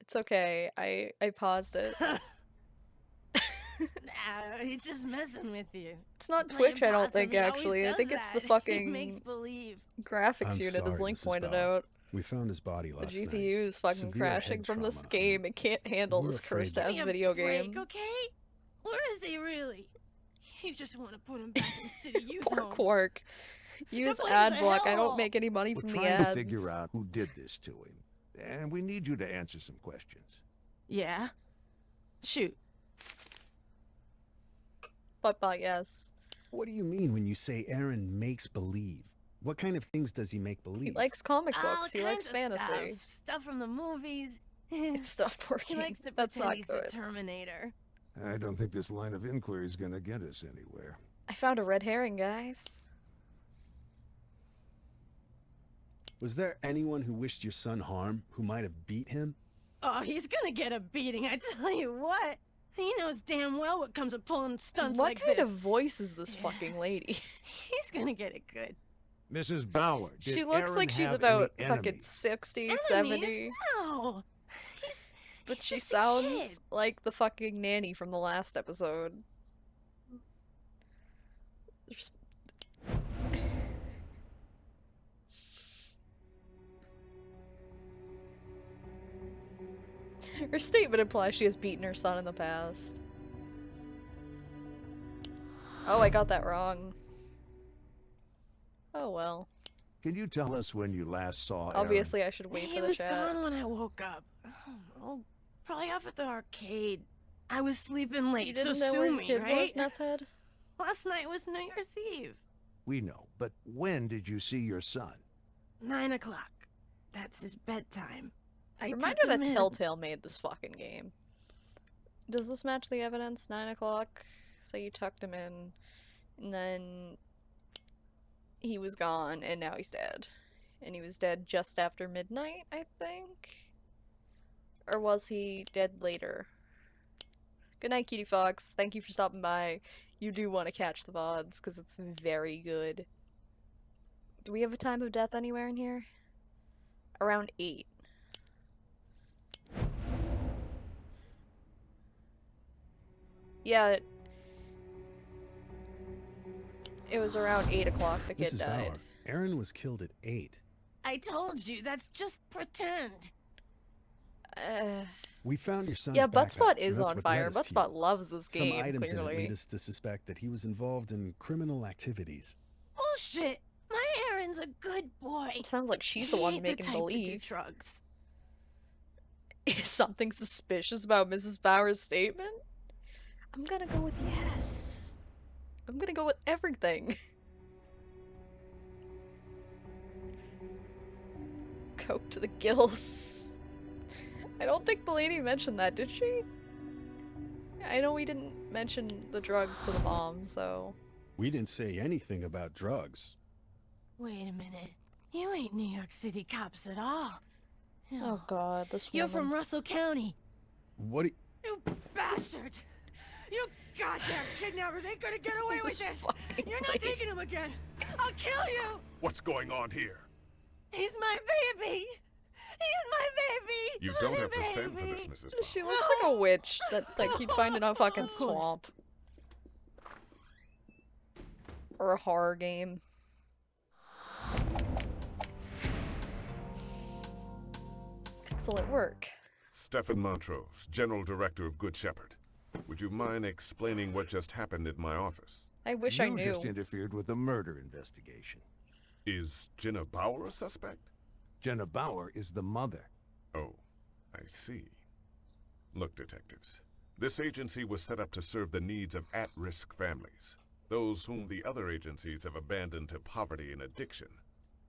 It's okay. I paused it. Nah, he's just messing with you. It's not Playing Twitch, I don't possum, think, he always actually. I does think it's the that. He makes fucking believe. graphics I'm unit, as sorry, Link Mrs. pointed Bauer. out. We found his body The last night. GPU is fucking Severe head crashing from this trauma. game. It can't handle We're this afraid cursed that- ass Give me video a break, game. okay? Where is he really? You just want to put him back in City Youth Poor Home. Quark. Use place ad is a block. I don't hellhole. make any money We're from the trying ads. to figure out who did this to him, and we need you to answer some questions. Yeah? Shoot. But yes. What do you mean when you say Aaron makes believe? What kind of things does he make believe? He likes comic All books. He likes kinds of fantasy. Stuff from the movies. It stopped He working. likes to That's pretend not he's good. the Terminator. I don't think this line of inquiry is going to get us anywhere. I found a red herring, guys. Was there anyone who wished your son harm, who might have beat him? Oh, he's gonna get a beating, I tell you what. He knows damn well what comes of pulling stunts What like kind this. of voice is this Yeah. fucking lady? He's gonna get it good. Mrs. Bauer, did She looks Aaron like she's have about any fucking enemies? 60, Enemies? 70. No. But he's she just a sounds kid. like the fucking nanny from the last episode. There's- Her statement implies she has beaten her son in the past. Oh, I got that wrong. Oh well. Can you tell us when you last saw Obviously, I should wait He for the was chat. gone when I woke up. Oh, probably off at the arcade. I was sleeping late, You so didn't know sue where your me, kid right? was, Meth Head? Last night was New Year's Eve. Aaron? We know, but when did you see your son? 9 o'clock. That's his bedtime. I Reminder tucked that him in. Telltale made this fucking game. Does this match the evidence? 9 o'clock? So you tucked him in, and then he was gone, and now he's dead. And he was dead just after midnight, I think? Or was he dead later? Good night, Cutie Fox. Thank you for stopping by. You do want to catch the VODs, because it's very good. Do we have a time of death anywhere in here? Around 8. Yeah, it was around 8 o'clock the kid Mrs. died. Bauer, Aaron was killed at 8. I told you, that's just pretend. We found your son's Yeah, backpack, Buttspot and is that's on what fire. led us to Buttspot you. loves this Some game, items in it clearly. lead us to suspect that he was involved in criminal activities. Bullshit! My Aaron's a good boy. It sounds like she's the He one ain't making the type to do believe. drugs. Is something suspicious about Mrs. Bauer's statement? I'm gonna go with yes. I'm gonna go with everything. Coke to the gills. I don't think the lady mentioned that, did she? I know we didn't mention the drugs to the mom, so... We didn't say anything about drugs. Wait a minute. You ain't New York City cops at all. Oh god, this You're woman. from Russell County. What? You bastard! You goddamn kidnappers ain't gonna get away with This this! fucking You're not lady. taking him again! I'll kill you! What's going on here? He's my baby! He's my baby! You My don't have to stand for this, baby. Mrs. Bauer. She looks like a witch that like you'd find in a fucking Of course. swamp. Or a horror game. Excellent work. Stephen Montrose, General Director of Good Shepherd. Would you mind explaining what just happened at my office? I wish you I knew. just interfered with a murder investigation. Is Jenna Bauer a suspect? Jenna Bauer is the mother. Oh, I see. Look, detectives. This agency was set up to serve the needs of at-risk families. Those whom the other agencies have abandoned to poverty and addiction.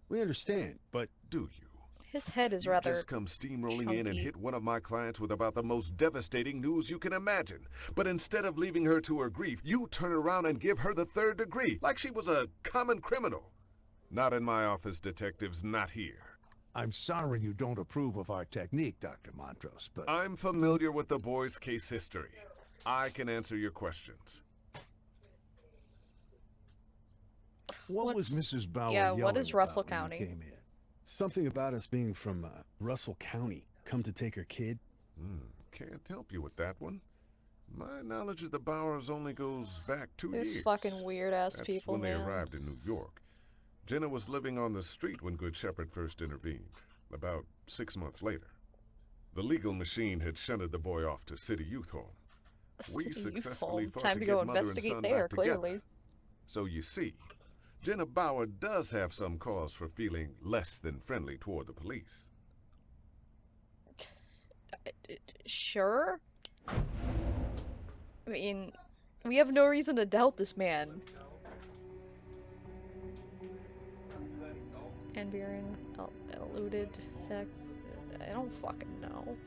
We understand, but Do you? His head is You rather just come steamrolling in and chunky. hit one of my clients with about the most devastating news you can imagine. But instead of leaving her to her grief, you turn around and give her the third degree, like she was a common criminal. Not in my office, detectives, not here. I'm sorry you don't approve of our technique, Dr. Montrose, but I'm familiar with the boy's case history. I can answer your questions. what was What's- Mrs. Bauer yeah, what yelling is Russell about when you County? came in? something about us being from Russell County come to take her kid. Can't help you with that one. My knowledge of the Bowers only goes back 2 years. These fucking weird ass That's people, when they man. arrived in New York. Jenna was living on the street when Good Shepherd first intervened, about 6 months later. The legal machine had shunted the boy off to City Youth Home. We City Youth successfully Home. fought Time to to get go mother and investigate son there, back together. clearly. So you see, Jenna Bauer does have some cause for feeling less than friendly toward the police. Sure? I mean, we have no reason to doubt this man. And Buren alluded fact. I don't fucking know.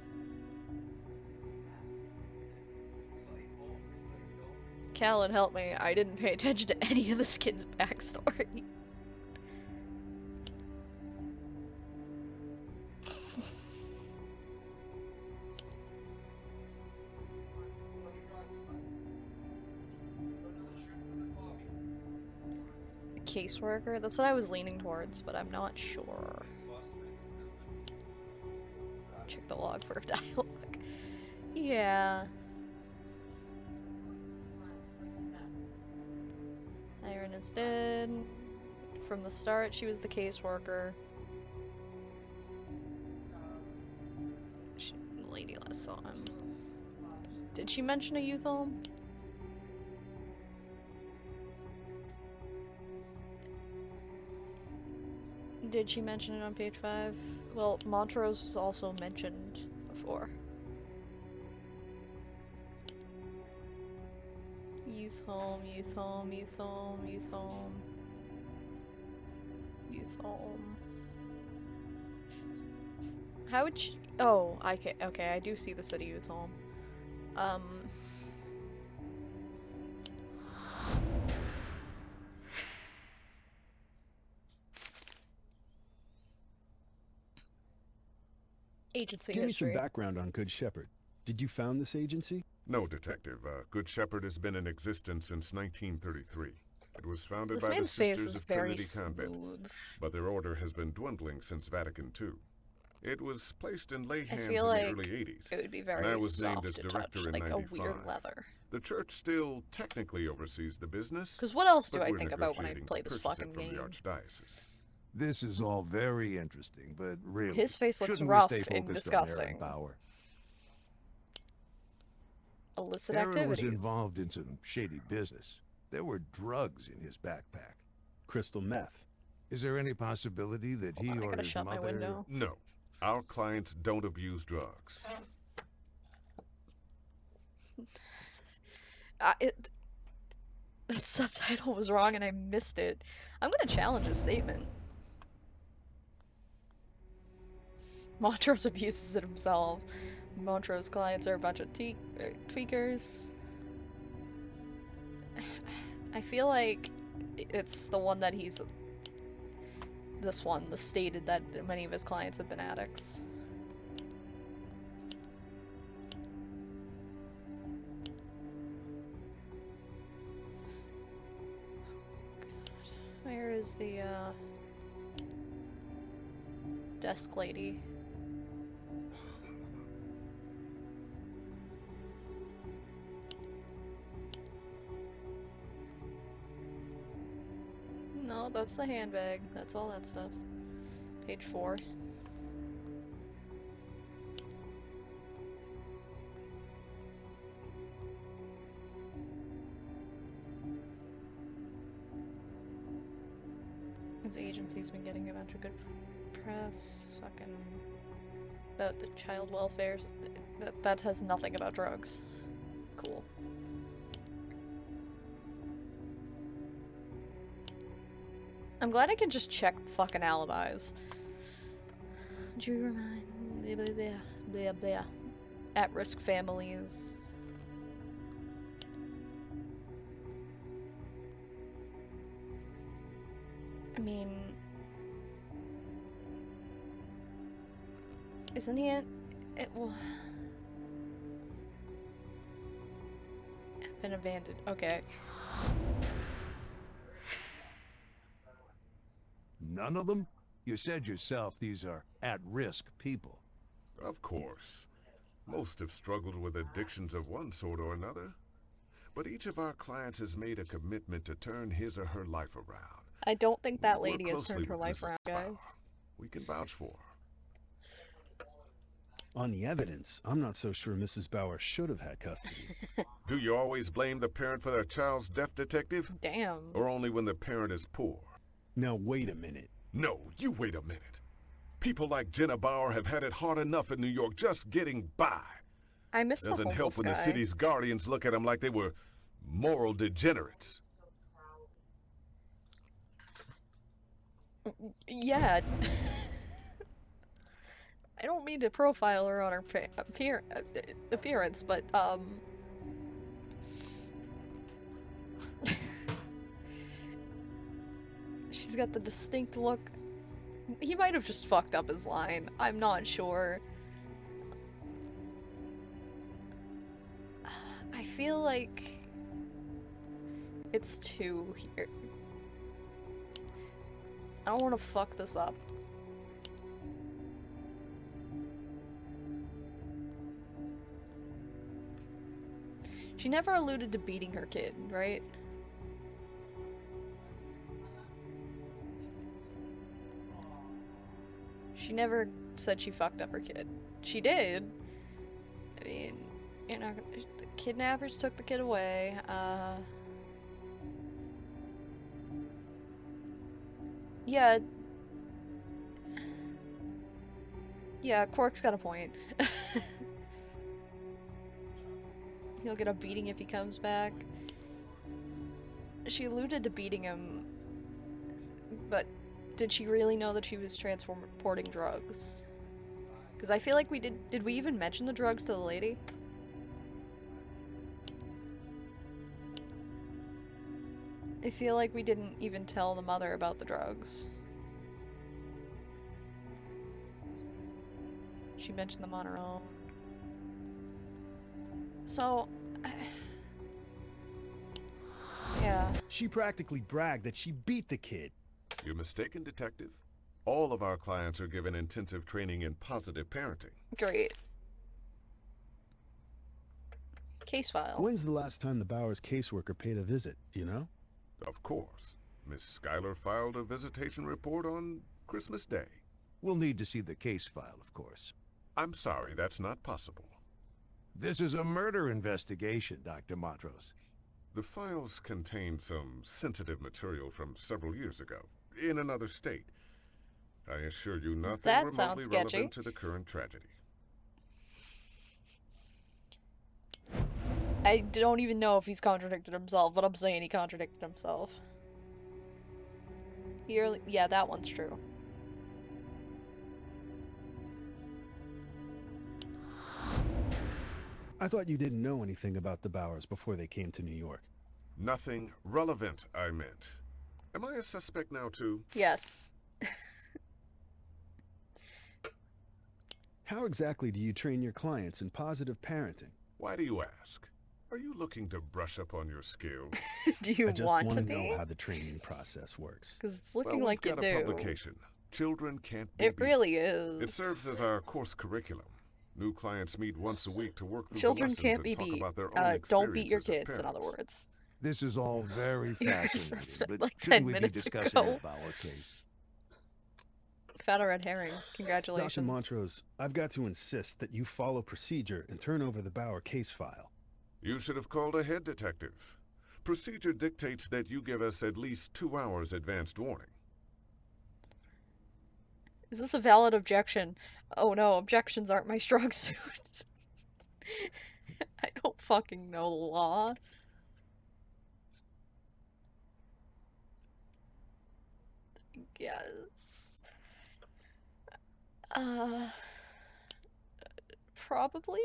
Callan, help me. I didn't pay attention to any of this kid's backstory. Caseworker? That's what I was leaning towards, but I'm not sure. Check the log for a dialogue. Yeah. Iron is dead. From the start, she was the caseworker. The lady last saw him. Did she mention a youth home? Did she mention it on page 5? Well, Montrose was also mentioned before. Youth home, youth home, youth home, youth home. Youth home. How would she— oh, okay, I do see the city youth home. Agency Give me history. some background on Good Shepherd. Did you found this agency? No, Detective. Good Shepherd has been in existence since 1933. It was founded This by the man's face Sisters is of very Trinity Convent, smooth. but their order has been dwindling since Vatican II. It was placed in lay I hands feel in like the early 80s, it would be and very I was named soft as to director touch, in like a 95. weird leather. The church still technically oversees the business, Because what else do but I we're think about when I negotiating play to this purchase fucking it from the game? Archdiocese. This is all very interesting, but really, His face looks shouldn't rough we stay and focused on Aaron disgusting. Bauer? Illicit Aaron was activities. involved in some shady business. There were drugs in his backpack. Crystal meth. Is there any possibility that he Hold on, I or gotta his shut my mother... window. No, our clients don't abuse drugs. That subtitle was wrong and I missed it. I'm gonna challenge his statement. Montrose abuses it himself. Montrose clients are a bunch of tweakers. I feel like it's the one that he's... this one, the stated that many of his clients have been addicts. Where is the, desk lady? No, that's the handbag. That's all that stuff. Page 4. His agency's been getting a bunch of good press. Fucking about the child welfare. That has nothing about drugs. Cool. I'm glad I can just check fucking alibis. Do you remind blah, blah, blah, blah, blah. At-risk families. I mean, isn't he been abandoned? Okay. None of them? You said yourself these are at-risk people. Of course. Most have struggled with addictions of one sort or another. But each of our clients has made a commitment to turn his or her life around. I don't think that We work lady has closely turned her with life Mrs. around, Bauer. guys. We can vouch for her. On the evidence, I'm not so sure Mrs. Bauer should have had custody. Do you always blame the parent for their child's death, detective? Damn. Or only when the parent is poor? Now, wait a minute. No, you wait a minute. People like Jenna Bauer have had it hard enough in New York just getting by. I miss the Doesn't help homeless when guy. the city's guardians look at them like they were moral degenerates. Yeah. I don't mean to profile her on her appearance, but, she's got the distinct look. He might have just fucked up his line. I'm not sure. I feel like it's two here. I don't want to fuck this up. She never alluded to beating her kid, right? She never said she fucked up her kid. She did. I mean, you know, the kidnappers took the kid away. Yeah. Yeah, Quark's got a point. He'll get a beating if he comes back. She alluded to beating him, but did she really know that she was transporting drugs? Because I feel like we did we even mention the drugs to the lady? I feel like we didn't even tell the mother about the drugs. She mentioned them on her own. So, yeah. She practically bragged that she beat the kid. You're mistaken, detective. All of our clients are given intensive training in positive parenting. Great. Case file. When's the last time the Bowers caseworker paid a visit, do you know? Of course. Miss Schuyler filed a visitation report on Christmas Day. We'll need to see the case file, of course. I'm sorry, that's not possible. This is a murder investigation, Dr. Montrose. The files contain some sensitive material from several years ago, in another state. I assure you nothing That sounds remotely sketchy. relevant to the current tragedy. I don't even know if he's contradicted himself, but I'm saying he contradicted himself. Yeah, that one's true. I thought you didn't know anything about the Bowers before they came to New York. Nothing relevant, I meant. Am I a suspect now, too? Yes. How exactly do you train your clients in positive parenting? Why do you ask? Are you looking to brush up on your skills? Do you I just want want to to be? know how the training process works. Because it's looking Well, like we've you got a do. publication. Children Can't Be It Beat. really is. It serves as our course curriculum. New clients meet once a week to work through Children the lessons can't and be talk beat. about their own Don't beat your experiences as kids, in other parents. words. This is all very You fascinating, spent but like shouldn't 10 we be minutes discussing ago. the Bauer case? Found a red herring. Congratulations. Dr. Montrose, I've got to insist that you follow procedure and turn over the Bauer case file. You should have called ahead, detective. Procedure dictates that you give us at least 2 hours advanced warning. Is this a valid objection? Oh no, objections aren't my strong suit. I don't fucking know the law. Yes. Probably?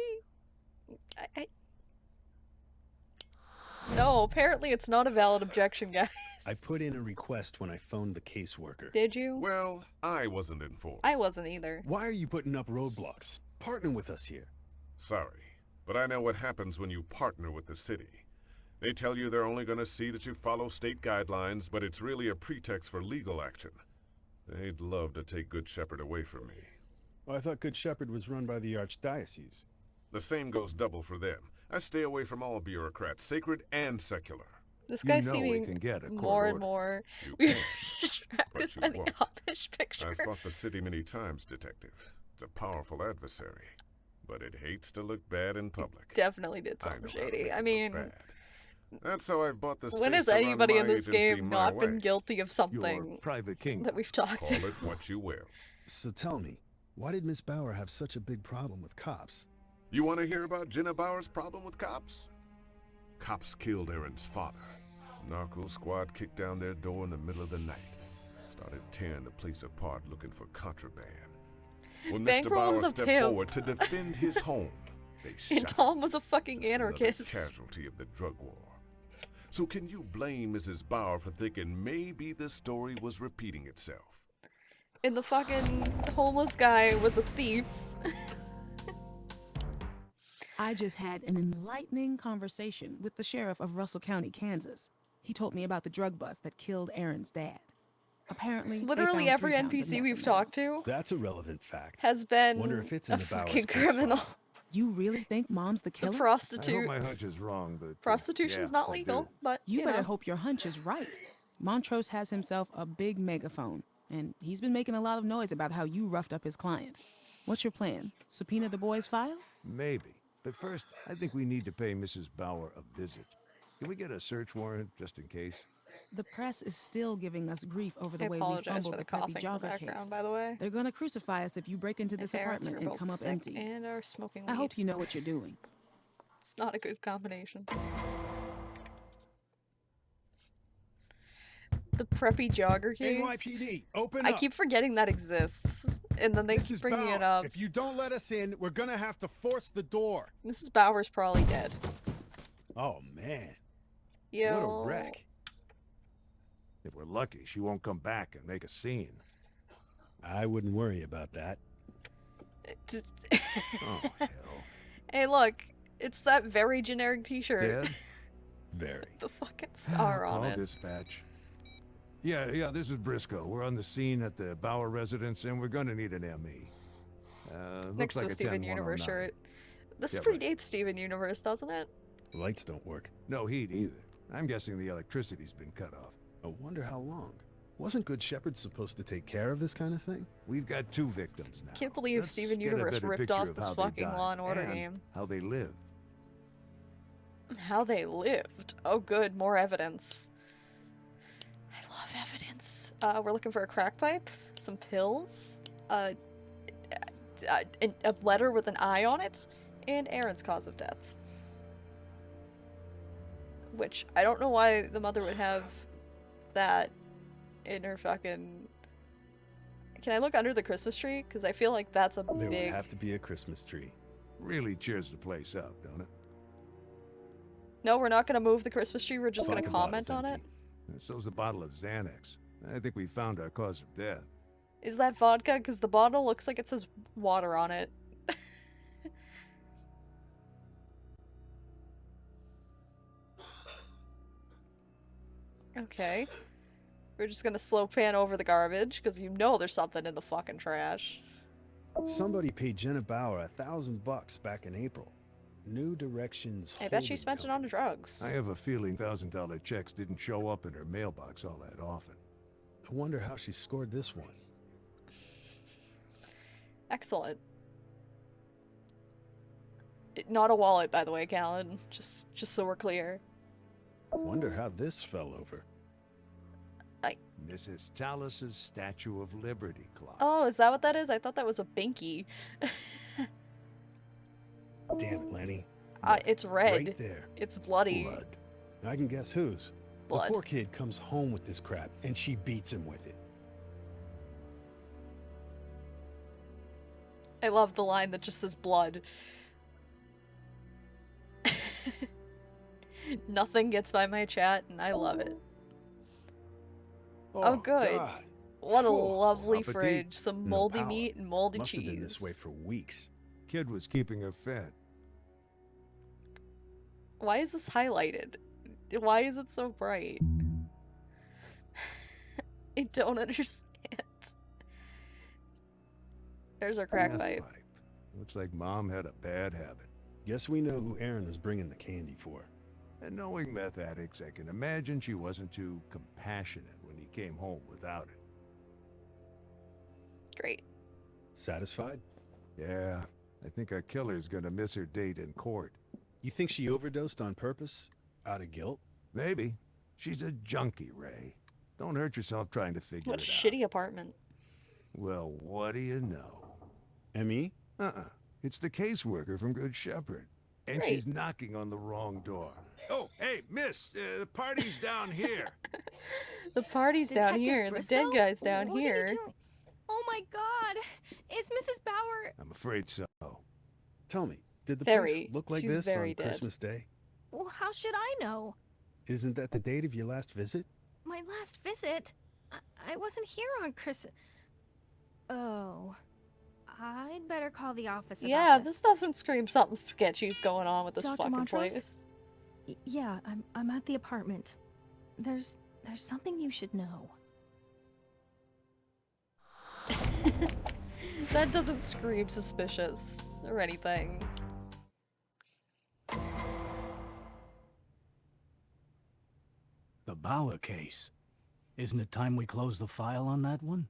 No, apparently it's not a valid objection, guys. I put in a request when I phoned the caseworker. Did you? Well, I wasn't informed. I wasn't either. Why are you putting up roadblocks? Partner with us here. Sorry, but I know what happens when you partner with the city. They tell you they're only going to see that you follow state guidelines, but it's really a pretext for legal action. They'd love to take Good Shepherd away from me. Well, I thought Good Shepherd was run by the Archdiocese. The same goes double for them. I stay away from all bureaucrats, sacred and secular. This You guy's know we seeming can get a court more and order. more You weird, can, distracted but you by the won't. Amish picture. I've fought the city many times, Detective. It's a powerful adversary, but it hates to look bad in public. Definitely did I know something how to shady. make I it look mean, bad. That's how I bought the space when has to run anybody in my this agency game my not way. been guilty of Your something private kingdom. that we've talked Call to? it what you will. So tell me, why did Miss Bauer have such a big problem with cops? You want to hear about Jenna Bauer's problem with cops? Cops killed Aaron's father. Narco squad kicked down their door in the middle of the night. Started tearing the place apart looking for contraband. When Mr. Bankroll Bauer was a stepped pimp. forward to defend his home, they And shot him. Tom was a fucking Just another anarchist. casualty of the drug war. So can you blame Mrs. Bauer for thinking maybe this story was repeating itself? And the fucking homeless guy was a thief. I just had an enlightening conversation with the sheriff of Russell County, Kansas. He told me about the drug bust that killed Aaron's dad. Apparently, they Literally found every 3 pounds of NPC meth we've in the talked house. to That's a relevant fact. has been Wonder if it's a in the Bauer's fucking case criminal. file. You really think Mom's the The killer? I hope my hunch prostitutes. is wrong, but Prostitution's yeah, not I legal, do. but You you better know. hope your hunch is right. Montrose has himself a big megaphone, and he's been making a lot of noise about how you roughed up his client. What's your plan? Subpoena the boys' files? Maybe. But first, I think we need to pay Mrs. Bauer a visit. Can we get a search warrant just in case? The press is still giving us grief over I the way we apologize fumbled for the the preppy coughing in the jogger background, case. by the way. They're gonna crucify us if you break into My this parents apartment are and both come up sick empty. and are smoking I weed. hope you know what you're doing. It's not a good combination. The preppy jogger case. NYPD, open I up. keep forgetting that exists, and then they keep Mrs. bringing Bauer, it up. if you don't let us in, we're gonna have to force the door. Mrs. Bauer's probably dead. Oh man, Yo. what a wreck. If we're lucky, she won't come back and make a scene. I wouldn't worry about that. Oh, hell. Hey, look, it's that very generic T-shirt. Dead? Very. The fucking star on I'll it. dispatch. Yeah, this is Briscoe. We're on the scene at the Bauer residence, and we're gonna need an ME. Next Looks to like a Steven Universe 10109. shirt. This Yeah, right. predates Steven Universe, doesn't it? Lights don't work. No heat either. I'm guessing the electricity's been cut off. I wonder how long. Wasn't Good Shepherd supposed to take care of this kind of thing? We've got 2 victims now. Can't believe Let's Steven get a Universe better ripped picture off of this how they fucking died Law and Order game. how they lived. How they lived. Oh, good, more evidence. I love evidence. We're looking for a crack pipe, some pills, a letter with an eye on it, and Aaron's cause of death. Which, I don't know why the mother would have that in her fucking... Can I look under the Christmas tree? Because I feel like that's a There would big... have to be a Christmas tree. Really cheers the place up, don't it? No, we're not going to move the Christmas tree. We're just going to Vodka bottle's comment on it. empty. And so's a bottle of Xanax. I think we found our cause of death. Is that vodka? Because the bottle looks like it says water on it. Okay. We're just gonna slow pan over the garbage, because you know there's something in the fucking trash. Somebody paid Jenna Bauer $1,000 back in April. New Directions. I bet she Holding spent it on Company. drugs. I have a feeling $1,000 checks didn't show up in her mailbox all that often. I wonder how she scored this one. Excellent. Not a wallet, by the way, Callan. Just so we're clear. Wonder how this fell over. Mrs. Talus's Statue of Liberty clock. Oh, is that what that is? I thought that was a binky. Damn it, Lenny. It's red. Right there. It's bloody. Blood. I can guess whose. Blood. The poor kid comes home with this crap, and she beats him with it. I love the line that just says blood. Nothing gets by my chat, and I love it. Oh, good. God. What a Cool. lovely Appetite. fridge. Some No moldy power. meat and moldy Must cheese. have been this way for weeks. Kid was keeping her fed. Why is this highlighted? Why is it so bright? I don't understand. There's our crack Meth pipe. Looks like Mom had a bad habit. Guess we know who Aaron was bringing the candy for. And knowing meth addicts, I can imagine she wasn't too compassionate when he came home without it. Great. Satisfied? Yeah, I think our killer's gonna miss her date in court. You think she overdosed on purpose? Out of guilt? Maybe. She's a junkie, Ray. Don't hurt yourself trying to figure What a it shitty out. apartment. Well, what do you know? M.E.? Uh-uh. It's the caseworker from Good Shepherd. And Great. she's knocking on the wrong door. Oh, hey, miss, the party's down here. The party's down Detective here. Briscoe? The dead guy's down What are you here. doing? Oh my god! It's Mrs. Bauer! I'm afraid so. Tell me, did the Very. place look like She's this very on dead. Christmas Day? Well, how should I know? Isn't that the date of your last visit? My last visit? I wasn't here on Christmas. Oh. I'd better call the office Yeah, about this doesn't scream something sketchy's going on with this Dr. fucking Montrose? place. Yeah, I'm at the apartment. There's something you should know. That doesn't scream suspicious or anything. The Bauer case. Isn't it time we close the file on that one?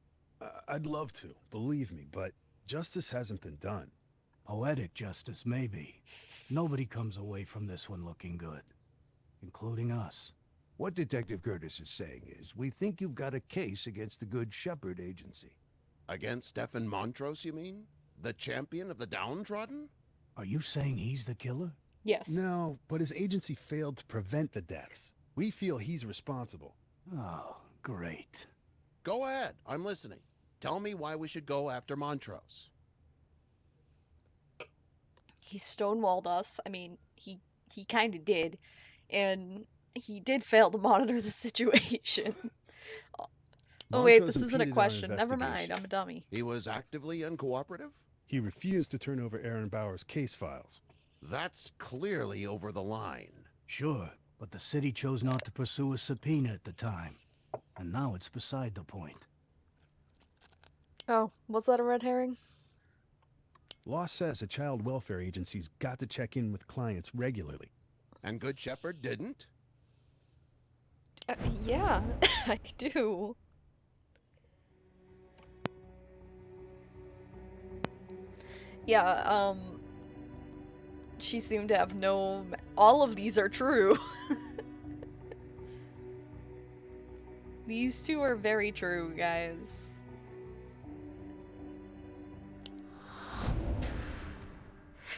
I'd love to, believe me, but justice hasn't been done. Poetic justice, maybe. Nobody comes away from this one looking good. Including us. What Detective Curtis is saying is, we think you've got a case against the Good Shepherd Agency. Against Stefan Montrose, you mean? The champion of the downtrodden? Are you saying he's the killer? Yes. No, but his agency failed to prevent the deaths. We feel he's responsible. Oh, great. Go ahead, I'm listening. Tell me why we should go after Montrose. He stonewalled us. I mean, he kind of did. And he did fail to monitor the situation. Oh wait, Montrose this isn't a impeded our question. Never mind, investigation. I'm a dummy. He was actively uncooperative? He refused to turn over Aaron Bauer's case files. That's clearly over the line. Sure, but the city chose not to pursue a subpoena at the time. And now it's beside the point. Oh, was that a red herring? Law says a child welfare agency's got to check in with clients regularly. And Good Shepherd didn't? Yeah, I do. Yeah, she seemed to have no... All of these are true. These two are very true, guys.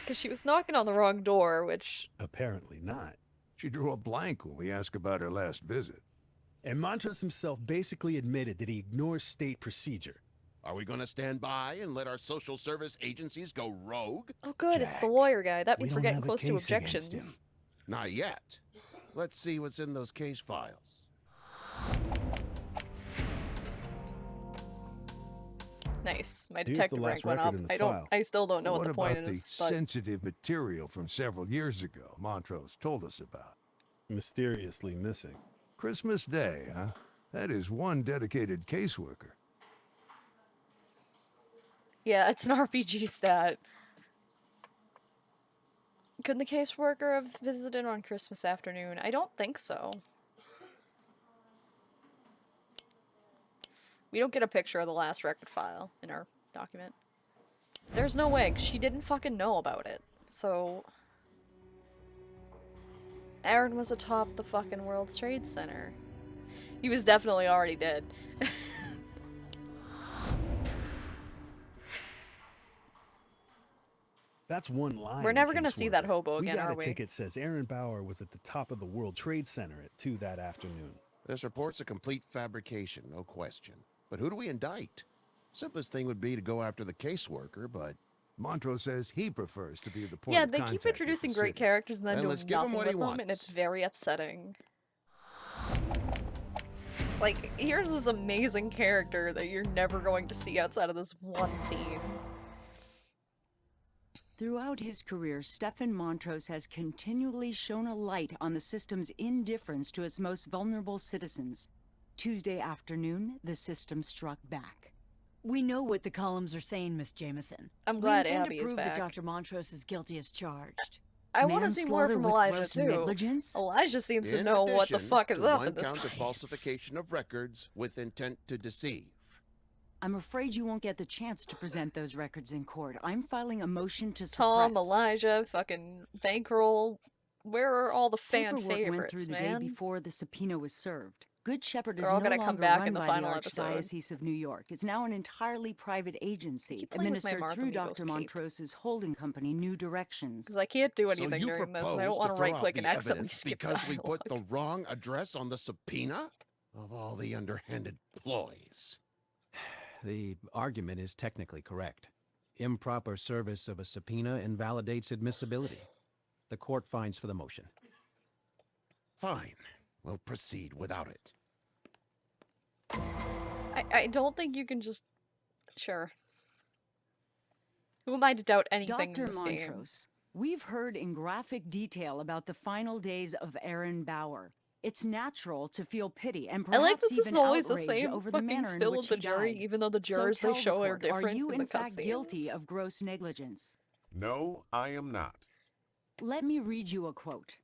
Because she was knocking on the wrong door, which... Apparently not. She drew a blank when we asked about her last visit. And Montrose himself basically admitted that he ignores state procedure. Are we gonna stand by and let our social service agencies go rogue? Oh good, it's the Jack, lawyer guy. That we means don't we're getting have a close to case against objections. Not yet. Let's see what's in those case files. Nice. My Here's the detective last rank went up. record in the I don't. file. I still don't know what What the point about the is. But sensitive material from several years ago Montrose told us about? Mysteriously missing. Christmas Day, huh? That is one dedicated caseworker. yeah, it's an RPG stat. Could the caseworker have visited on Christmas afternoon? I don't think so. We don't get a picture of the last record file in our document. There's no way, 'cause she didn't fucking know about it. So... Aaron was atop the fucking World Trade Center. He was definitely already dead. That's one line. We're never gonna see that caseworker. hobo again, We got are a we? ticket says Aaron Bauer was at the top of the World Trade Center at 2 that afternoon. This report's a complete fabrication, no question. But who do we indict? Simplest thing would be to go after the caseworker, but Montrose says he prefers to be the point Yeah, of they contact keep with introducing the great city. characters and then Then doing let's give him nothing what with he them, and it's wants. very upsetting. Like, here's this amazing character that you're never going to see outside of this one scene. Throughout his career, Stefan Montrose has continually shone a light on the system's indifference to its most vulnerable citizens. Tuesday afternoon, the system struck back. We know what the columns are saying, Miss Jameson. I'm glad we intend Abby to is prove back. that Dr. Montrose is guilty as charged. I want to see more Manslaughter from with Elijah gross too. negligence? Elijah seems to In know what the addition fuck is to up one in this count of place. falsification of records with intent to deceive. I'm afraid you won't get the chance to present those records in court. I'm filing a motion to Tom, suppress. Elijah, fucking Bankroll. Where are all the fan Paperwork went through favorites, the day man? before the subpoena was served. Good Shepherd is They're all no gonna come longer back in run the by the final episode. Archdiocese of New York. It's now an entirely private agency, keep playing with my administered Martha through Migos Dr. cape. Montrose's holding company, New Directions. Because I can't do So anything you during this, and I don't propose want to to throw out right-click and the accidentally evidence skip because we put the dialogue. wrong address on the subpoena? Of all the underhanded ploys. The argument is technically correct. Improper service of a subpoena invalidates admissibility. The court finds for the motion. Fine. We'll proceed without it. I don't think you can just... Sure. Who am I to doubt anything in Dr. this game? Montrose, we've heard in graphic detail about the final days of Aaron Bauer. It's natural to feel pity and I like perhaps this is even always the outrage same over the fucking manner in still which of the he jury, died. even though the So jurors they tell the show are court, different Are you in the fact guilty cutscenes. of gross negligence? No, I am not. Let me read you a quote.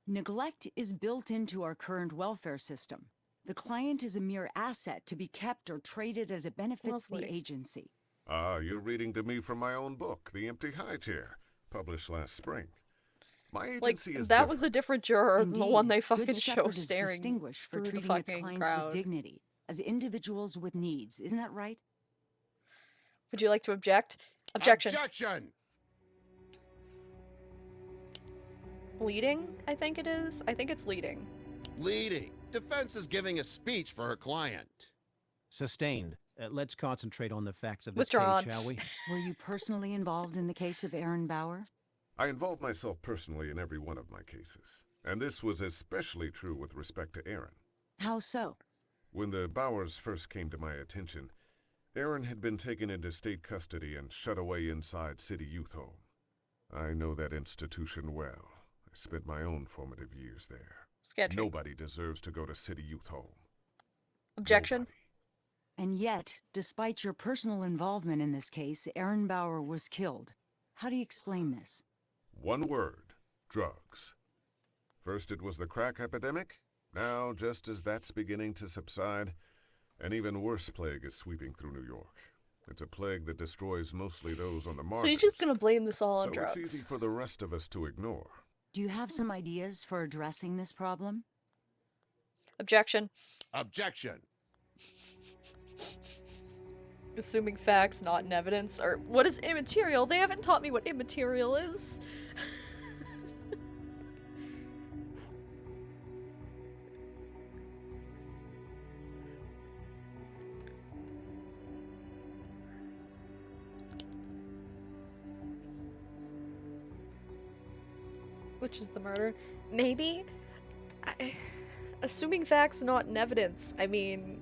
Neglect is built into our current welfare system. The client is a mere asset to be kept or traded as it benefits Lovely. the agency. Ah, you're reading to me from my own book, The Empty High Chair, published last spring. My Like, agency is that was a different juror than the one they Indeed, fucking Good show Shepherd is staring distinguished for through the treating its fucking clients crowd. with dignity, as individuals with needs. Isn't that right? Would you like to object? Objection. Objection! Leading, I think it is. I think it's leading. Leading. Defense is giving a speech for her client. Sustained. Let's concentrate on the facts of this Withdrawn. case, shall we? Were you personally involved in the case of Aaron Bauer? I involve myself personally in every one of my cases, and this was especially true with respect to Aaron. How so? When the Bowers first came to my attention, Aaron had been taken into state custody and shut away inside City Youth Home. I know that institution well. I spent my own formative years there. Sketchy. Nobody deserves to go to City Youth Home. Objection. Nobody. And yet, despite your personal involvement in this case, Aaron Bauer was killed. How do you explain this? One word: drugs. First it was the crack epidemic. Now, just as that's beginning to subside, an even worse plague is sweeping through New York. It's a plague that destroys mostly those on the margins. So you're just gonna blame this all on So drugs? it's easy for the rest of us to ignore. Do you have some ideas for addressing this problem? Objection. Objection! Assuming facts, not in evidence. Or what is immaterial? They haven't taught me what immaterial is. Which is the murder? Maybe? Assuming facts, not in evidence. I mean,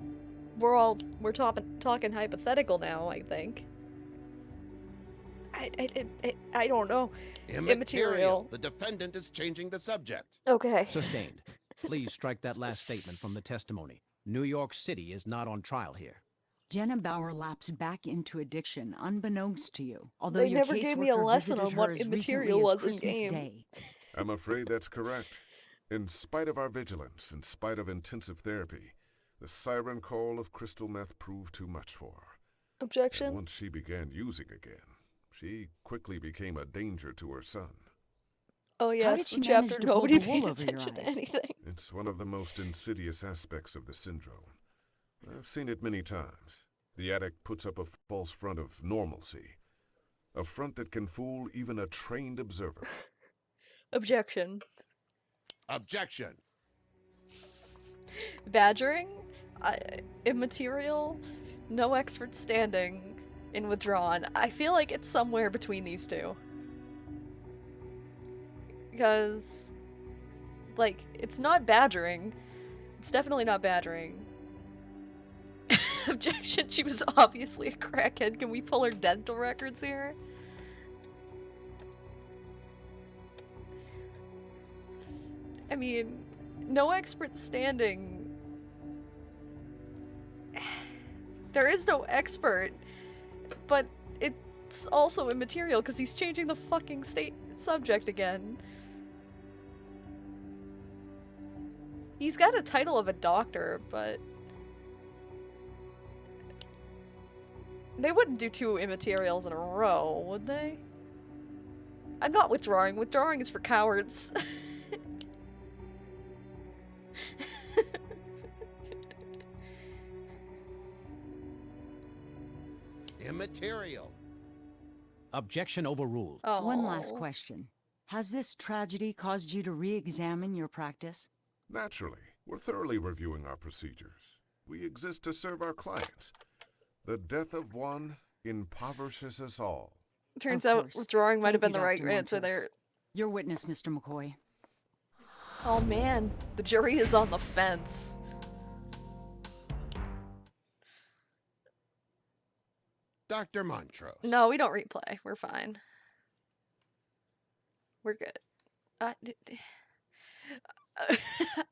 we're talking hypothetical now, I think. I don't know. Immaterial. The defendant is changing the subject. Okay. Sustained. Please strike that last statement from the testimony. New York City is not on trial here. Jenna Bauer lapsed back into addiction, unbeknownst to you. Although They your never gave me a caseworker lesson visited on what her as immaterial recently as was in Christmas game. Day. I'm afraid that's correct. In spite of our vigilance, in spite of intensive therapy, the siren call of crystal meth proved too much for her. Objection. And once she began using again, she quickly became a danger to her son. Oh How yes, did the she manage chapter to pull nobody the paid wool over your attention to eyes? anything. It's one of the most insidious aspects of the syndrome. I've seen it many times. The addict puts up a false front of normalcy. A front that can fool even a trained observer. Objection. Objection! Badgering? Immaterial? No expert standing? In withdrawn? I feel like it's somewhere between these two. Because, like, it's not badgering. It's definitely not badgering. Objection, she was obviously a crackhead. Can we pull her dental records here? I mean, no expert standing. There is no expert, but it's also immaterial because he's changing the fucking subject again. He's got a title of a doctor, but they wouldn't do 2 immaterials in a row, would they? I'm not withdrawing. Withdrawing is for cowards. Immaterial. Objection overruled. Oh. One last question. Has this tragedy caused you to re-examine your practice? Naturally, we're thoroughly reviewing our procedures. We exist to serve our clients. The death of one impoverishes us all. Turns Of out course. withdrawing might have Thank been you, the right Dr. answer Montrose. there. Your witness, Mr. McCoy. Oh man, the jury is on the fence. Dr. Montrose. No, we don't replay. We're fine. We're good.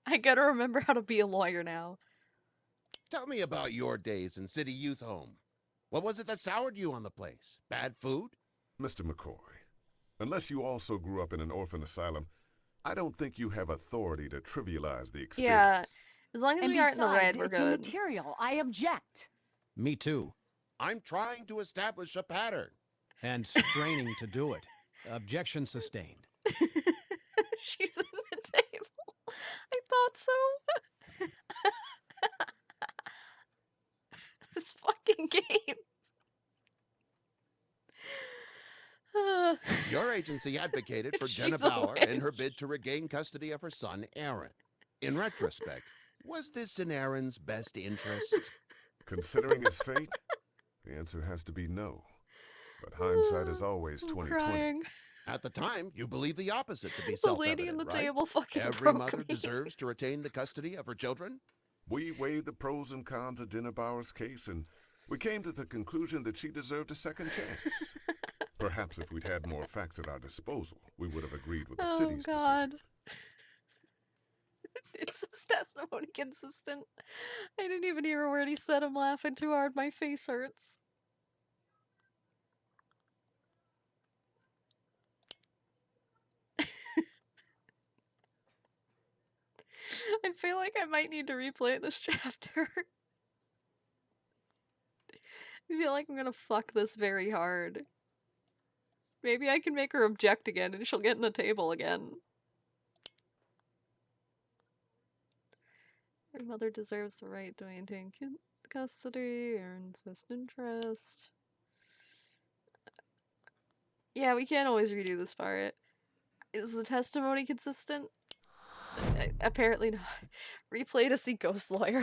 I gotta remember how to be a lawyer now. Tell me about your days in City Youth Home. What was it that soured you on the place? Bad food? Mr. McCoy, unless you also grew up in an orphan asylum, I don't think you have authority to trivialize the experience. Yeah, as long as And we aren't in the besides, red, we're it's good. immaterial. I object. Me too. I'm trying to establish a pattern. And straining to do it. Objection sustained. She's in the table. I thought so. This fucking game. Your agency advocated for Jenna She's a Bauer in her witch. bid to regain custody of her son, Aaron. In retrospect, was this in Aaron's best interest? Considering his fate, the answer has to be no. But hindsight is always I'm 20/20. crying. At the time, you believed the opposite to be The self-evident, lady in the right? table fucking Every broke mother me. deserves to retain the custody of her children? We weighed the pros and cons of Jenna Bauer's case, and we came to the conclusion that she deserved a second chance. Perhaps if we'd had more facts at our disposal, we would have agreed with the Oh city's god. decision. Is this testimony consistent? I didn't even hear a word he said. I'm laughing too hard. My face hurts. I feel like I might need to replay this chapter. I feel like I'm gonna fuck this very hard. Maybe I can make her object again and she'll get in the table again. Her mother deserves the right to maintain custody or insist interest. Yeah, we can't always redo this part. Is the testimony consistent? Apparently not. Replay to see Ghost Lawyer.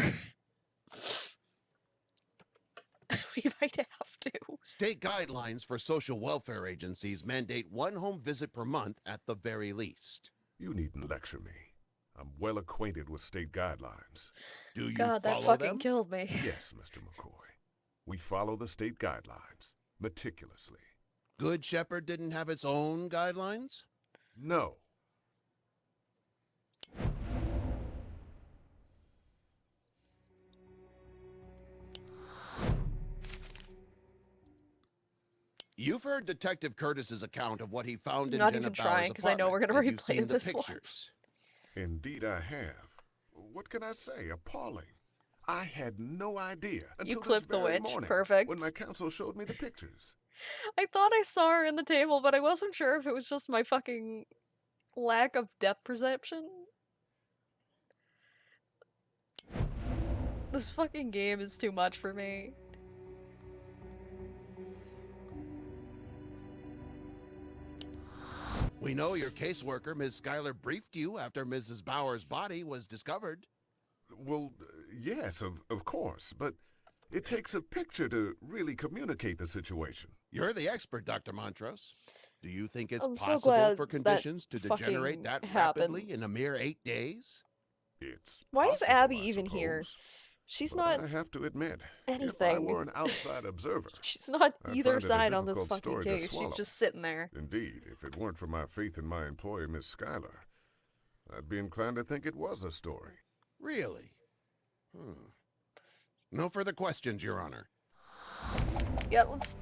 We might have to. State guidelines for social welfare agencies mandate 1 home visit per month at the very least. You needn't lecture me. I'm well acquainted with state guidelines. Do you God, that follow fucking them? killed me. Yes, Mr. McCoy. We follow the state guidelines meticulously. Good Shepherd didn't have its own guidelines? No. You've heard Detective Curtis's account of what he found in Not Jenna even Bauer's trying, 'cause I know we're gonna apartment. replay Have you seen this the one. pictures? Indeed, I have. What can I say? Appalling. I had no idea until clipped this the very witch. morning Perfect. when my counsel showed me the pictures. I thought I saw her in the table, but I wasn't sure if it was just my fucking lack of depth perception. This fucking game is too much for me. We know your caseworker, Ms. Schuyler, briefed you after Mrs. Bauer's body was discovered. Well, yes, of course, but it takes a picture to really communicate the situation. You're the expert, Dr. Montrose. Do you think it's I'm so possible glad for that conditions to degenerate fucking that happened. rapidly in a mere 8 days? It's Why is possible, Abby I even here? suppose, She's but not I have to admit, if I anything. were an outside observer, She's not I'd either find it a side on this difficult fucking story to case. She's swallow. just sitting there. Indeed, if it weren't for my faith in my employer, Miss Schuyler, I'd be inclined to think it was a story. Really? No further questions, Your Honor. Yeah, let's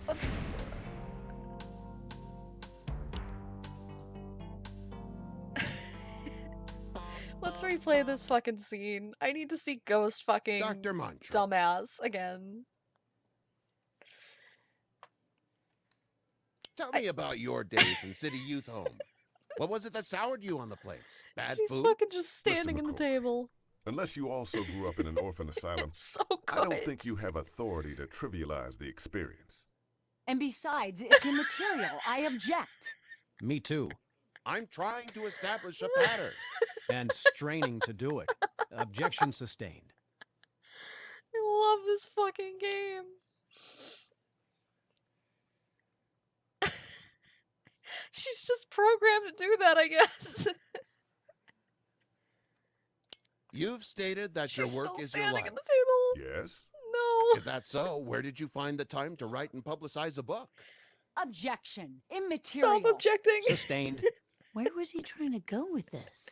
Let's replay this fucking scene. I need to see Ghost fucking Dr. Montrose. dumbass again. Tell me about your days in City Youth Home. What was it that soured you on the place? Bad He's food? fucking just standing Mr. in the McCoy. table. Unless you also grew up in an orphan asylum, It's so good. I don't think you have authority to trivialize the experience. And besides, it's immaterial. I object. Me too. I'm trying to establish a pattern. And straining to do it. Objection sustained. I love this fucking game. She's just programmed to do that, I guess. You've stated that your She's work still is your standing life. at the table. Yes? No. If that's so, where did you find the time to write and publicize a book? Objection. Immaterial. Stop objecting. Sustained. Where was he trying to go with this?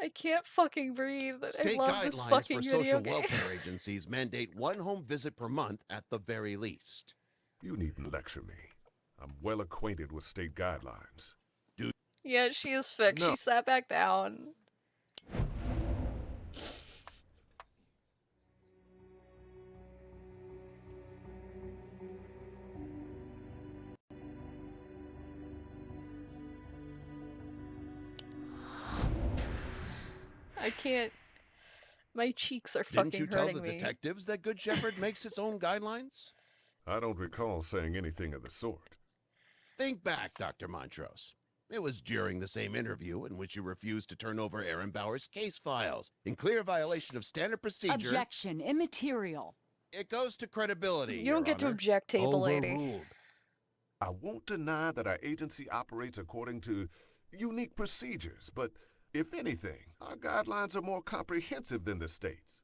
I can't fucking breathe. I State love this guidelines fucking for video social game. welfare agencies mandate 1 home visit per month at the very least. You needn't lecture me. I'm well acquainted with state guidelines. Yeah, she is fixed. No. She sat back down. I can't. My cheeks are Didn't fucking you tell hurting the me. detectives that Good Shepherd makes its own guidelines? I don't recall saying anything of the sort. Think back, Dr. Montrose. It was during the same interview in which you refused to turn over Aaron Bauer's case files, in clear violation of standard procedure. Objection. Immaterial. It goes to credibility, You don't get to Honor. object, table lady. Overruled. I won't deny that our agency operates according to unique procedures, but if anything, our guidelines are more comprehensive than the state's.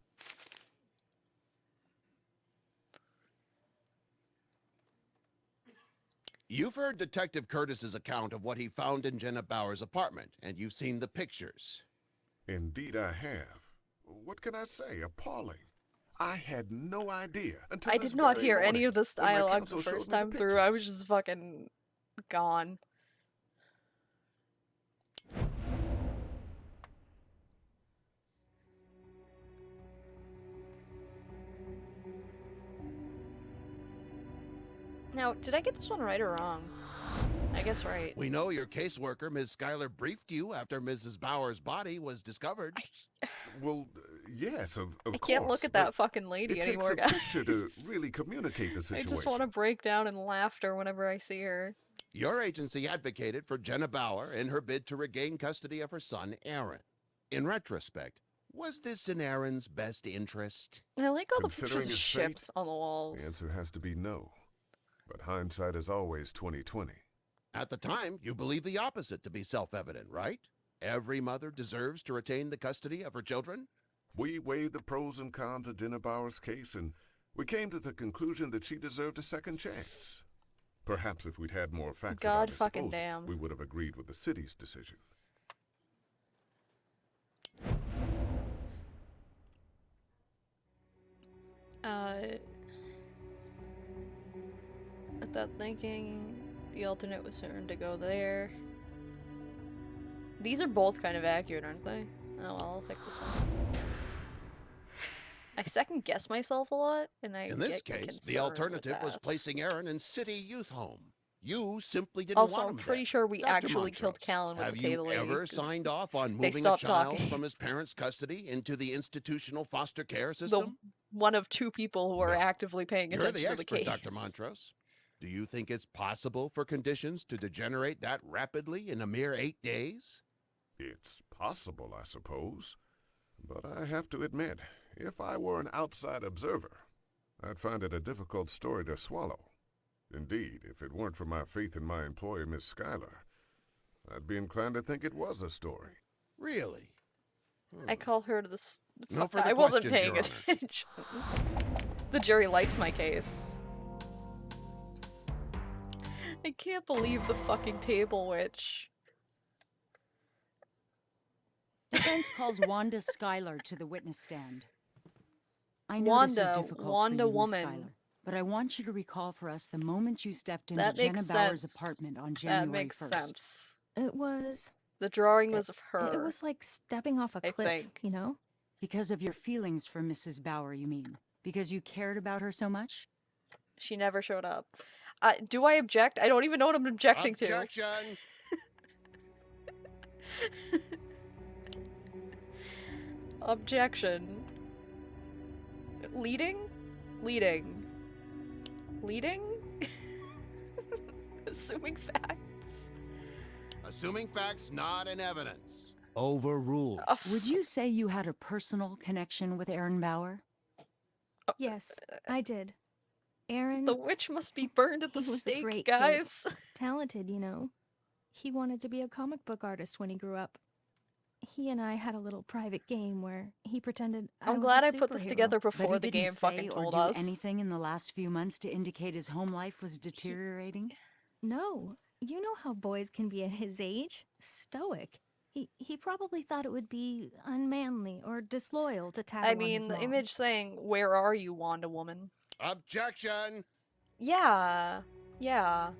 You've heard Detective Curtis's account of what he found in Jenna Bauer's apartment, and you've seen the pictures. Indeed, I have. What can I say? Appalling. I had no idea until I this did not very hear morning any of this when my dialogue counsel the showed first me time through. I was pictures. just fucking gone. Now, did I get this one right or wrong? I guess right. We know your caseworker, Ms. Schuyler, briefed you after Mrs. Bauer's body was discovered. Well, yes, of I course. can't look at but that fucking lady it anymore, takes a guys. picture to really communicate the I situation. just want to break down in laughter whenever I see her. Your agency advocated for Jenna Bauer in her bid to regain custody of her son, Aaron. In retrospect, was this in Aaron's best interest? I like all the Considering pictures of his fate, ships on the The walls. answer has to be no. But hindsight is always 20/20. At the time, you believed the opposite to be self-evident, right? Every mother deserves to retain the custody of her children? We weighed the pros and cons of Jenna Bauer's case, and we came to the conclusion that she deserved a second chance. Perhaps if we'd had more facts at our God fucking disposal, damn. we would have agreed with the city's decision. Without thinking, the alternate was certain to go there. These are both kind of accurate, aren't they? Oh well, I'll pick this one. I second guess myself a lot, and I In this get case, concerned the alternative with was that. placing Aaron in City Youth Home. You simply didn't Also, want I'm him pretty there. sure we Dr. actually killed Montrose, Callan with have the table you lady, ever 'cause signed off on they moving a stopped child talking. from his parents' custody into the institutional foster care The system? one of two people who are No. actively paying You're attention the to the expert, case. Dr. Montrose. Do you think it's possible for conditions to degenerate that rapidly in a mere 8 days? It's possible, I suppose. But I have to admit, if I were an outside observer, I'd find it a difficult story to swallow. Indeed, if it weren't for my faith in my employer, Miss Schuyler, I'd be inclined to think it was a story. Really? I call her to this. No further I wasn't questions, paying Your Honor. attention. The jury likes my case. I can't believe the fucking table witch. Defense calls Wanda Schuyler to the witness stand. I know this is Wanda, difficult Wanda for you, Miss woman. Schuyler, but I want you to recall for us the moment you stepped into That Jenna makes Bauer's sense. apartment on That January makes 1st. sense. It was. The drawing was of It her, was like stepping off a I cliff, think. you know? Because of your feelings for Mrs. Bauer, you mean? Because you cared about her so much? She never showed up. Do I object? I don't even know what I'm objecting to. Objection! Objection. Leading? Leading. Leading? Assuming facts. Assuming facts not in evidence. Overruled. Would you say you had a personal connection with Aaron Bauer? Yes, I did. Aaron, The witch must be burned at he the was a stake, great guys. kid. Talented, you know. He wanted to be a comic book artist when he grew up. He and I had a little private game where he pretended I I'm was glad a I put this superhero. together But before he the didn't game say fucking or told do us. anything in the last few months to indicate his home life was deteriorating? No, you know how boys can be at his age. Stoic. He probably thought it would be unmanly or disloyal to tattle I on his mean, the mom. image saying, "Where are you, Wanda Woman?" Objection! Yeah. Yeah.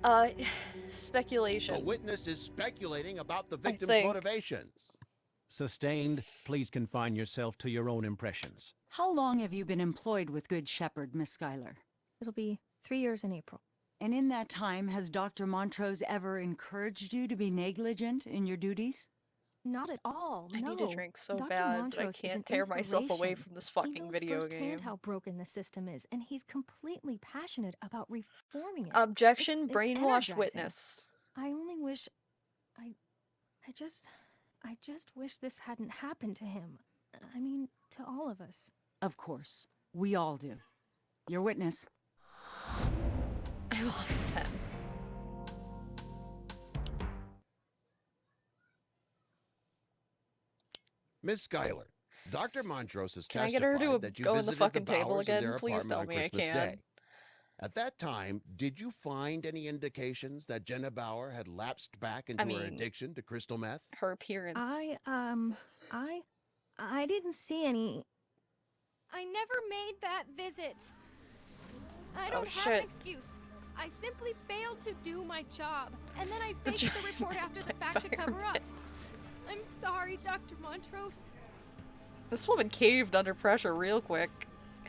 Uh, The speculation. witness is speculating about the I victim's think. motivations. Sustained. Please confine yourself to your own impressions. How long have you been employed with Good Shepherd, Miss Schuyler? It'll be 3 years in April. And in that time, has Dr. Montrose ever encouraged you to be negligent in your duties? Not at all. I no. need a drink so Dr. bad, but I Montrose is can't an tear myself away inspiration. from this He fucking knows video firsthand game. how broken the system is, and he's completely passionate about reforming it. Objection, It's brainwashed energizing. witness. I only wish I just wish this hadn't happened to him. I mean, to all of us. Of course. We all do. Your witness. I lost 10. Ms. Schuyler, Dr. Montrose has Can I get testified her to that you go in the visited fucking the table Bowers in again? their Please tell apartment me on I Christmas can. Day. At that time, did you find any indications that Jenna Bauer had lapsed back into her addiction to crystal meth? Her appearance. I didn't see any. I never made that visit. I don't have an excuse. I simply failed to do my job, and then I faked the report after the fact to cover up. I'm sorry, Dr. Montrose. This woman caved under pressure real quick.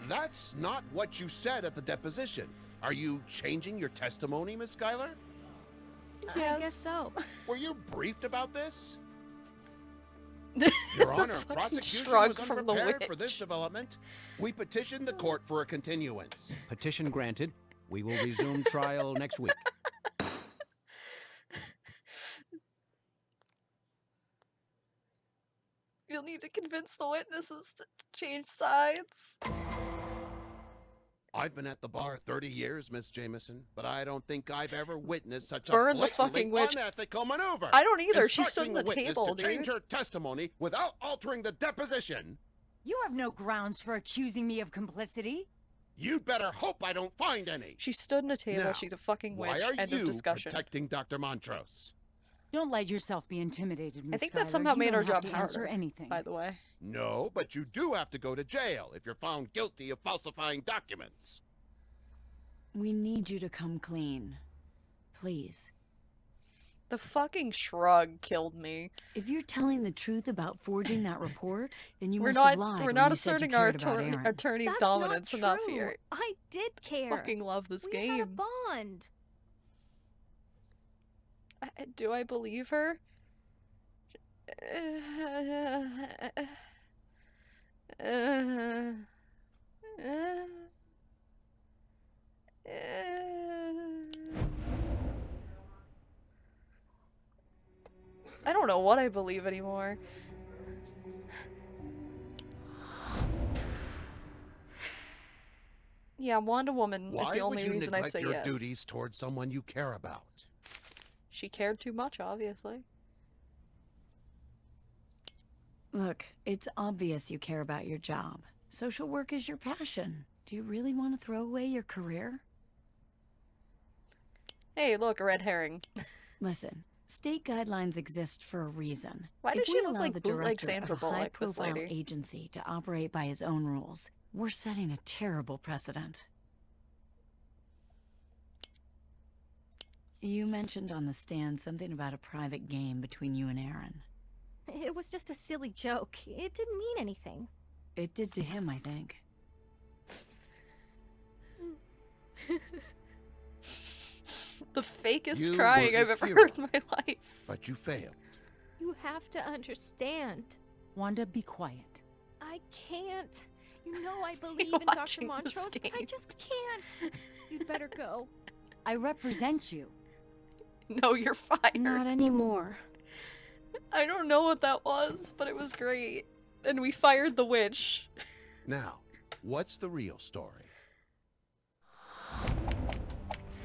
That's not what you said at the deposition. Are you changing your testimony, Miss Schuyler? Yes. I guess so. Were you briefed about this? Your Honor, Fucking prosecution shrug was from the unprepared for witch. this development. We petitioned the court for a continuance. Petition granted. We will resume trial next week. You'll need to convince the witnesses to change sides. I've been at the bar 30 years, Miss Jameson, but I don't think I've ever witnessed such Burn a the fucking blatantly witch. unethical maneuver. I don't either. She stood Instructing on the witness table, to change dude. her testimony without altering the deposition. You have no grounds for accusing me of complicity. You'd better hope I don't find any. She stood on a table. Now, She's a fucking witch. Why are End you of discussion. protecting Dr. Montrose? Don't let yourself be intimidated, Miss I think that Schuyler. somehow You made don't our have job to answer harder, anything. by the way. No, but you do have to go to jail if you're found guilty of falsifying documents. We need you to come clean. Please. The fucking shrug killed me. If you're telling the truth about forging that report, then you We're must have not. lied We're when not you said you asserting our cared about Aaron. attorney That's dominance not enough true. here. I did care. Fucking love this we game. had a bond. Do I believe her? I don't know what I believe anymore. Yeah, Wanda Woman is the only reason I'd say your yes. duties towards someone you care about? She cared too much, obviously. Look, it's obvious you care about your job. Social work is your passion. Do you really want to throw away your career? Hey, look, a red herring. Listen, state guidelines exist for a reason. Why does If she we look allow like the bootleg director Sandra of a Bullock, this high-profile lady? agency to operate by his own rules, we're setting a terrible precedent. You mentioned on the stand something about a private game between you and Aaron. It was just a silly joke. It didn't mean anything. It did to him, I think. The fakest You crying were I've his ever hero, heard in my life. but you failed. You have to understand. Wanda, be quiet. I can't. You know I believe You're in Dr. watching this Montrose, but I game. just can't. You'd better go. I represent you. No, you're fired. Not anymore. I don't know what that was, but it was great. And we fired the witch. Now, what's the real story?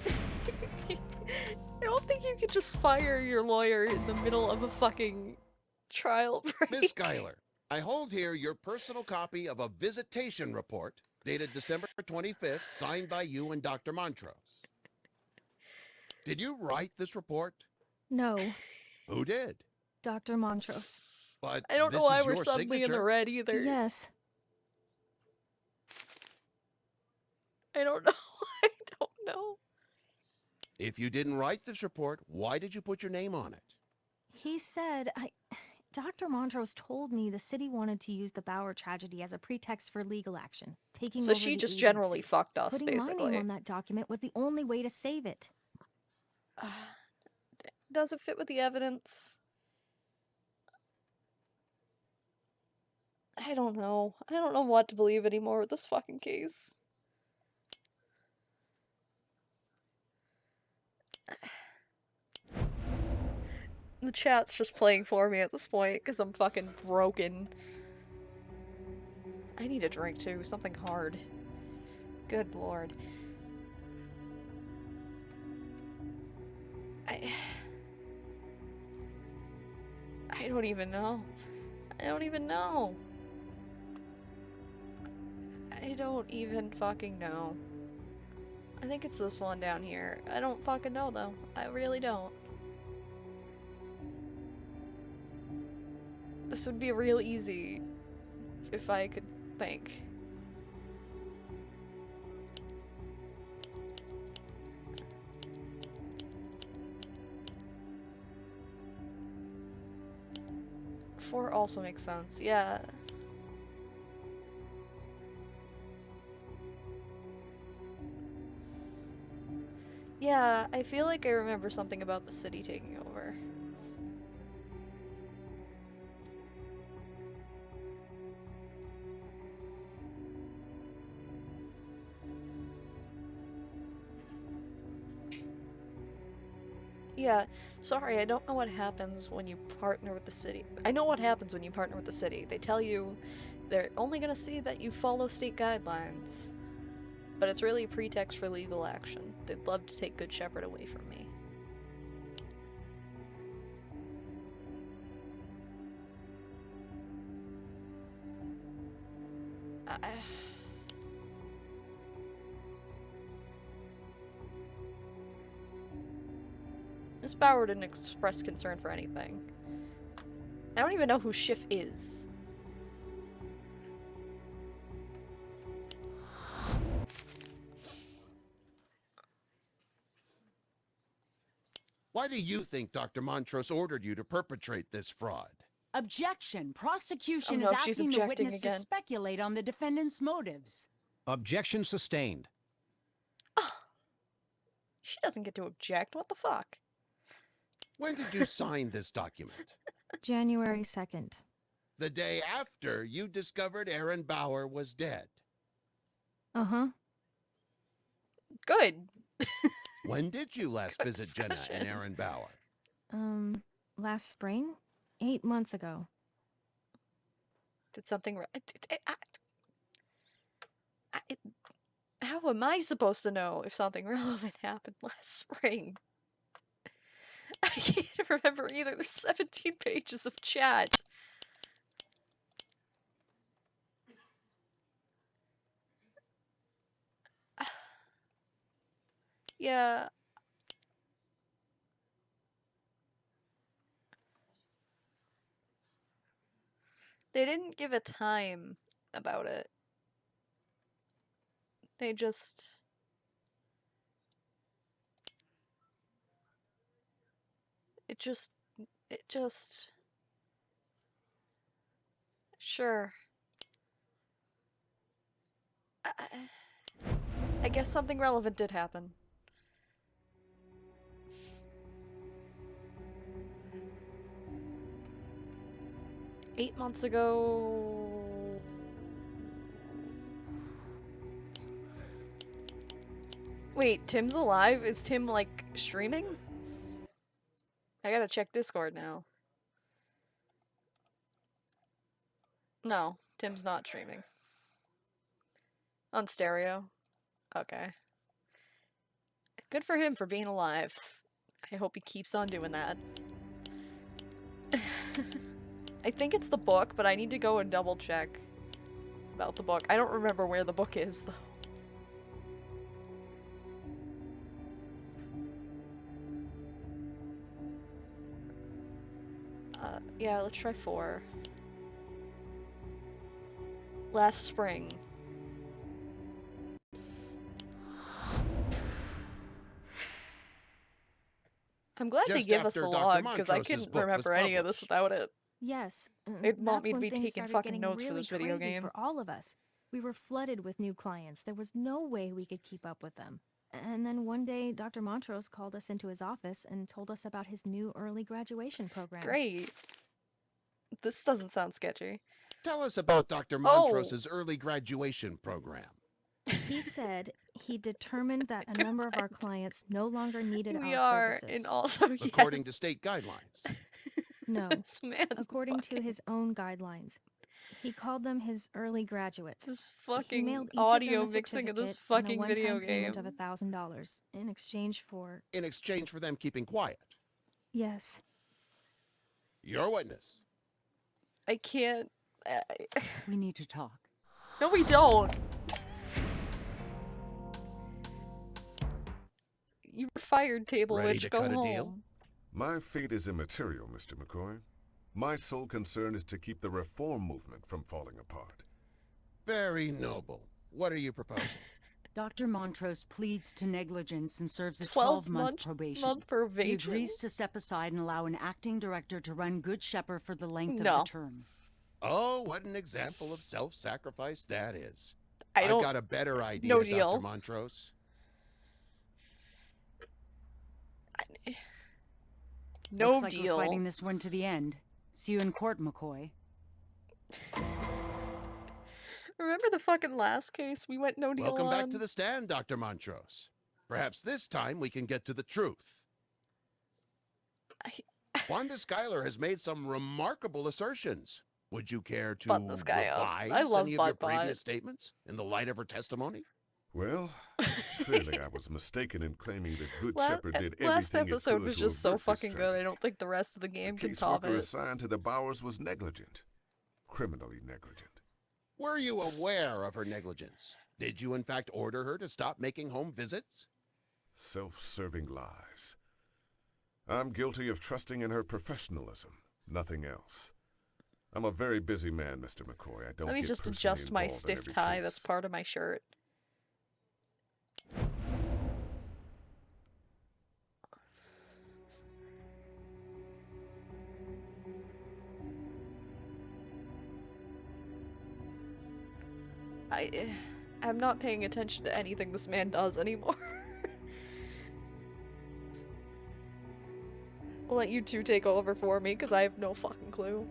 I don't think you could just fire your lawyer in the middle of a fucking trial break. Miss Schuyler, I hold here your personal copy of a visitation report dated December 25th, signed by you and Dr. Montrose. Did you write this report? No, Who did? Dr. Montrose. But I don't know this why is we're your suddenly in the signature. red either. Yes. I don't know. I don't know. If you didn't write this report, why did you put your name on it? He said, Dr. Montrose told me the city wanted to use the Bauer tragedy as a pretext for legal action, taking So over she the just agency. generally fucked us, Putting my basically. name on that document was the only way to save it. Does it fit with the evidence? I don't know. I don't know what to believe anymore with this fucking case. The chat's just playing for me at this point because I'm fucking broken. I need a drink too, something hard. Good lord. I don't even know. I don't even know. I don't even fucking know. I think it's this one down here. I don't fucking know though. I really don't. This would be real easy if I could think. Four also makes sense, yeah. Yeah, I feel like I remember something about the city taking over. Yeah, sorry, I don't know what happens when you partner with the city. I know what happens when you partner with the city. They tell you they're only gonna see that you follow state guidelines. But it's really a pretext for legal action. They'd love to take Good Shepherd away from me. Miss Bauer didn't express concern for anything. I don't even know who Schiff is. Why do you think Dr. Montrose ordered you to perpetrate this fraud? Objection! Prosecution Oh no, is she's asking the objecting witness again. to speculate on the defendant's motives. Objection sustained. She doesn't get to object. What the fuck? When did you sign this document? January 2nd. The day after you discovered Aaron Bauer was dead. Uh-huh. Good. When did you last Good visit Jenna discussion. and Aaron Bauer? Last spring? 8 months ago. Did something how am I supposed to know if something relevant happened last spring? I can't remember either. There's 17 pages of chat. Yeah. They didn't give a time about it. They just... It just... Sure. I guess something relevant did happen. Eight months ago... Wait, Tim's alive? Is Tim, like, streaming? I gotta check Discord now. No, Tim's not streaming. On stereo? Okay. Good for him for being alive. I hope he keeps on doing that. I think it's the book, but I need to go and double check about the book. I don't remember where the book is, though. Yeah, let's try 4. Last spring. I'm glad they Just give us after the Dr. log, because I Montrose's couldn't book was remember any of this published. without it. Yes, They'd want that's me to when be things taking started fucking getting notes for really this video crazy game. for all of us. We were flooded with new clients. There was no way we could keep up with them. And then one day, Dr. Montrose called us into his office and told us about his new early graduation program. Great. This doesn't sound sketchy. Tell us about Dr. Montrose's early graduation program. He said he determined that a number of our clients no longer needed We our are, services. and also, According to yes. state guidelines. No, This man according to fucking... his own guidelines. He called them his early graduates. This He fucking mailed each audio of them a mixing of this certificate and a fucking one-time video payment game. of $1,000 in exchange for... In exchange for them keeping quiet. Yes. Your witness. I can't... We need to talk. No, we don't. You were fired, Table Ready Witch. to Go cut a home. deal? My fate is immaterial, Mr. McCoy. My sole concern is to keep the reform movement from falling apart. Very noble. What are you proposing? Dr. Montrose pleads to negligence and serves a 12 12-month probation. month probation. He agrees to step aside and allow an acting director to run Good Shepherd for the length of No. the term. Oh, what an example of self-sacrifice that is. I don't... I've got a better idea, No Dr. deal. Montrose. No Looks like deal. we're fighting this one to the end. See you in court, McCoy. Remember the fucking last case we went no deal Welcome back on? to the stand, Dr. Montrose. Perhaps this time we can get to the truth. Wanda Schuyler has made some remarkable assertions. Would you care to Butt this guy up. revise I love any of your Butt. previous statements in the light of her testimony? Well, clearly I was mistaken in claiming that Good Shepherd did Last everything episode it could was to just so avert this fucking good. tragedy. I don't think the rest of the game The can top caseworker it. assigned to the Bowers was negligent. Criminally negligent. Were you aware of her negligence? Did you in fact order her to stop making home visits? Self-serving lies. I'm guilty of trusting in her professionalism. Nothing else. I'm a very busy man, Mr. McCoy. I don't Let me get just personally adjust my involved in stiff every tie case. that's part of my shirt. I'm not paying attention to anything this man does anymore. I'll let you two take over for me, because I have no fucking clue.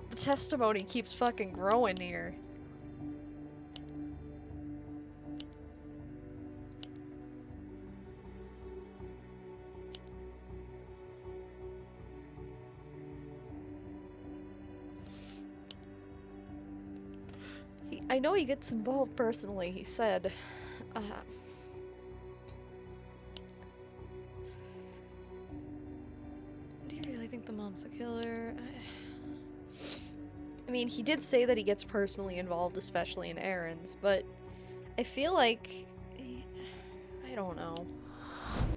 The testimony keeps fucking growing here. I know he gets involved personally, he said. Do you really think the mom's the killer? I mean, he did say that he gets personally involved, especially in errands, but I feel like... I don't know.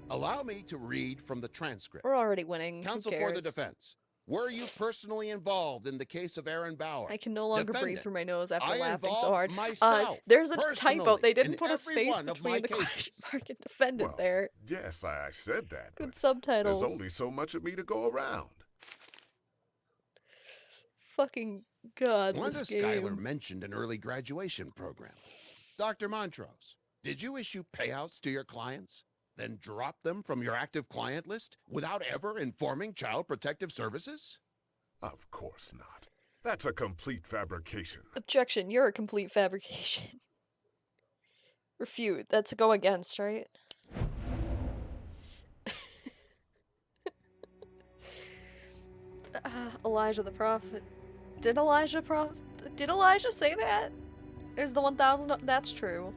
Allow me to read from the transcript. We're already winning. Counsel Who for the cares? defense. Were you personally involved in the case of Aaron Bauer? I can no longer breathe Defendant, through my nose after I laughing so involved hard. myself There's a typo. personally They didn't in put a every space one of my between the question cases. mark and defendant Well, there. yes, I said that, Good but subtitles. there's only so much of me to go around. Fucking God, Wanda this Schuyler game. mentioned an early graduation program. Dr. Montrose, did you issue payouts to your clients, then drop them from your active client list without ever informing Child Protective Services? Of course not. That's a complete fabrication. Objection, you're a complete fabrication. Refute, that's a go against, right? Elijah the Prophet. Did Elijah say that? There's the 1,000. That's true.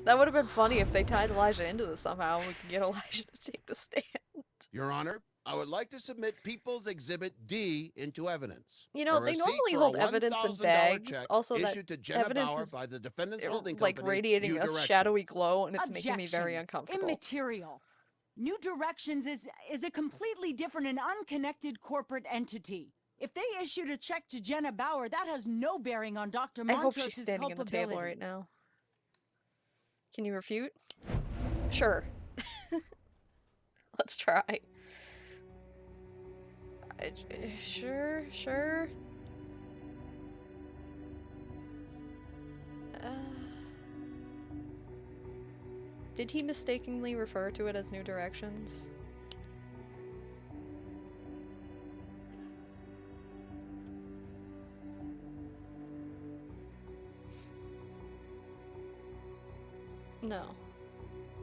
That would have been funny if they tied Elijah into this somehow and we could get Elijah to take the stand. Your Honor, I would like to submit People's Exhibit D into evidence. You know, they normally hold evidence in bags. Also, that evidence is by the defendant's holding like company, radiating a shadowy glow, and it's making me very Objection. uncomfortable. Immaterial. New Directions is a completely different and unconnected corporate entity. If they issued a check to Jenna Bauer, that has no bearing on Dr. I hope Montrose's she's standing at the table culpability. right now. Can you refute? Sure. Let's try. Sure. Did he mistakenly refer to it as New Directions? No.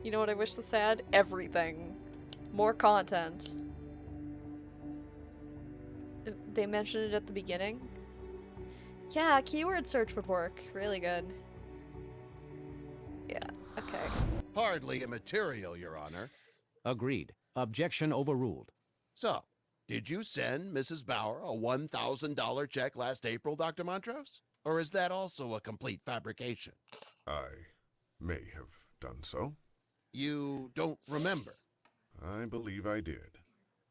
You know what I wish this had? Everything. More content. They mentioned it at the beginning. Yeah, keyword search would work. Really good. Yeah, okay. Hardly immaterial, Your Honor. Agreed. Objection overruled. So, did you send Mrs. Bauer a $1,000 check last April, Dr. Montrose? Or is that also a complete fabrication? I may have done so. You don't remember? I believe I did.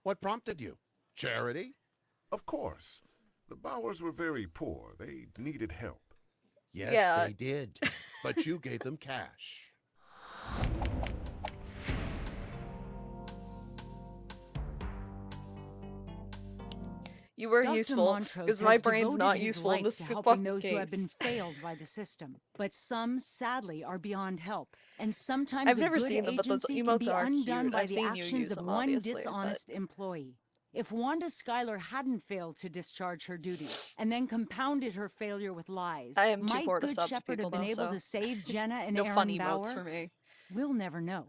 What prompted you? Charity? Of course. The Bowers were very poor. They needed help. Yes, they did. But you gave them cash. You were Dr. useful, Montrose because my has brain's not devoted his useful in life this to helping fucking those who have been case. failed by the system, but some, sadly, are beyond help. And sometimes I've never a good seen them, but those agency can emotes be are undone cute. by I've the seen you actions use of them, one obviously, dishonest employee. If Wanda Schuyler hadn't failed to discharge her duty and then compounded her failure with lies, I am too might poor to Good sub to Shepherd people, have been though, able so to save Jenna and no Aaron funny Bauer? emotes for me. We'll never know.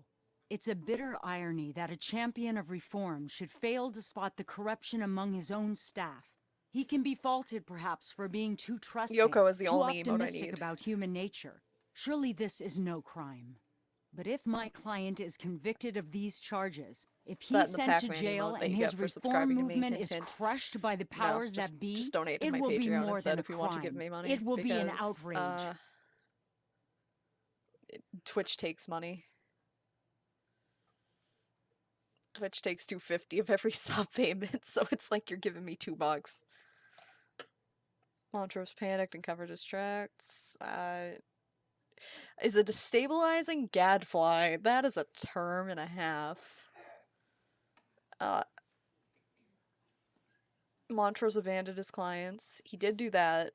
It's a bitter irony that a champion of reform should fail to spot the corruption among his own staff. He can be faulted, perhaps, for being too trusting, Yoko is the too only emote I optimistic need. about human nature. Surely this is no crime. But if my client is convicted of these charges, if That he's and the sent to Pac-Man jail emote that and you his get for reform subscribing to me, movement hint, is hint. crushed by the No, powers just that be, donate to it my will be Patreon more instead than a if you want to give crime. me money. It will be an because, outrage. Twitch takes money. Twitch takes $2.50 of every sub payment, so it's like you're giving me $2. Montrose panicked and covered his tracks. Is a destabilizing gadfly. That is a term and a half. Montrose abandoned his clients. He did do that.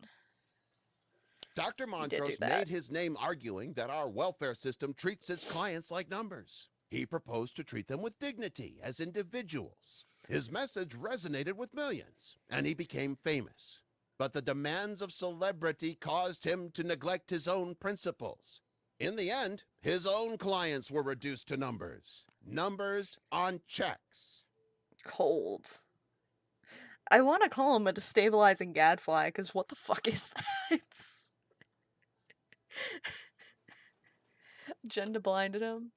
Dr. Montrose made his name arguing that our welfare system treats its clients like numbers. He proposed to treat them with dignity as individuals. His message resonated with millions, and he became famous. But the demands of celebrity caused him to neglect his own principles. In the end, his own clients were reduced to numbers. Numbers on checks. Cold. I want to call him a destabilizing gadfly, because what the fuck is that? Agenda blinded him.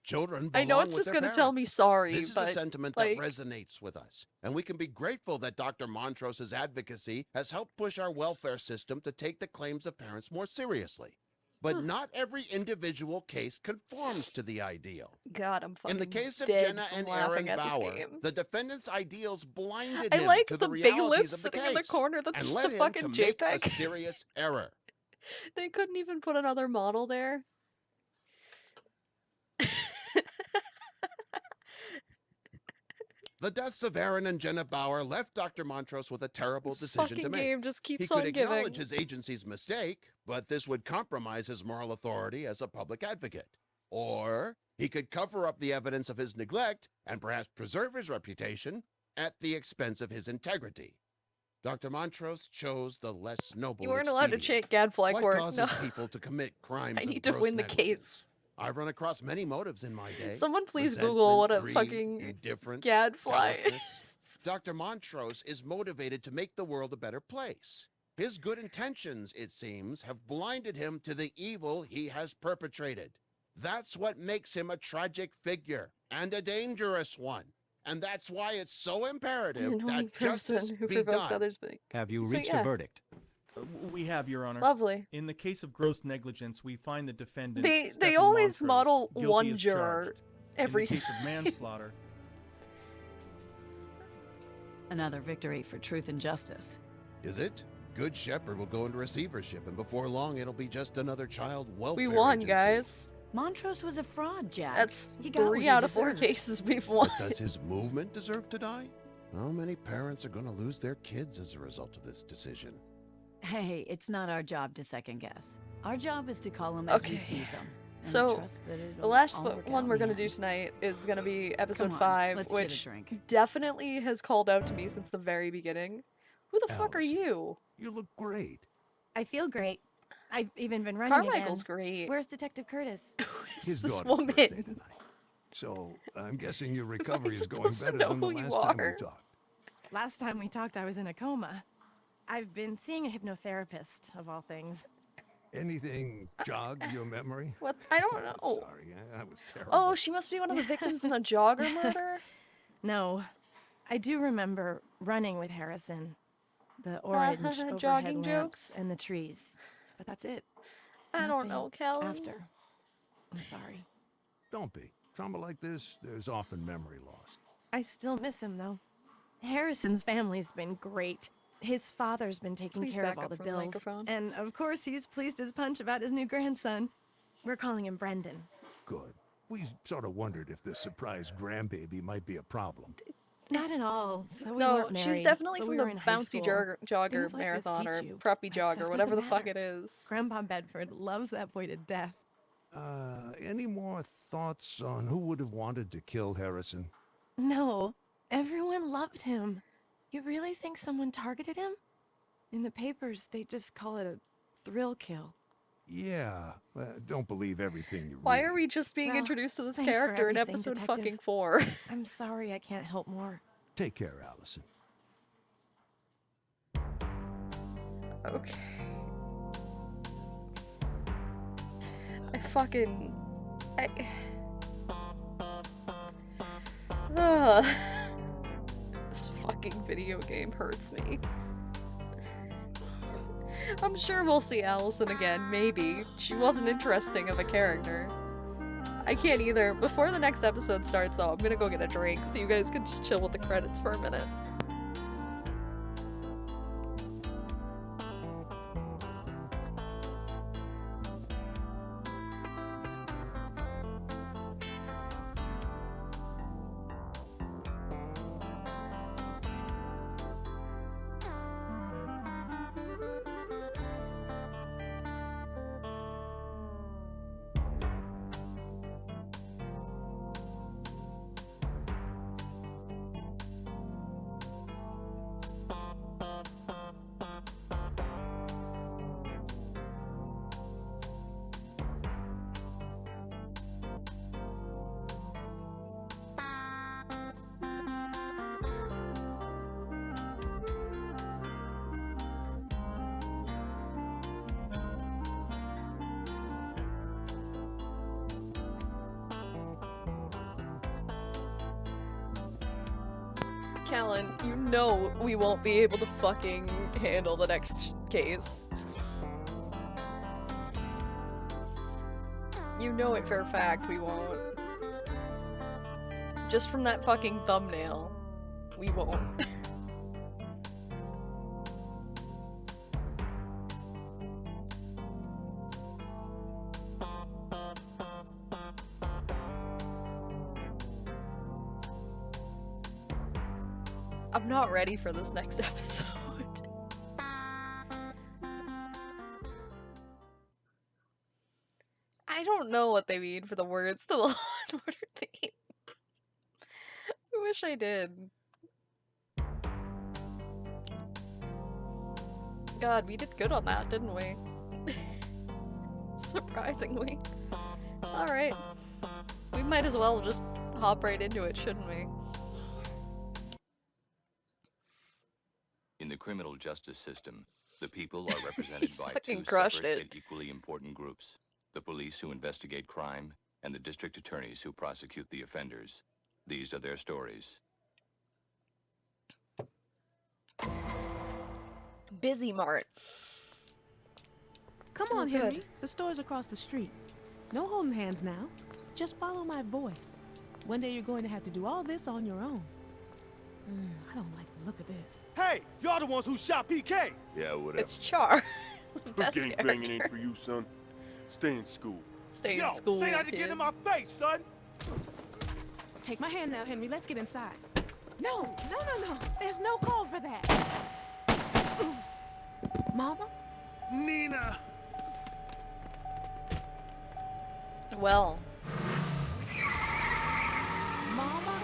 Children I know belong it's with just their going to tell me parents. sorry, This is but a sentiment like, that resonates with us, and we can be grateful that Dr. Montrose's advocacy has helped push our welfare system to take the claims of parents more seriously. but not every individual case conforms to the ideal. God, I'm fucking In the case of dead Jenna from and laughing Aaron at this Bauer, game. the defendant's ideals blinded I him like to the the realities bailiff of the sitting case in the corner that's and just led a him fucking to make a JPEG. serious error. They couldn't even put another model there. The deaths of Aaron and Jenna Bauer left Dr. Montrose with a terrible This decision fucking to make. game just keeps He could on acknowledge giving. his agency's mistake, but this would compromise his moral authority as a public advocate. Or he could cover up the evidence of his neglect and perhaps preserve his reputation at the expense of his integrity. Dr. Montrose chose the less noble You weren't allowed to expedient. chant gadflag What word. causes No. people to commit crimes I of need to gross win the negligence? case. I've run across many motives in my day. Someone please Resentment, Google what a greed, fucking indifference, gadfly callousness. Dr. Montrose is motivated to make the world a better place. His good intentions, it seems, have blinded him to the evil he has perpetrated. That's what makes him a tragic figure and a dangerous one. And that's why it's so imperative An annoying that justice person who be provokes done. others. But Have you So, reached yeah. a verdict? We have, Your Honor. Lovely. In the case of gross negligence, we find the defendant. They Stephen always Montrose, model guilty one as juror charged. every In the case of manslaughter, Another victory for truth and justice. Is it? Good Shepherd will go into receivership, and before long it'll be just another child welfare We won, agency. guys. Montrose was a fraud, Jack. That's He got what 3 he out of 4 deserved. cases we've won. But does his movement deserve to die? How many parents are going to lose their kids as a result of this decision? Hey, it's not our job to second guess. Our job is to call him as we Okay. sees him. and So, trust that the it'll last all work out one in we're the gonna end. do tonight is gonna be episode Come on, 5, let's get a which drink. definitely has called out to me since the very beginning. Who the fuck are Alice. you? You look great. I feel great. I've even been running Carmichael's again. great. Where's Detective Curtis? Who is His this daughter's birthday woman? tonight. So I'm guessing your recovery is going supposed to better know than the who you last time are? we talked. Last time we talked, I was in a coma. I've been seeing a hypnotherapist, of all things. Anything jog your memory? What? I don't know. Sorry, that was terrible. Oh, she must be one of the victims in the jogger murder? No, I do remember running with Harrison. The orange overhead Jogging lamps jokes? and the trees. But that's it. I don't Nothing know, Kellen. After. I'm sorry. Don't be. Trauma like this, there's often memory loss. I still miss him, though. Harrison's family's been great. His father's been taking Please care of back all up the from the bills. microphone. And of course, he's pleased as punch about his new grandson. We're calling him Brendan. Good. We sort of wondered if the surprise grandbaby might be a problem. Not at all. So we No, weren't she's married, definitely but from we the were in high bouncy school. jogger Things like this marathon or teach you preppy that jogger, stuff whatever the doesn't fuck matter. it is. Grandpa Bedford loves that boy to death. Any more thoughts on who would have wanted to kill Harrison? No, everyone loved him. You really think someone targeted him? In the papers, they just call it a thrill kill. Yeah, don't believe everything you read. Why are we just being Well, introduced to this thanks for character in everything, episode Detective. fucking 4? I'm sorry I can't help more. Take care, Allison. Okay. Ugh. This fucking video game hurts me. I'm sure we'll see Allison again, maybe. She wasn't interesting of a character. I can't either. Before the next episode starts though, I'm gonna go get a drink so you guys can just chill with the credits for a minute. Callan, you know we won't be able to fucking handle the next case. You know it for a fact we won't. Just from that fucking thumbnail, we won't. I'm not ready for this next episode. I don't know what they mean for the words to the Law and Order theme. I wish I did. God, we did good on that, didn't we? Surprisingly. Alright. We might as well just hop right into it, shouldn't we? In the criminal justice system, the people are represented by two crushed separate it. yet equally important groups. The police who investigate crime, and the district attorneys who prosecute the offenders. These are their stories. Busy Mart. Come on, Henry. The store's across the street. No holding hands now. Just follow my voice. One day you're going to have to do all this on your own. I don't like the look of this. Hey, y'all the ones who shot PK. Yeah, whatever. It's Char. Best gang banging ain't for you, son. Stay in school. Stay in school, say not to get in my face, son. Take my hand now, Henry. Let's get inside. No. There's no call for that. Mama? Nina. Well. Mama?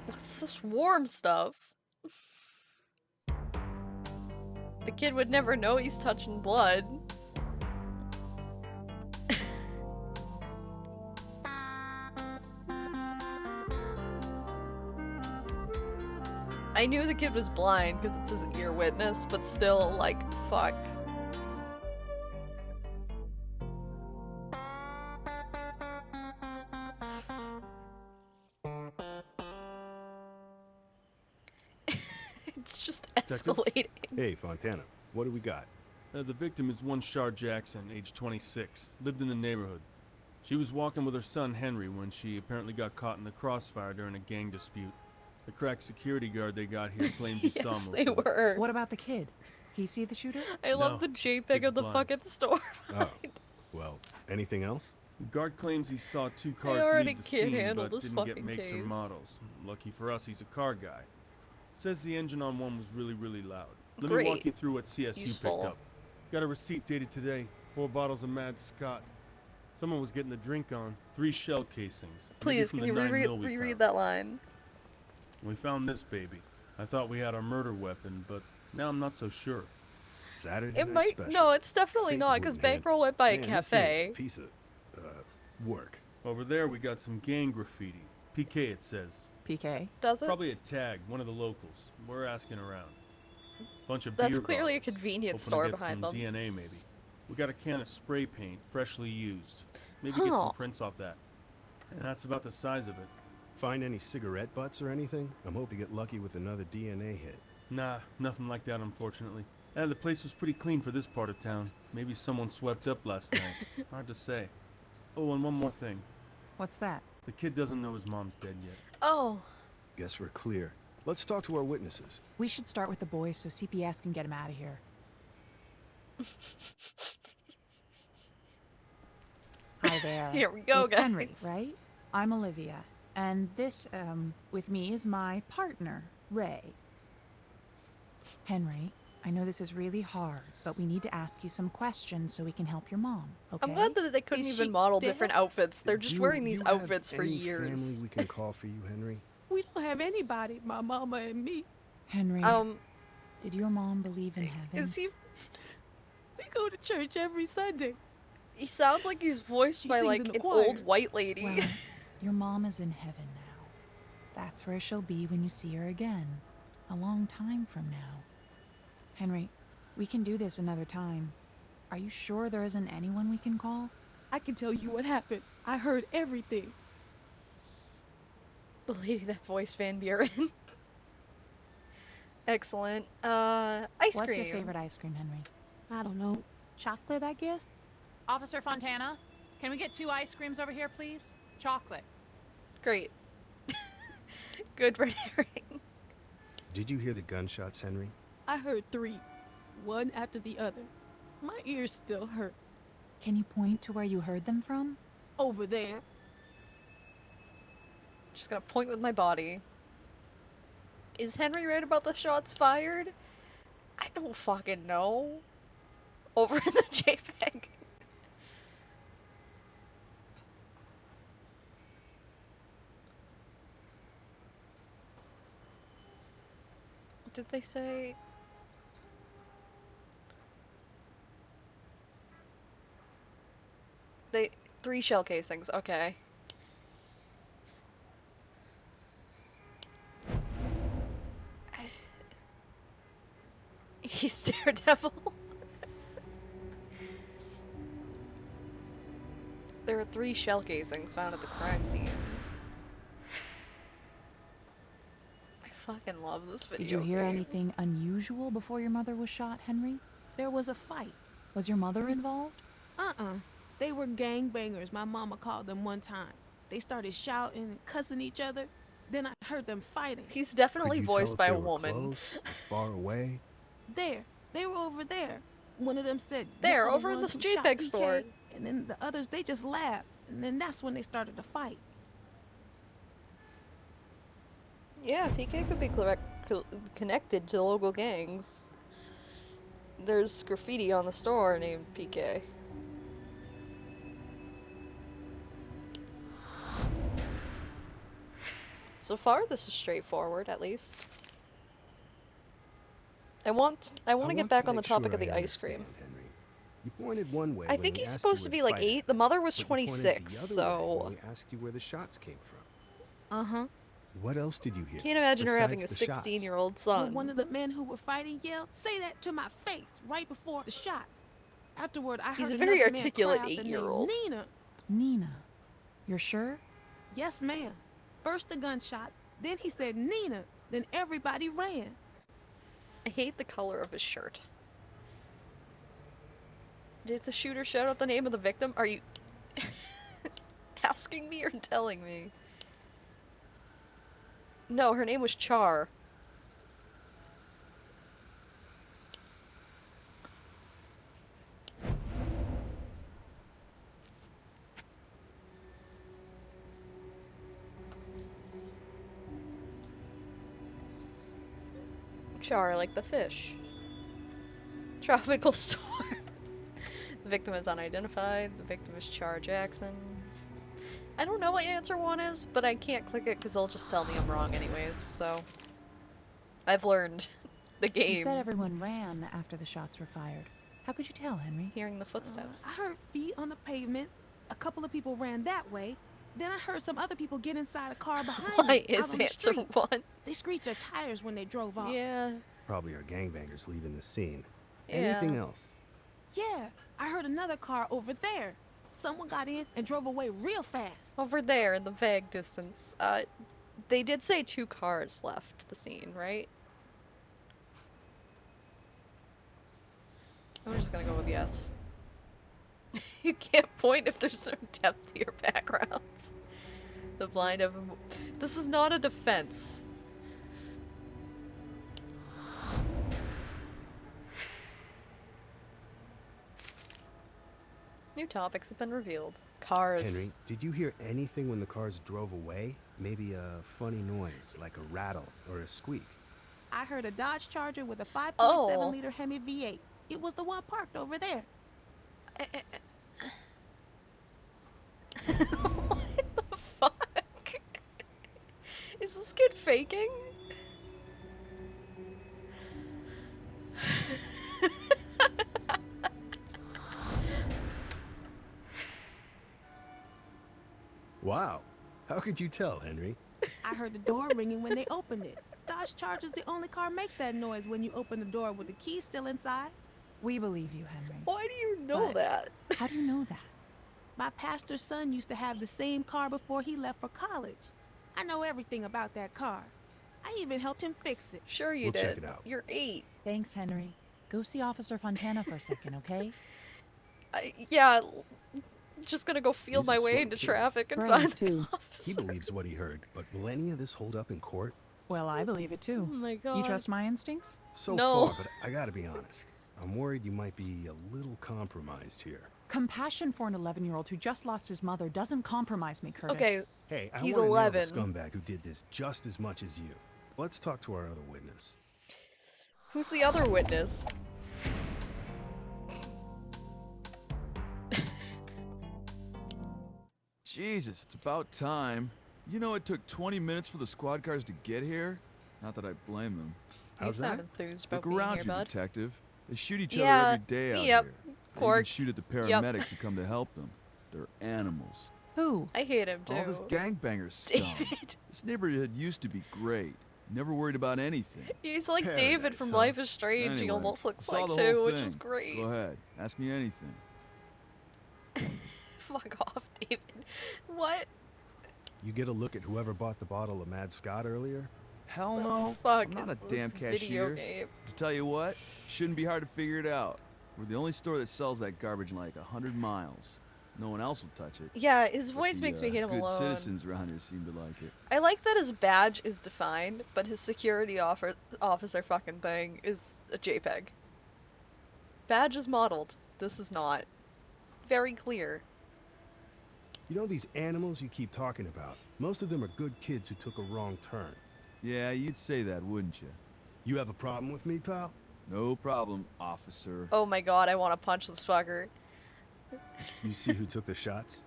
What's this warm stuff? The kid would never know he's touching blood. I knew the kid was blind because it's his ear witness, but still, like, fuck. It's just escalating. Hey, Fontana, what do we got? The victim is one Shar Jackson, age 26, lived in the neighborhood. She was walking with her son Henry when she apparently got caught in the crossfire during a gang dispute. The crack security guard they got here claims he saw Yes, most they of it. were. What about the kid? He see the shooter? I love the JPEG of the blind. fucking store. Oh, well, anything else? The guard claims he saw two cars already leave the can't scene, handle but this didn't get fucking makes or case. models. Lucky for us, he's a car guy. Says the engine on one was really, really loud. Let Great. me walk you through what CSU Useful. picked up. Got a receipt dated today. 4 bottles of Mad Scott. Someone was getting the drink on. 3 shell casings. maybe Please, from can you the 9 mil we reread found. that line? We found this baby. I thought we had our murder weapon, but now I'm not so sure. Saturday It night might. special. No, it's definitely Fake not, because wooden hand. Bankroll went by a Man, this thing's cafe. a piece of work. Over there, we got some gang graffiti. PK, it says. PK? Does it? Probably a tag, one of the locals. We're asking around. Bunch of That's beer clearly a bottles. convenience Hoping store to get behind some them. DNA, maybe. We got a can of spray paint, freshly used. Maybe get Huh. some prints off that. And that's about the size of it. Find any cigarette butts or anything? I'm hoping to get lucky with another DNA hit. Nah, nothing like that, unfortunately. The place was pretty clean for this part of town. Maybe someone swept up last night. Hard to say. Oh, and one more thing. What's that? The kid doesn't know his mom's dead yet. Oh. Guess we're clear. Let's talk to our witnesses. We should start with the boys so CPS can get him out of here. Hi there. Here we go, it's guys. Henry, right? I'm Olivia. And this, with me is my partner, Ray. Henry, I know this is really hard, but we need to ask you some questions so we can help your mom, okay? I'm glad that they couldn't Is even she model dead? different outfits. They're just Do wearing these you have outfits for any years. family we can call for you, Henry? We don't have anybody, my mama and me. Henry, did your mom believe in heaven? Is he? We go to church every Sunday. He sounds like he's voiced by sings like in the an choir. old white lady. Well, your mom is in heaven now. That's where she'll be when you see her again. A long time from now. Henry, we can do this another time. Are you sure there isn't anyone we can call? I can tell you what happened. I heard everything. The lady that voiced Van Buren. Excellent. Ice What's cream. your favorite ice cream, Henry? I don't know. Chocolate, I guess? Officer Fontana, can we get 2 ice creams over here, please? Chocolate. Great. Good red herring. Did you hear the gunshots, Henry? I heard 3, one after the other. My ears still hurt. Can you point to where you heard them from? Over there. Just gonna point with my body. Is Henry right about the shots fired? I don't fucking know. Over in the JPEG. Did they say... They... 3 shell casings, okay. He's Daredevil. There are 3 shell casings found at the crime scene. I fucking love this video Did you hear game. anything unusual before your mother was shot, Henry? There was a fight. Was your mother involved? They were gangbangers, my mama called them one time. They started shouting and cussing each other. Then I heard them fighting. He's definitely Could you voiced tell by if a they were woman. Close or far away? There. They were over there. One of them said, There, "You're over in one this who shot JPEG PK," store. And then the others, they just laughed. And then that's when they started to fight. Yeah, PK could be connected to local gangs. There's graffiti on the store named PK. So far, this is straightforward, at least. I want to get back on the topic of the ice cream. Henry. You pointed one way. I when think we he's asked supposed you to where be the like fight 8. The mother was but you pointed 26, the other way so when we asked you where the shots came from. Uh-huh. What else did you hear? can't imagine her having a besides the shots? 16-year-old When son. one of the men who were fighting yelled, "Say that to my face," right before the shots. Afterward, I heard He's a another very man articulate cry out the name 8-year-old. Nina. Nina. You're sure? Yes, ma'am. First the gunshots, then he said Nina, then everybody ran. I hate the color of his shirt. Did the shooter shout out the name of the victim? Are you asking me or telling me? No, her name was Char. Char, like the fish. Tropical storm. The victim is unidentified. The victim is Char Jackson. I don't know what answer 1 is, but I can't click it because they'll just tell me I'm wrong anyways, so... I've learned the game. You said everyone ran after the shots were fired. How could you tell, Henry? Hearing the footsteps. I heard feet on the pavement. A couple of people ran that way. Then I heard some other people get inside a car behind Why me, is out on the answer street. 1? They screeched their tires when they drove off. Yeah. Probably our gangbangers leaving the scene. Yeah. Anything else? Yeah, I heard another car over there. Someone got in and drove away real fast. Over there in the vague distance. They did say 2 cars left the scene, right? I'm just gonna go with yes. You can't point if there's no depth to your backgrounds. The blind of... This is not a defense. New topics have been revealed. Cars. Henry, did you hear anything when the cars drove away? Maybe a funny noise, like a rattle or a squeak. I heard a Dodge Charger with a 5.7 Oh. liter Hemi V8. It was the one parked over there. What the fuck? Is this kid faking? Wow. How could you tell, Henry? I heard the door ringing when they opened it. Dodge Charger's the only car makes that noise when you open the door with the key still inside. We believe you, Henry. Why do you know But that? How do you know that? My pastor's son used to have the same car before he left for college. I know everything about that car. I even helped him fix it. Sure you We'll did. check it out. You're 8. Thanks, Henry. Go see Officer Fontana for a second, okay? Yeah, just gonna go feel He's my a way smart into kid. traffic and Brave, find the too. He officer. believes what he heard, but will any of this hold up in court? Well, I believe it Oh too. my god. You trust my instincts? So No. far, but I gotta be honest. I'm worried you might be a little compromised here. Compassion for an 11-year-old who just lost his mother doesn't compromise me, Curtis. Okay, Hey, I he's want to nail the 11. scumbag who did this just as much as you. Let's talk to our other witness. Who's the other witness? Jesus, it's about time. You know it took 20 minutes for the squad cars to get here? Not that I blame them. You sound enthused about Look being around here, you, bud. detective. They shoot each Yeah, other every day out yep, here. They even Cork, shoot at the yep. paramedics who come to help them. They're animals. Who? I hate him too. All this gangbanger scum. David. This neighborhood used to be great. Never worried about anything. He's like David Paradise, from huh? Life is Strange. He Anyway, almost looks saw like the whole too, which is thing. great. Go ahead. Ask me anything. Fuck off, David. What? You get a look at whoever bought the bottle of Mad Scott earlier? Hell The no. fuck I'm not is a this damn video cashier. game? To tell you what, shouldn't be hard to figure it out. We're the only store that sells that garbage in like 100 miles. No one else will touch it. Yeah, his But voice the, makes me hate him good alone. citizens around here seem to like it. I like that his badge is defined, but his security officer fucking thing is a JPEG. Badge is modeled. This is not. Very clear. You know these animals you keep talking about? Most of them are good kids who took a wrong turn. Yeah, you'd say that, wouldn't you? You have a problem with me, pal? No problem, officer. Oh my god, I want to punch this fucker. You see who took the shots?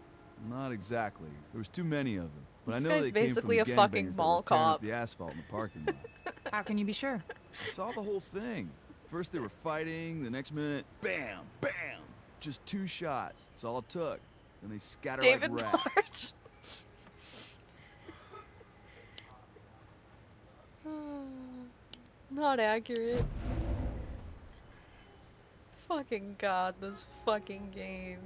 Not exactly. There was too many of them. But This I know guy's they came basically from a the fucking gangbangers that mall were tearing cop. up the asphalt in the parking lot. How can you be sure? I saw the whole thing. First they were fighting, the next minute, bam, bam. Just 2 shots. That's all it took. Then they scatter David like rats. March. Not accurate. Fucking god, this fucking game.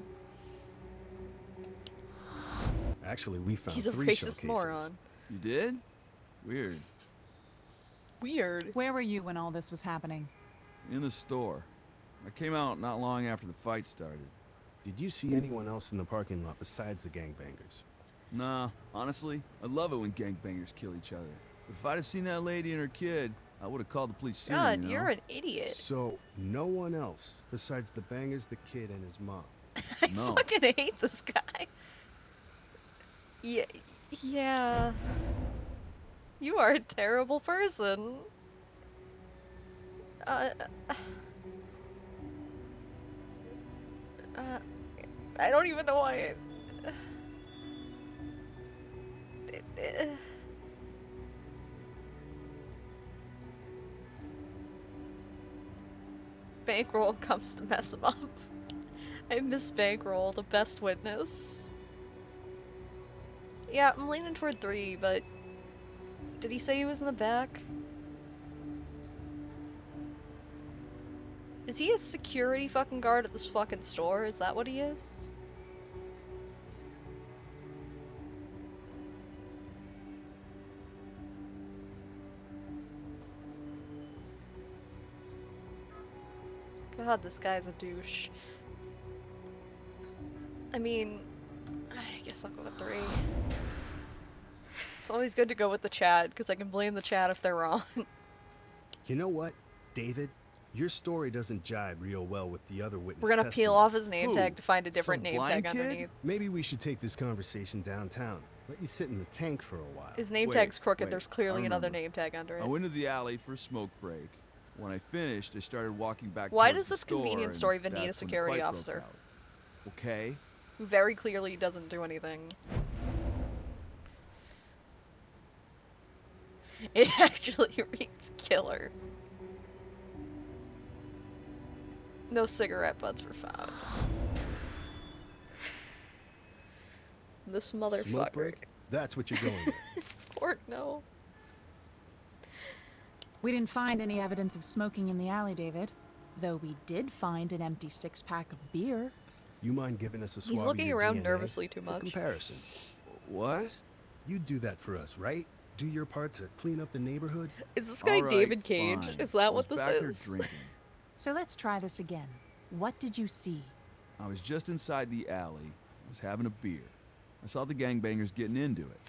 Actually, we found He's a 3 racist showcases. moron. You did? Weird. Weird. Where were you when all this was happening? In the store. I came out not long after the fight started. Did you see anyone else in the parking lot besides the gangbangers? Nah, honestly, I love it when gangbangers kill each other. If I'd have seen that lady and her kid, I would have called the police sooner, God, you know? you're an idiot. So, no one else besides the bangers, the kid, and his mom? I No. fucking hate this guy. Yeah. You are a terrible person. I don't even know why Bankroll comes to mess him up. I miss Bankroll, the best witness. Yeah, I'm leaning toward 3, but did he say he was in the back? Is he a security fucking guard at this fucking store? Is that what he is? God, this guy's a douche. I mean, I guess I'll go with 3. It's always good to go with the chat, because I can blame the chat if they're wrong. You know what, David? Your story doesn't jibe real well with the other witness We're gonna peel testimony. off his name tag to find a different Some name blind tag kid? underneath. Maybe we should take this conversation downtown. Let you sit in the tank for a while. His name Wait, tag's crooked, wait, there's I clearly another remember. name tag under I it. went to the alley for a smoke break. When I finished, I started walking back Why towards does the this store, convenience and store even need a that's when the security fight broke officer? out. Okay? Who very clearly doesn't do anything. It actually reads killer. No cigarette butts were found. This Smoke motherfucker. break? That's what you're going with. Pork, no. We didn't find any evidence of smoking in the alley, David. Though we did find an empty 6-pack of beer. You mind giving us a swab He's of looking your around DNA nervously too for much. comparison. What? You do that for us, right? Do your part to clean up the neighborhood? Is this guy All right, David Cage? fine. Is that I what was this back there is? drinking. So let's try this again. What did you see? I was just inside the alley. I was having a beer. I saw the gangbangers getting into it.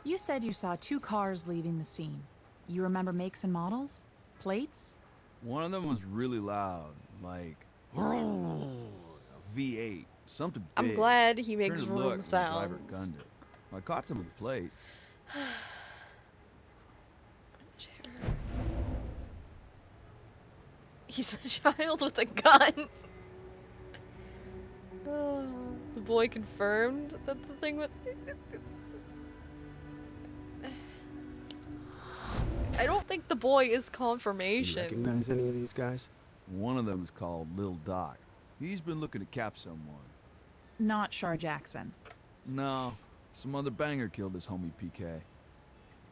You said you saw 2 cars leaving the scene. You remember makes and models? Plates? One of them was really loud, like a V8, something big. I'm glad he makes Turned to look, room and the driver sounds. gunned it. I caught some of the plate. He's a child with a gun. The boy confirmed that the thing with... I don't think the boy is confirmation. You recognize any of these guys? One of them is called Lil Doc. He's been looking to cap someone. Not Shar Jackson. No, some other banger killed his homie PK.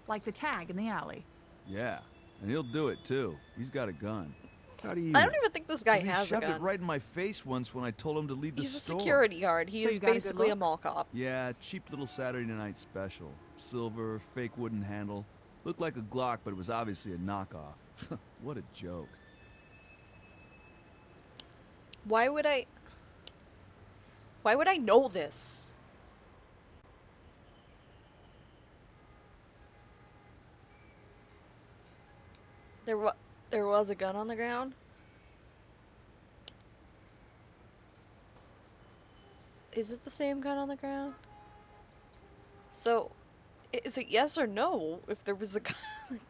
Like the tag in the alley. Yeah, and he'll do it too. He's got a gun. How do you I don't even think this guy He has a shoved gun. it right in my face once when I told him to leave the He's a store. security guard. He So is you got a good basically a look? mall cop. Yeah, cheap little Saturday night special. Silver, fake wooden handle. Looked like a Glock, but it was obviously a knockoff. What a joke. Why would I know this? There was a gun on the ground? Is it the same gun on the ground? So, is it yes or no if there was a gun on the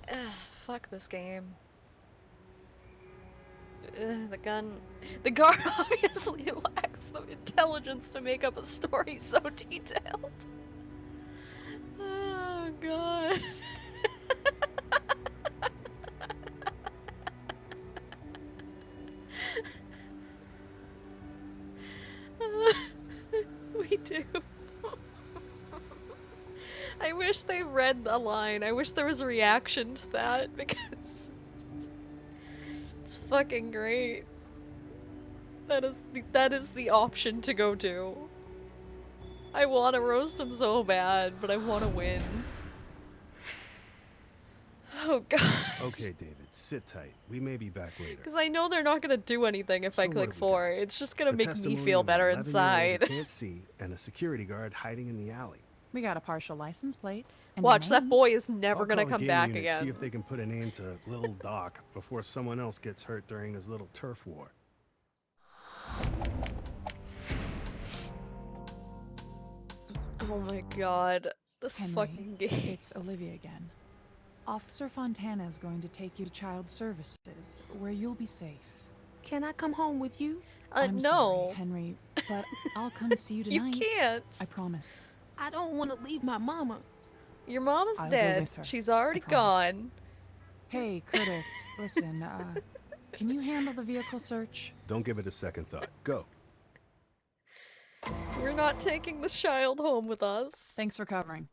ground? Fuck this game. The guard obviously lacks the intelligence to make up a story so detailed. Oh god. We do. I wish they read the line. I wish there was a reaction to that because it's fucking great. That is the option to go to. I want to roast him so bad, but I want to win. Oh god. Okay, David, sit tight. We may be back later. Because I know they're not gonna do anything if I So what click have we for it. It's just gonna A make me testimony feel of an better 11-year-old who inside. Can't see, and a security guard hiding in the alley. We got a partial license plate. And Watch, a that name. boy is never I'll gonna call the come game back unit, again. See if they can put a name to Little Doc before someone else gets hurt during his little turf war. Oh my god. This Henry, fucking game. It's Olivia again. Officer Fontana is going to take you to Child Services, where you'll be safe. Can I come home with you? I'm no. sorry, Henry, but I'll come see you You tonight. can't. I promise. I don't want to leave my mama. Your mama's I'll go dead. with her. She's already I promise. gone. Hey, Curtis, listen, can you handle the vehicle search? Don't give it a second thought. Go. We're not taking this child home with us. Thanks for covering.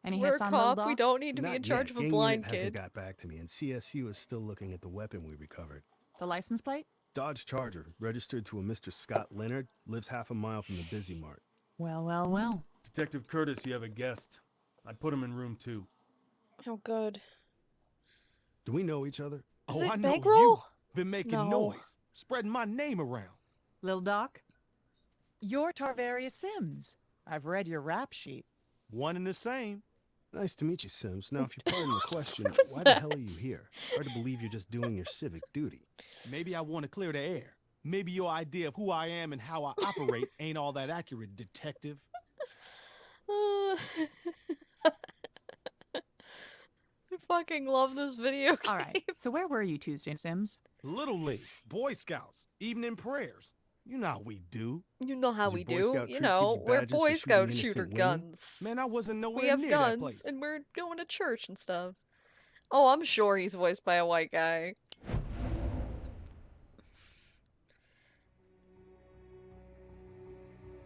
Any We're hits a on Little cop. Doc? We don't need to be Not in charge yet. of a Gang blind unit hasn't kid. got back to me, and CSU is still looking at the weapon we recovered. The license plate? Dodge Charger, registered to a Mr. Scott Leonard, lives half a mile from the Busy Mart. Well, well, well. Detective Curtis, you have a guest. I put him in room 2. Oh, good. Do we know each other? Is Oh, it I know bankroll? you. Been making No. noise, spreading my name around. Lil Doc? You're Tarvaria Sims. I've read your rap sheet. One and the same. Nice to meet you, Sims. Now, if you pardon the question, What was why the hell are that? you here? Hard to believe you're just doing your civic duty. Maybe I want to clear the air. Maybe your idea of who I am and how I operate ain't all that accurate, detective. I fucking love this video game. All right, so where were you Tuesday, Sims? Little League, Boy Scouts, evening prayers. You know how we do. You know how Does we your Boy do. Scout You troop know, give you we're badges for Boy shooting Scout innocent shooter women? guns. Man, I wasn't nowhere We have near that guns, place. and we're going to church and stuff. Oh, I'm sure he's voiced by a white guy.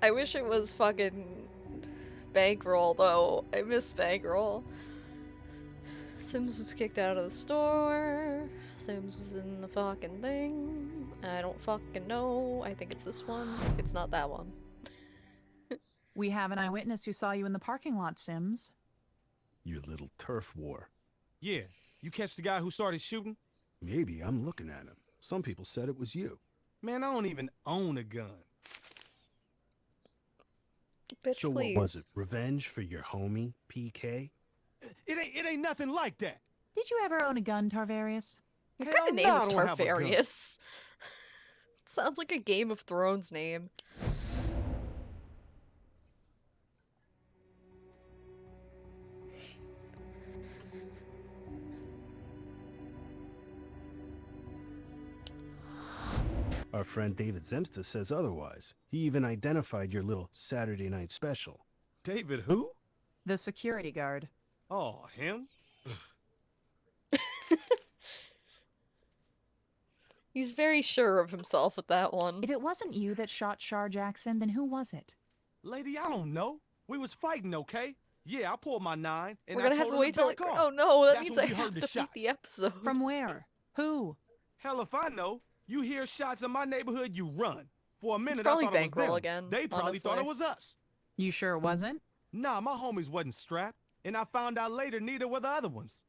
I wish it was fucking Bankroll, though. I miss Bankroll. Sims was kicked out of the store. Sims was in the fucking thing. I don't fucking know. I think it's this one. It's not that one. We have an eyewitness who saw you in the parking lot, Sims. Your little turf war. Yeah, you catch the guy who started shooting? Maybe I'm looking at him. Some people said it was you. Man, I don't even own a gun. Bitch, So please. what was it? Revenge for your homie, PK? It ain't nothing like that. Did you ever own a gun, Tarvarius? What kind of name is Tarvarius? Sounds like a Game of Thrones name. Our friend David Zemsta says otherwise. He even identified your little Saturday night special. David who? The security guard. Oh, him? He's very sure of himself with that one. If it wasn't you that shot Shar Jackson, then who was it? Lady, I don't know. We was fighting, okay? Yeah, I pulled my 9 and We're gonna I have told to her wait till back off. Oh no, that That's means when I we have heard the to beat shots. the episode. From where? Who? Hell if I know. You hear shots in my neighborhood, you run. For a minute, I probably thought it was Bankroll them. again, They probably thought it honestly. was us. You sure it wasn't? Nah, my homies wasn't strapped, and I found out later neither were the other ones.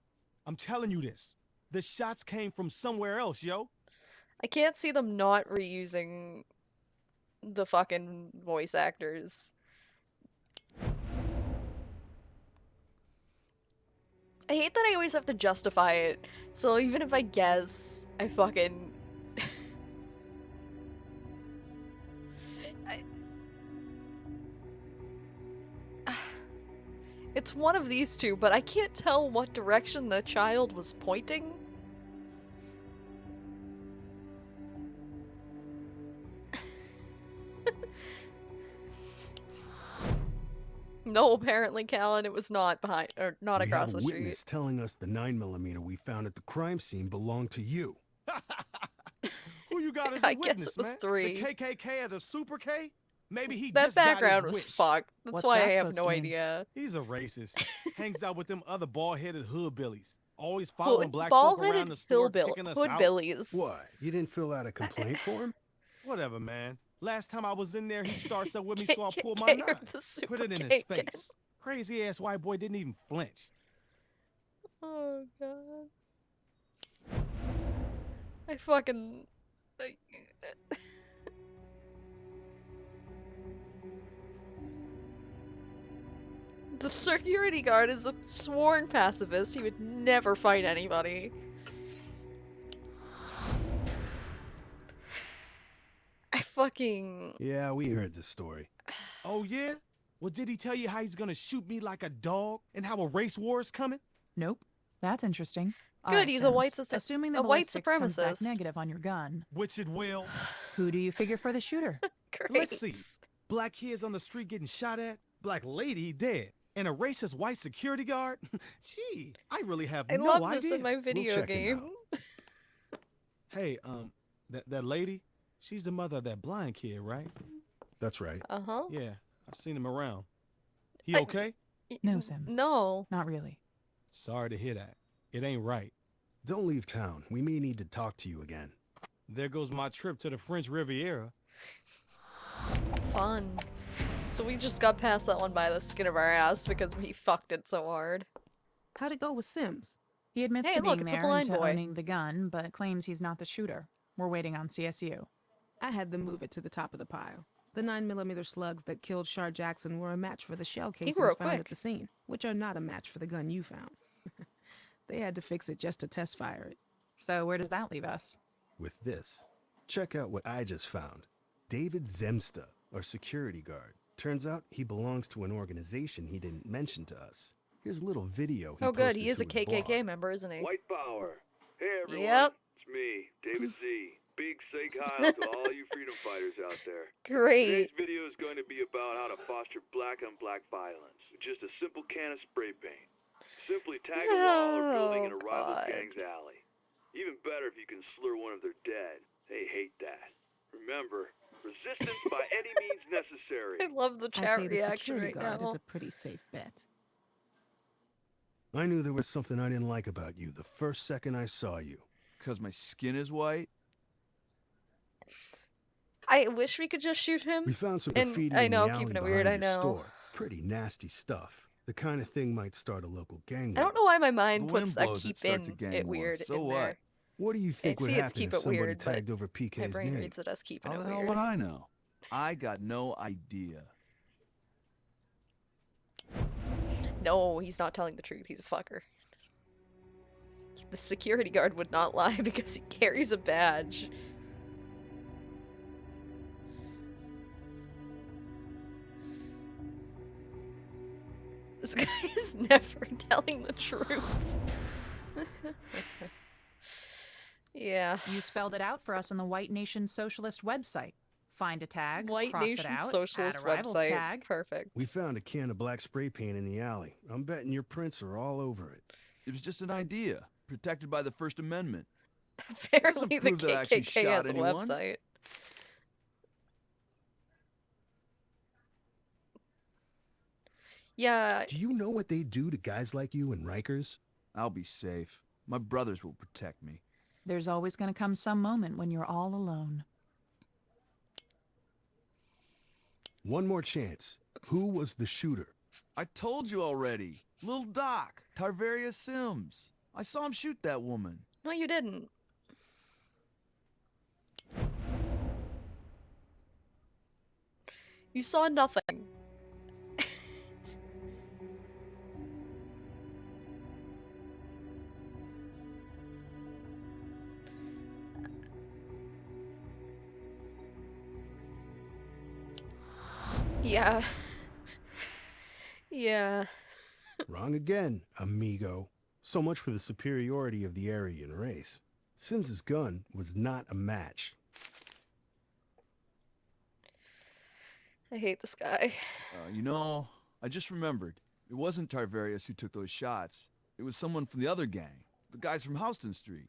I'm telling you this. The shots came from somewhere else, yo. I can't see them not reusing the fucking voice actors. I hate that I always have to justify it. So even if I guess, I fucking... It's one of these two, but I can't tell what direction the child was pointing. No, apparently, Callan, it was not behind, or not across the We have a street. witness telling us the 9mm we found at the crime scene belonged to you. Who you got as I a guess witness, it was man? 3. The KKK or the Super K? Maybe he That just got his background was wish. fucked. That's What's why that I have supposed no to mean? idea. He's a racist. Hangs out with them other bald-headed hoodbillies. Always following black folk around Bald-headed the store, kicking us out. hoodbillies. What? You didn't fill out a complaint for him? Whatever, man. Last time I was in there, he starts up with me, so I pull my K- 9. the Super Put it in K his again. face. Crazy-ass white boy didn't even flinch. Oh god. I fucking... The security guard is a sworn pacifist. He would never fight anybody. I fucking... Yeah, we heard the story. Oh, yeah? Well, did he tell you how he's gonna shoot me like a dog and how a race war is coming? Nope. That's interesting. All Good, right, he's a Sims. white Assuming the a white ballistics comes back supremacist. negative on your gun, Which it will. who do you figure for the shooter? Let's see. Black kids on the street getting shot at, black lady dead, and a racist white security guard? Gee, I really have I no love idea. this in my video check him game. Hey, that lady, she's the mother of that blind kid, right? That's right. Uh-huh. Yeah, I've seen him around. He okay? No, Sims. No. Not really. Sorry to hear that. It ain't right. Don't leave town. We may need to talk to you again. There goes my trip to the French Riviera. Fun. So we just got past that one by the skin of our ass because we fucked it so hard. How'd it go with Sims? He admits Hey, to look, being it's a there blind and to boy. owning the gun, but claims he's not the shooter. We're waiting on CSU. I had them move it to the top of the pile. The 9mm slugs that killed Shar Jackson were a match for the shell casings grew up found quick. at the scene, which are not a match for the gun you found. They had to fix it just to test fire it. So where does that leave us? With this, check out what I just found. David Zemsta, our security guard. Turns out he belongs to an organization he didn't mention to us. Here's a little video he Oh good, posted he is a to his KKK blog. member, isn't he? White power. Hey everyone. Yep. It's me, David Z. Big say hi to all you freedom fighters out there. Great. Today's video is going to be about how to foster black on black violence. Just a simple can of spray paint. Simply tag a wall or building in a rival God. gang's alley. Even better if you can slur one of their dead. They hate that. Remember, resistance by any means necessary. I love the I'd chat say the reaction security right guard now. is a pretty safe bet. I knew there was something I didn't like about you the first second I saw you. 'Cause my skin is white? I wish we could just shoot him. We found some And graffiti I in know, the alley keeping it behind weird, I your know. store. Pretty nasty stuff. The kind of thing might start a local gang I war. don't know why my mind The puts wind a blows, it keep starts a in gang it war. weird So in what? there. What do you think would see it's happen keep if it somebody weird, but tagged over my PK's brain name? reads it as keeping How it the hell weird. would I know? I got no idea. No, he's not telling the truth. He's a fucker. The security guard would not lie because he carries a badge. This guy is never telling the truth. Yeah. You spelled it out for us on the White Nation Socialist website. Find a tag, White cross Nation it out, Socialist add a rivals website. tag. Perfect. We found a can of black spray paint in the alley. I'm betting your prints are all over it. It was just an idea, protected by the First Amendment. Apparently the prove that I actually KKK shot has a anyone. website. Yeah. Do you know what they do to guys like you in Rikers? I'll be safe. My brothers will protect me. There's always going to come some moment when you're all alone. One more chance. Who was the shooter? I told you already. Lil Doc, Tarvaria Sims. I saw him shoot that woman. No, you didn't. You saw nothing. Yeah. Yeah. Wrong again, amigo. So much for the superiority of the Aryan race. Sims's gun was not a match. I hate this guy. You know, I just remembered. It wasn't Tarvarius who took those shots. It was someone from the other gang. The guys from Houston Street.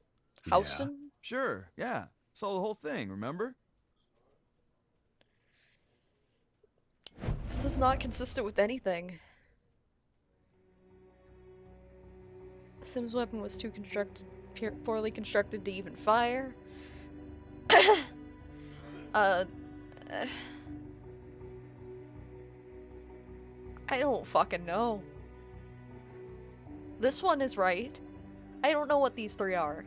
Houston? Yeah. Sure, yeah. Saw the whole thing, remember? This is not consistent with anything. Sim's weapon was too poorly constructed to even fire. I don't fucking know. This one is right. I don't know what these three are.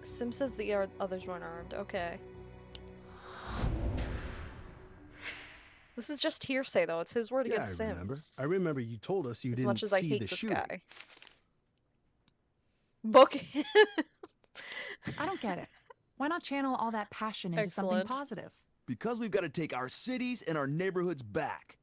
Sim says the others weren't armed. Okay. This is just hearsay, though. It's his word against Sims. I remember you told us you As didn't much as I see hate the this shooting. guy. Book him. I don't get it. Why not channel all that passion into something Excellent. positive? Because we've got to take our cities and our neighborhoods back.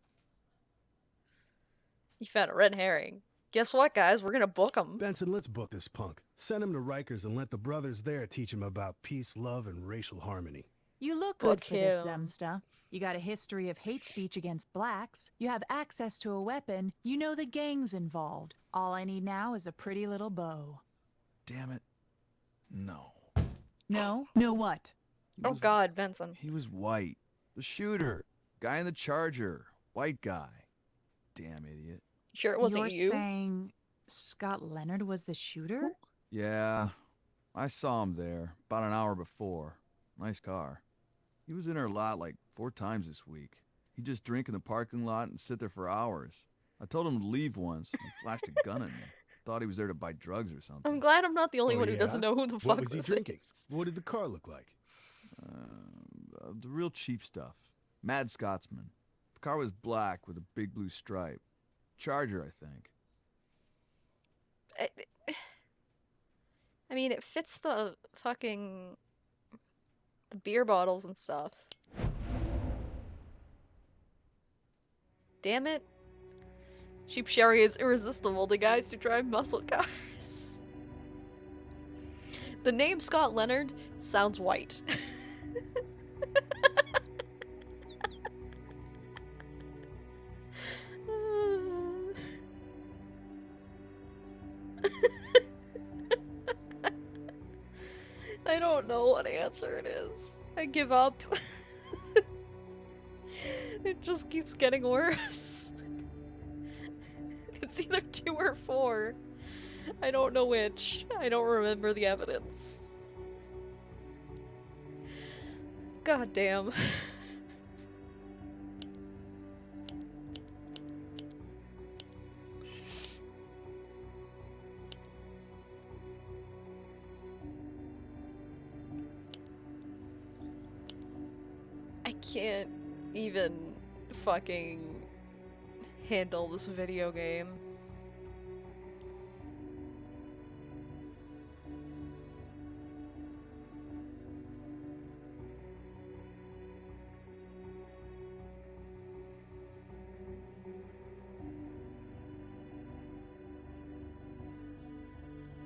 You found a red herring. Guess what, guys? We're gonna book him. Benson, let's book this punk. Send him to Rikers and let the brothers there teach him about peace, love, and racial harmony. You look Book good for this, him. Zemsta. You got a history of hate speech against blacks. You have access to a weapon. You know the gang's involved. All I need now is a pretty little bow. Damn it. No. No? No what? Oh God, Benson. He was white. The shooter. Guy in the Charger. White guy. Damn idiot. Sure it wasn't You're you? saying Scott Leonard was the shooter? Yeah. I saw him there about an hour before. Nice car. He was in our lot like 4 times this week. He'd just drink in the parking lot and sit there for hours. I told him to leave once. He flashed a gun at me. Thought he was there to buy drugs or something. I'm glad I'm not the only Oh, one who yeah? doesn't know who the What fuck was he this drinking? is. What did the car look like? The real cheap stuff. Mad Scotsman. The car was black with a big blue stripe. Charger, I think. I mean, it fits the fucking the beer bottles and stuff. Damn it. Sheep Sherry is irresistible to guys who drive muscle cars. The name Scott Leonard sounds white. I don't know what answer it is. I give up. It just keeps getting worse. It's either 2 or 4. I don't know which. I don't remember the evidence. God damn. can't even fucking handle this video game.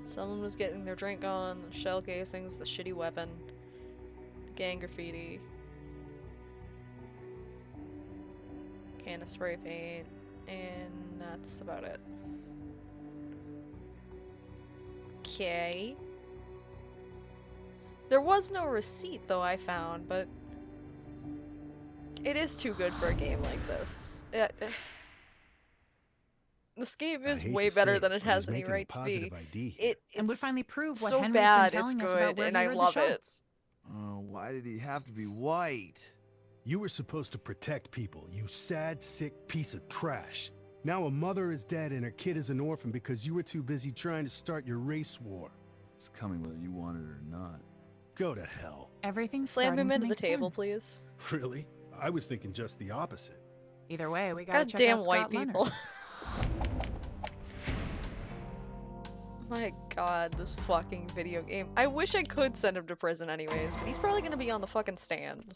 Someone was getting their drink on, the shell casings, the shitty weapon, the gang graffiti, can of spray paint, and that's about it. Okay. There was no receipt though, I found, but it is too good for a game like this. This game is way better than it has any right to be. And would finally prove what so Henry's bad been telling it's us about good, where and he I heard love the it. shots. Oh, why did he have to be white? You were supposed to protect people, you sad, sick piece of trash. Now a mother is dead and her kid is an orphan because you were too busy trying to start your race war. It's coming whether you want it or not. Go to hell. Everything's Slam him starting to into the make table, sense. please. Really? I was thinking just the opposite. Either way, we gotta check Goddamn out white Scott Leonard. people. My god, this fucking video game. I wish I could send him to prison anyways, but he's probably gonna be on the fucking stand.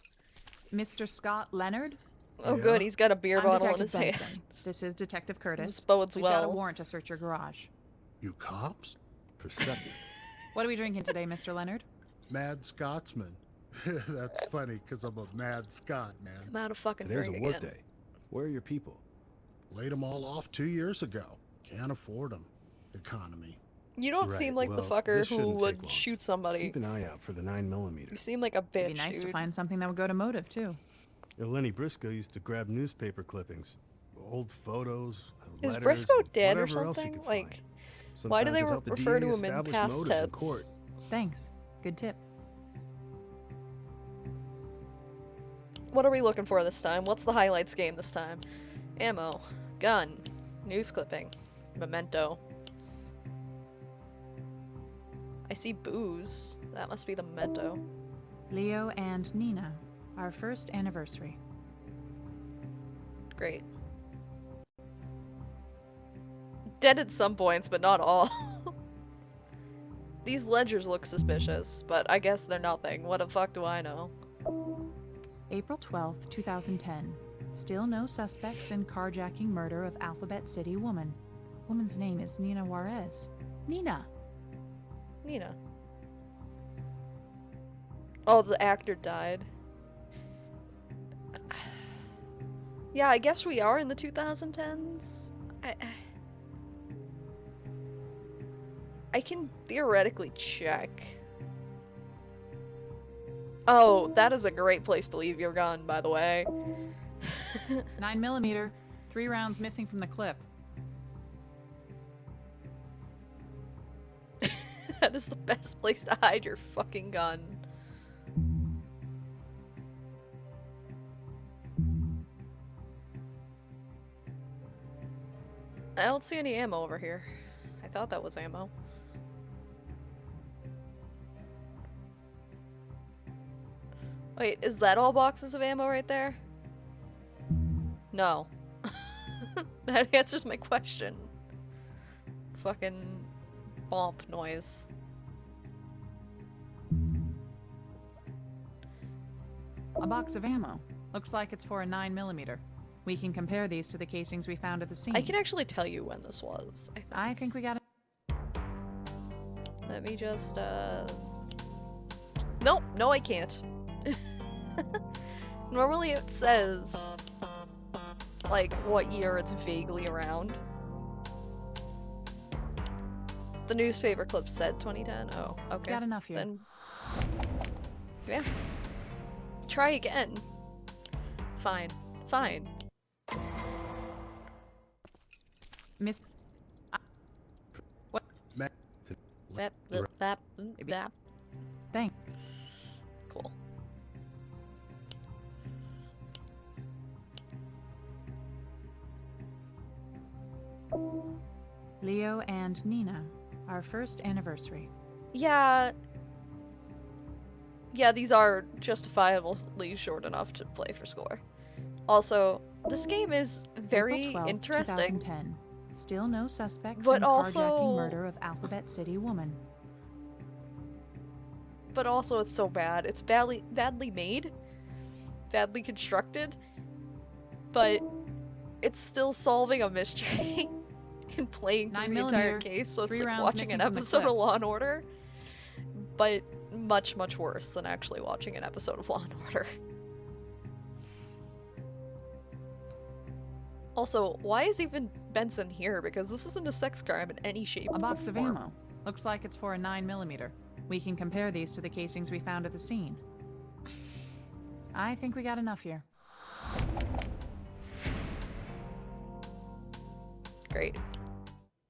Mr. Scott Leonard? Oh good, he's got a beer I'm bottle in Detective his Benson. hand. This is Detective Curtis. This bodes We've got a well. warrant to search your garage. You cops? Perceptive. What are we drinking today, Mr. Leonard? Mad Scotsman. That's funny, because I'm a mad Scot, man. I'm out of fucking Today's drink a work again. day. Where are your people? Laid them all off 2 years ago. Can't afford them. Economy. You don't Right, seem like the well, fucker this who shouldn't would take long. shoot somebody. Keep an eye out for the 9mm. You seem like a bitch, It'd be nice dude. to find something that would go to motive, too. Lenny Briscoe used to grab newspaper clippings, old photos, Is letters, Briscoe and dead or whatever else he something? could Like, find. why do they Sometimes it helped the refer to DA him in establish past motive in court. tense? Thanks. Good tip. What are we looking for this time? What's the highlights game this time? Ammo, gun, news clipping, memento. I see booze. That must be the memento. Leo and Nina, our first anniversary. Great. Dead at some points, but not all. These ledgers look suspicious, but I guess they're nothing. What the fuck do I know? April 12th, 2010. Still no suspects in carjacking murder of Alphabet City woman. Woman's name is Nina Juarez. Nina! Nina. Oh, the actor died. Yeah, I guess we are in the 2010s. I can theoretically check. Oh, that is a great place to leave your gun, by the way. 9mm. 3 rounds missing from the clip. That is the best place to hide your fucking gun. I don't see any ammo over here. I thought that was ammo. Wait, is that all boxes of ammo right there? No. That answers my question. Fucking bomp noise. A box of ammo. Looks like it's for a 9mm. We can compare these to the casings we found at the scene. I can actually tell you when this was, I think we got it. Let me just, Nope, no I can't. Normally it says, like, what year it's vaguely around. The newspaper clip said 2010. Oh, okay. Got enough here. Then, yeah. Try again. Fine. Fine. Miss. What? That. Thank. Cool. Leo and Nina, our first anniversary. Yeah. yeah, these are justifiably short enough to play for score. Also, this game is very April 12th, interesting. 2010. Still no suspects But in also, carjacking murder of Alphabet City woman. But also it's so bad. It's badly made, badly constructed, but it's still solving a mystery and playing through the entire case, so it's 3 like rounds watching an missing from the episode clip. of Law & Order, but much, much worse than actually watching an episode of Law & Order. Also, why is even Benson here? Because this isn't a sex crime in any shape A box or of form. ammo. Looks like it's for a 9mm. We can compare these to the casings we found at the scene. I think we got enough here. Great.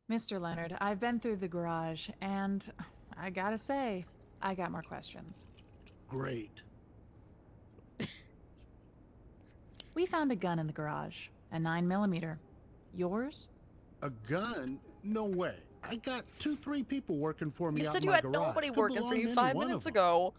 Mr. Leonard, I've been through the garage, and I gotta say, I got more questions. Great. We found a gun in the garage, a 9mm. Yours? A gun? No way. I got 2-3 people working for me You out said in you my had garage. nobody Could working for belong you to any 5 one minutes of 'em. ago.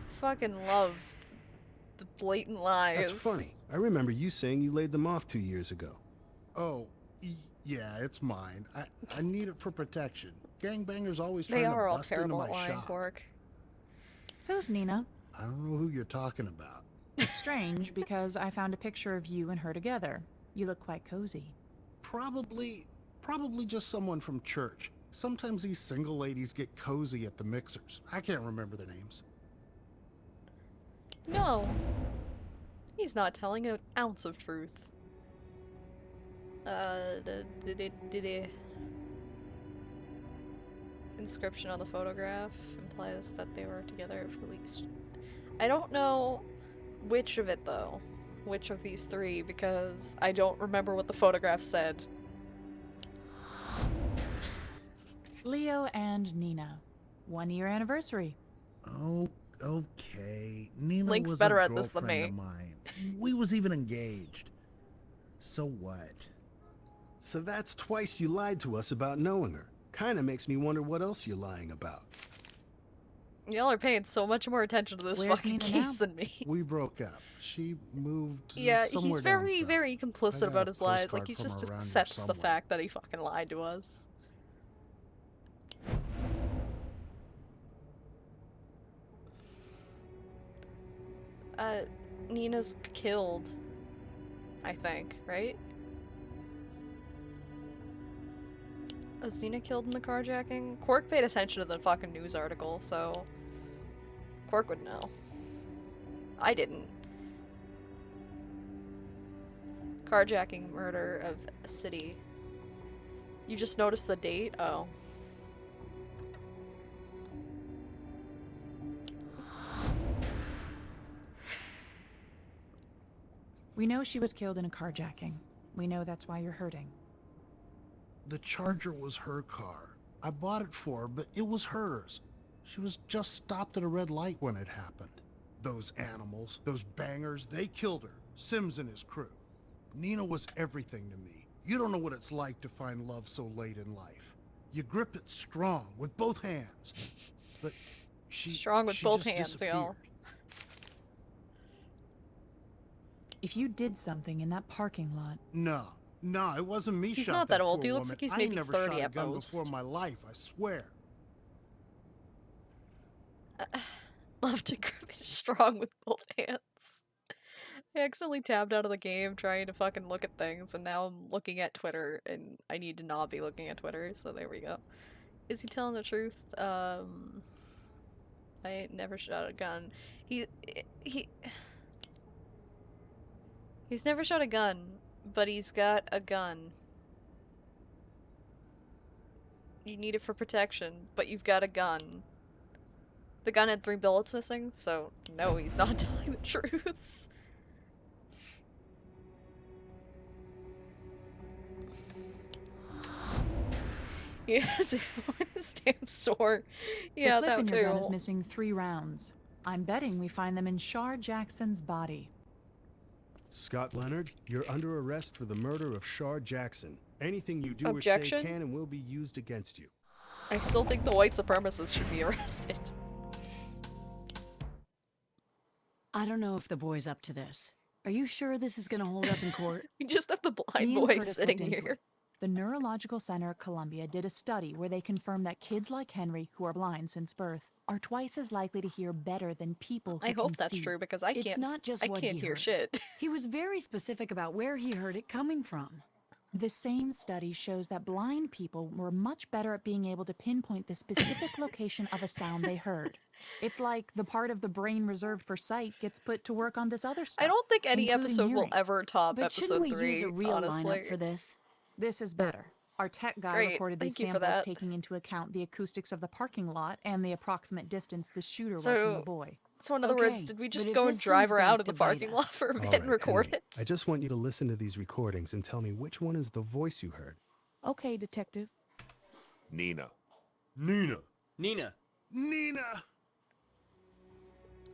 Fucking love the blatant lies. That's funny. I remember you saying you laid them off 2 years ago. Oh, yeah, it's mine. I need it for protection. Gangbangers always They trying are to all bust into terrible my at lying, shop. Quark. Who's Nina? I don't know who you're talking about. It's strange because I found a picture of you and her together. You look quite cozy. Probably just someone from church. Sometimes these single ladies get cozy at the mixers. I can't remember their names. No. He's not telling an ounce of truth. The inscription on the photograph implies that they were together for at least. I don't know which of it though. Which of these three, because I don't remember what the photograph said. Leo and Nina. 1-year anniversary. Oh, okay. Nina Link's was better a at this than girlfriend me. of mine. We was even engaged. So what? So that's twice you lied to us about knowing her. Kinda makes me wonder what else you're lying about. Y'all are paying so much more attention to this Where's fucking Nina case now? than me. We broke up. She moved Yeah, somewhere he's down very, south. very I complicit got about a his lies. Like, postcard he from just her around here accepts the somewhere. fact that he fucking lied to us. Nina's killed, I think, right? Was Nina killed in the carjacking? Quark paid attention to the fucking news article, so Quark would know. I didn't. Carjacking murder of a city. You just noticed the date? Oh. We know she was killed in a carjacking. We know that's why you're hurting. The Charger was her car. I bought it for her, but it was hers. She was just stopped at a red light when it happened. Those animals, those bangers, they killed her. Sims and his crew. Nina was everything to me. You don't know what it's like to find love so late in life. You grip it strong with both hands. But she Strong with she both just hands, y'all. disappeared. If you did something in that parking lot... No, it wasn't me. He's shot not that poor old. He looks woman. like he's I maybe never 30 shot a at gun most. before in my life, I swear. Love to grip it strong with both hands. I accidentally tabbed out of the game trying to fucking look at things, and now I'm looking at Twitter, and I need to not be looking at Twitter, so there we go. Is he telling the truth? I never shot a gun. He's never shot a gun, but he's got a gun. You need it for protection, but you've got a gun. The gun had 3 bullets missing, so no, he's not telling the truth. Yes, in his damn store. Yeah, the clip that in too. your gun is missing 3 rounds. I'm betting we find them in Shar Jackson's body. Scott Leonard, you're under arrest for the murder of Shar Jackson. Anything you do Objection? or say can and will be used against you. I still think the white supremacists should be arrested. I don't know if the boy's up to this. Are you sure this is gonna hold up in court? We just have the blind Me and boy Curtis sitting looked into here. it. The Neurological Center at Columbia did a study where they confirmed that kids like Henry, who are blind since birth, are twice as likely to hear better than people who I hope can that's see. true because I It's can't. not just I what can't he hear heard. shit. He was very specific about where he heard it coming from. The same study shows that blind people were much better at being able to pinpoint the specific location of a sound they heard. It's like the part of the brain reserved for sight gets put to work on this other stuff. I don't think any including episode will hearing. ever top But episode shouldn't we use 3. a real Honestly, lineup for this? This is better. Our tech guy Great, recorded these thank you for samples that. taking into account the acoustics of the parking lot and the approximate distance the shooter was So- from the boy. So in other words, Okay, did we but just if go and this drive comes her back out of to the bite parking lot us- for a All bit right, and record Henry, it? I just want you to listen to these recordings and tell me which one is the voice you heard. Okay, detective. Nina. Nina. Nina. Nina!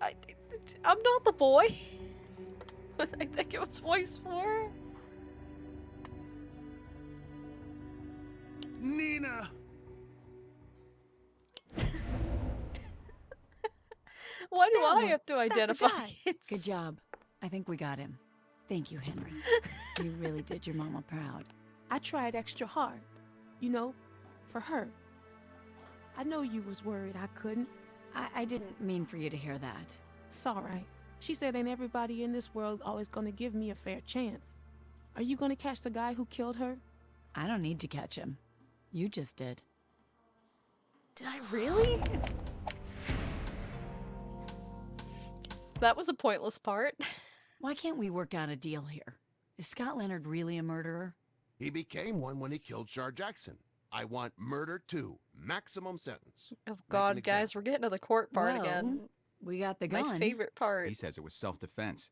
I'm not the boy. I think it was voice 4. Nina! Why do That I one. have to That's the identify guy. kids? Good job. I think we got him. Thank you, Henry. You really did your mama proud. I tried extra hard. You know, for her. I know you was worried I couldn't. I didn't mean for you to hear that. It's all right. She said ain't everybody in this world always gonna give me a fair chance. Are you gonna catch the guy who killed her? I don't need to catch him. You just did. Did I really? That was a pointless part. Why can't we work out a deal here? Is Scott Leonard really a murderer? He became one when he killed Shar Jackson. I want murder too. Maximum sentence. Oh God, guys, we're getting to the court part again. We got the gun. My favorite part. He says it was self-defense.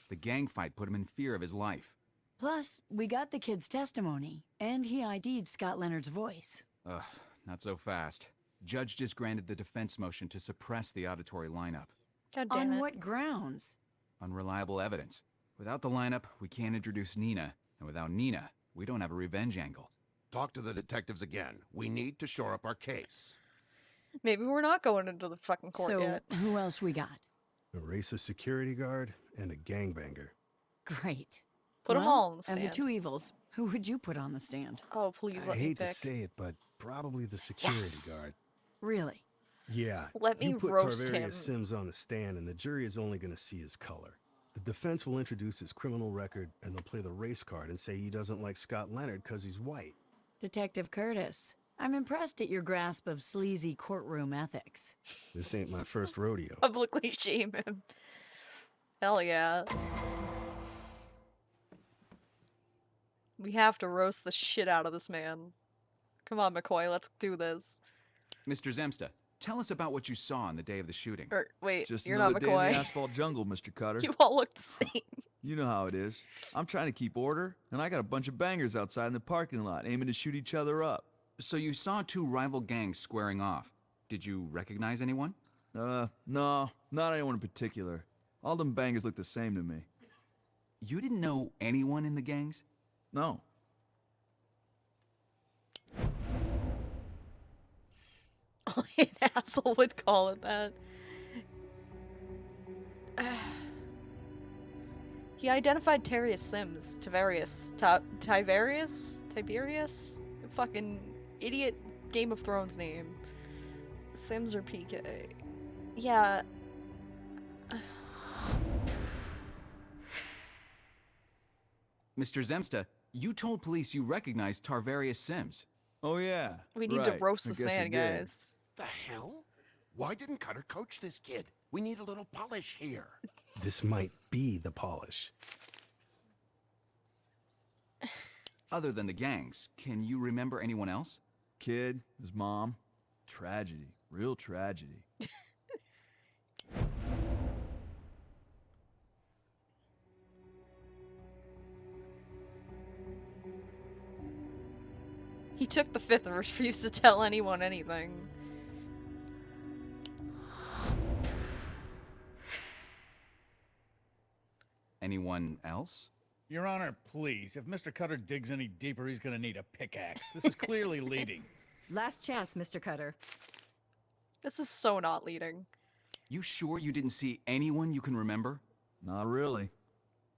The gang fight put him in fear of his life. Plus, we got the kid's testimony, and he ID'd Scott Leonard's voice. Ugh, not so fast. Judge just granted the defense motion to suppress the auditory lineup. God damn On it. what grounds? Unreliable evidence. Without the lineup, we can't introduce Nina. And without Nina, we don't have a revenge angle. Talk to the detectives again. We need to shore up our case. Maybe we're not going into the fucking court So, yet. who else we got? A racist security guard and a gangbanger. Great. Put 'em Well, all on the Of stand. the two evils, who would you put on the stand? Oh, please I let me hate pick. to say it, but probably the security Yes! guard. Really? Yeah. Let me you put roast Tarvarius him. Sims on the stand, and the jury is only going to see his color. The defense will introduce his criminal record, and they'll play the race card and say he doesn't like Scott Leonard because he's white. Detective Curtis, I'm impressed at your grasp of sleazy courtroom ethics. This ain't my first rodeo. Publicly shame him. Hell yeah. We have to roast the shit out of this man. Come on, McCoy, let's do this. Mr. Zemsta, tell us about what you saw on the day of the shooting. Or, wait, Just you're not another day in McCoy. the asphalt jungle, Mr. Cutter. You all look the same. You know how it is. I'm trying to keep order, and I got a bunch of bangers outside in the parking lot aiming to shoot each other up. So you saw two rival gangs squaring off. Did you recognize anyone? No, not anyone in particular. All them bangers look the same to me. You didn't know anyone in the gangs? No. Only an asshole would call it that. He identified Tiberius Sims. Tiberius? Fucking idiot Game of Thrones name. Sims or PK. Yeah. Mr. Zemsta, you told police you recognized Tarvarius Sims. Oh, yeah. We need to roast this man, guys. The hell? Why didn't Cutter coach this kid? We need a little polish here. This might be the polish. Other than the gangs, can you remember anyone else? Kid, his mom. Tragedy. Real tragedy. He took the fifth and refused to tell anyone anything. anyone else? Your Honor, please. If Mr. Cutter digs any deeper, he's gonna need a pickaxe. This is clearly leading. Last chance, Mr. Cutter. This is so not leading. You sure you didn't see anyone you can remember? Not really.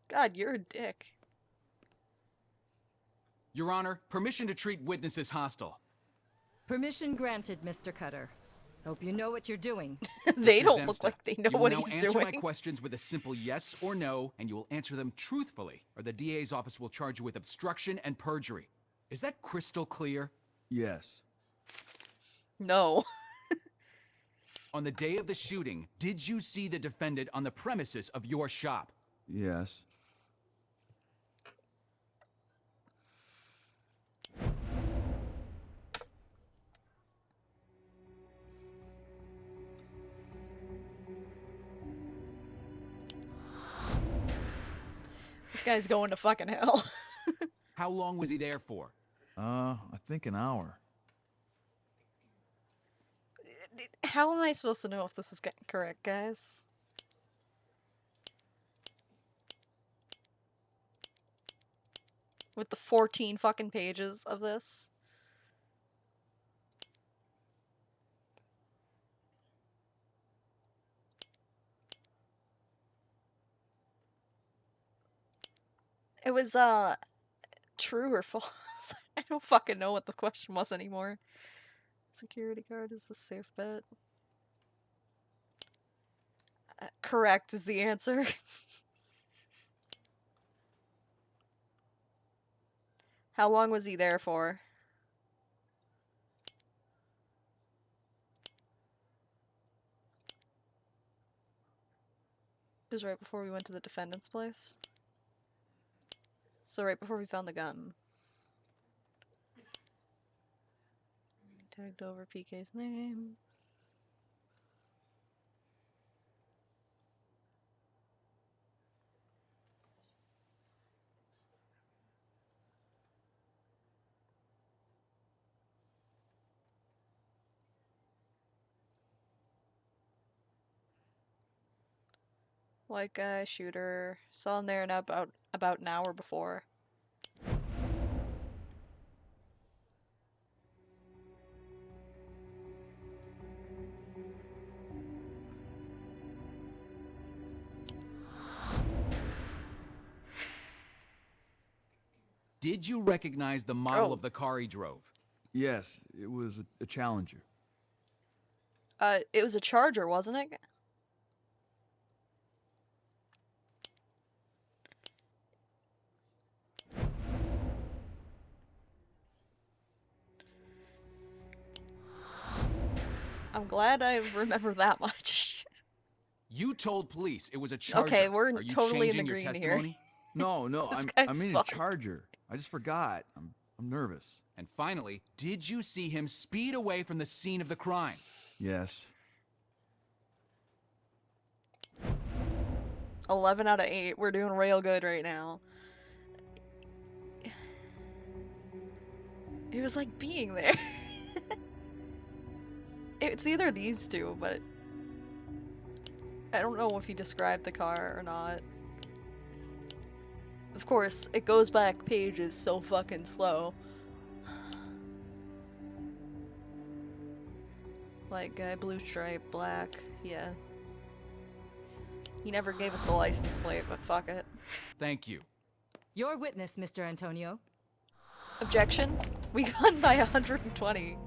God, you're a dick. Your Honor, permission to treat witnesses hostile. Permission granted, Mr. Cutter. Hope you know what you're doing. They Mr. don't look Zemsta, like they know you will what now he's answer my doing. questions with a simple yes or no, and you will answer them truthfully, or the DA's office will charge you with obstruction and perjury. Is that crystal clear? Yes. No. On the day of the shooting, did you see the defendant on the premises of your shop? Yes. This guy's going to fucking hell. How long was he there for? I think an hour. How am I supposed to know if this is correct, guys? With the 14 fucking pages of this? It was, true or false? I don't fucking know what the question was anymore. Security guard is a safe bet. Correct is the answer. How long was he there for? It was right before we went to the defendant's place. So right before we found the gun. Tagged over PK's name. White guy, shooter. Saw him there about an hour before. Did you recognize the model of the car he drove? Yes, it was a Challenger. It was a Charger, wasn't it? I'm glad I remember that much. You told police it was a Charger. Okay, we're Are you totally in the changing your green here. testimony? No, This I guy's mean fucked. a Charger. I just forgot. I'm nervous. And finally, did you see him speed away from the scene of the crime? Yes. 11 out of 8. We're doing real good right now. It was like being there. It's either these two, but I don't know if he described the car or not. Of course, it goes back pages so fucking slow. White guy, blue stripe, black, yeah. He never gave us the license plate, but fuck it. Thank you. Your witness, Mr. Antonio. Objection? We won by 120.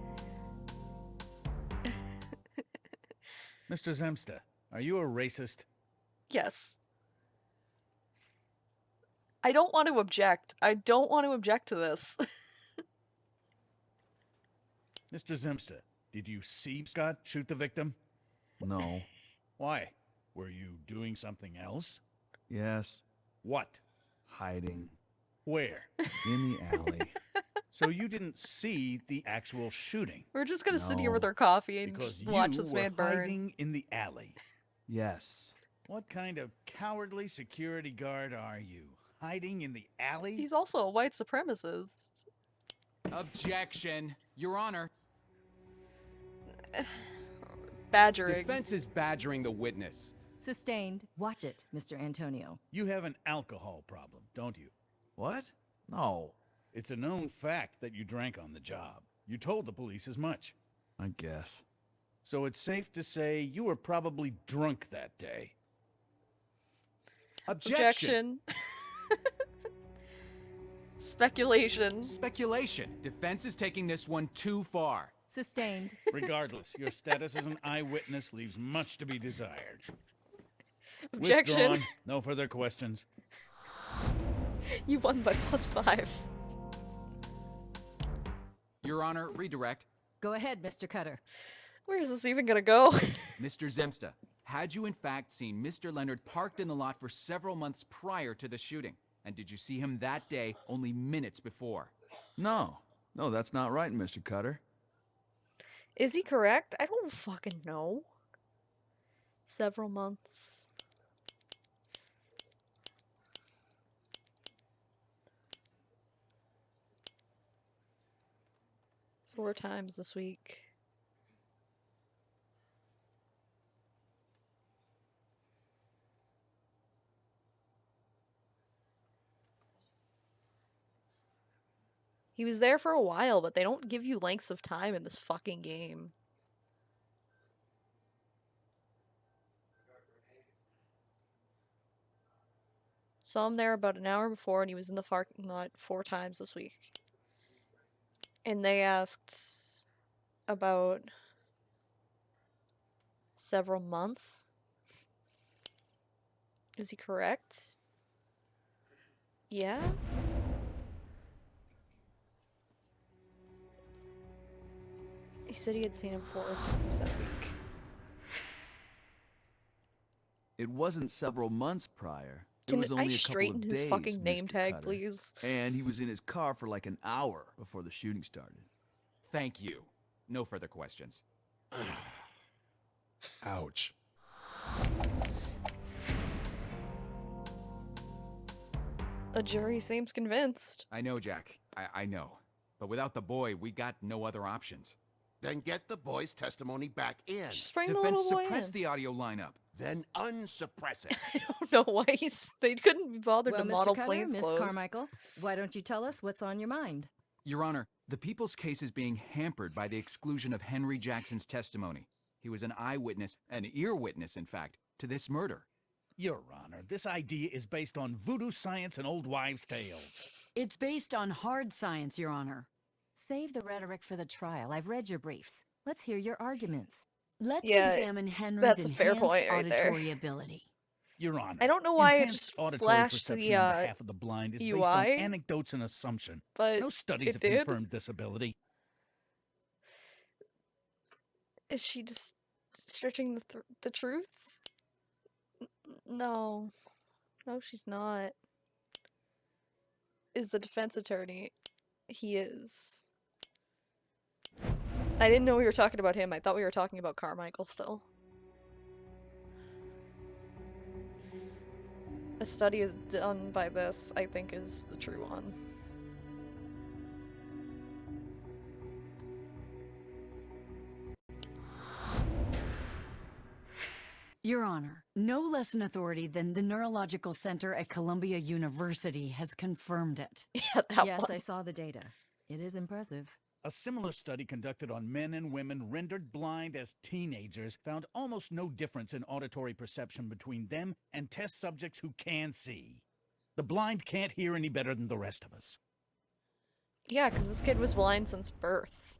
Mr. Zemsta, are you a racist? Yes. I don't want to object. I don't want to object to this. Mr. Zemsta, did you see Scott shoot the victim? No. Why? Were you doing something else? Yes. What? Hiding. Where? In the alley. So you didn't see the actual shooting? We're just gonna sit here with our coffee and Because just watch you this were man burn. hiding in the alley. Yes. What kind of cowardly security guard are you? Hiding in the alley? He's also a white supremacist. Objection. Your Honor. Badgering. Defense is badgering the witness. Sustained. Watch it, Mr. Antonio. You have an alcohol problem, don't you? What? No. It's a known fact that you drank on the job. You told the police as much. I guess. So it's safe to say you were probably drunk that day. Objection. Speculation. Speculation. Defense is taking this one too far. Sustained. Regardless, your status as an eyewitness leaves much to be desired. Objection. Withdrawn. No further questions. You won by +5. Your Honor, redirect. Go ahead, Mr. Cutter. Where is this even gonna go? Mr. Zemsta, had you in fact seen Mr. Leonard parked in the lot for several months prior to the shooting? And did you see him that day only minutes before? No. No, that's not right, Mr. Cutter. Is he correct? I don't fucking know. Several months. Four times this week. He was there for a while, but they don't give you lengths of time in this fucking game. Saw him there about an hour before, and he was in the parking lot 4 times this week. And they asked about several months. Is he correct? Yeah? He said he had seen him 4 times that week. It wasn't several months prior. It Can was only I a couple straighten of his days, fucking name Mr. tag, Cutter. please? And he was in his car for like an hour before the shooting started. Thank you. No further questions. Ouch. The jury seems convinced. I know, Jack. I know. But without the boy, we got no other options. Then get the boy's testimony back in. Just bring the Defense little boy suppress in. the audio lineup. Then unsuppress it. I don't know why they couldn't be bothered Well, to Mr. model Cutter, plain Miss clothes. Carmichael, why don't you tell us what's on your mind? Your Honor, the people's case is being hampered by the exclusion of Henry Jackson's testimony. He was an eyewitness, an ear witness, in fact, to this murder. Your Honor, this idea is based on voodoo science and old wives' tales. It's based on hard science, Your Honor. Save the rhetoric for the trial. I've read your briefs. Let's hear your arguments. Let's examine Henry's that's a fair enhanced point right there. auditory ability. Your Honor, I don't know why it enhanced just auditory flashed perception the on behalf of the blind is based on UI, anecdotes and assumption. but No studies it have did. confirmed this ability. Is she just stretching the truth? No. No, she's not. Is the defense attorney. He is. I didn't know we were talking about him. I thought we were talking about Carmichael still. A study is done by this, I think, is the true one. Your Honor, no less an authority than the Neurological Center at Columbia University has confirmed it. Yeah, Yes, I saw the data. It is impressive. A similar study conducted on men and women rendered blind as teenagers found almost no difference in auditory perception between them and test subjects who can see. The blind can't hear any better than the rest of us. Yeah, because this kid was blind since birth.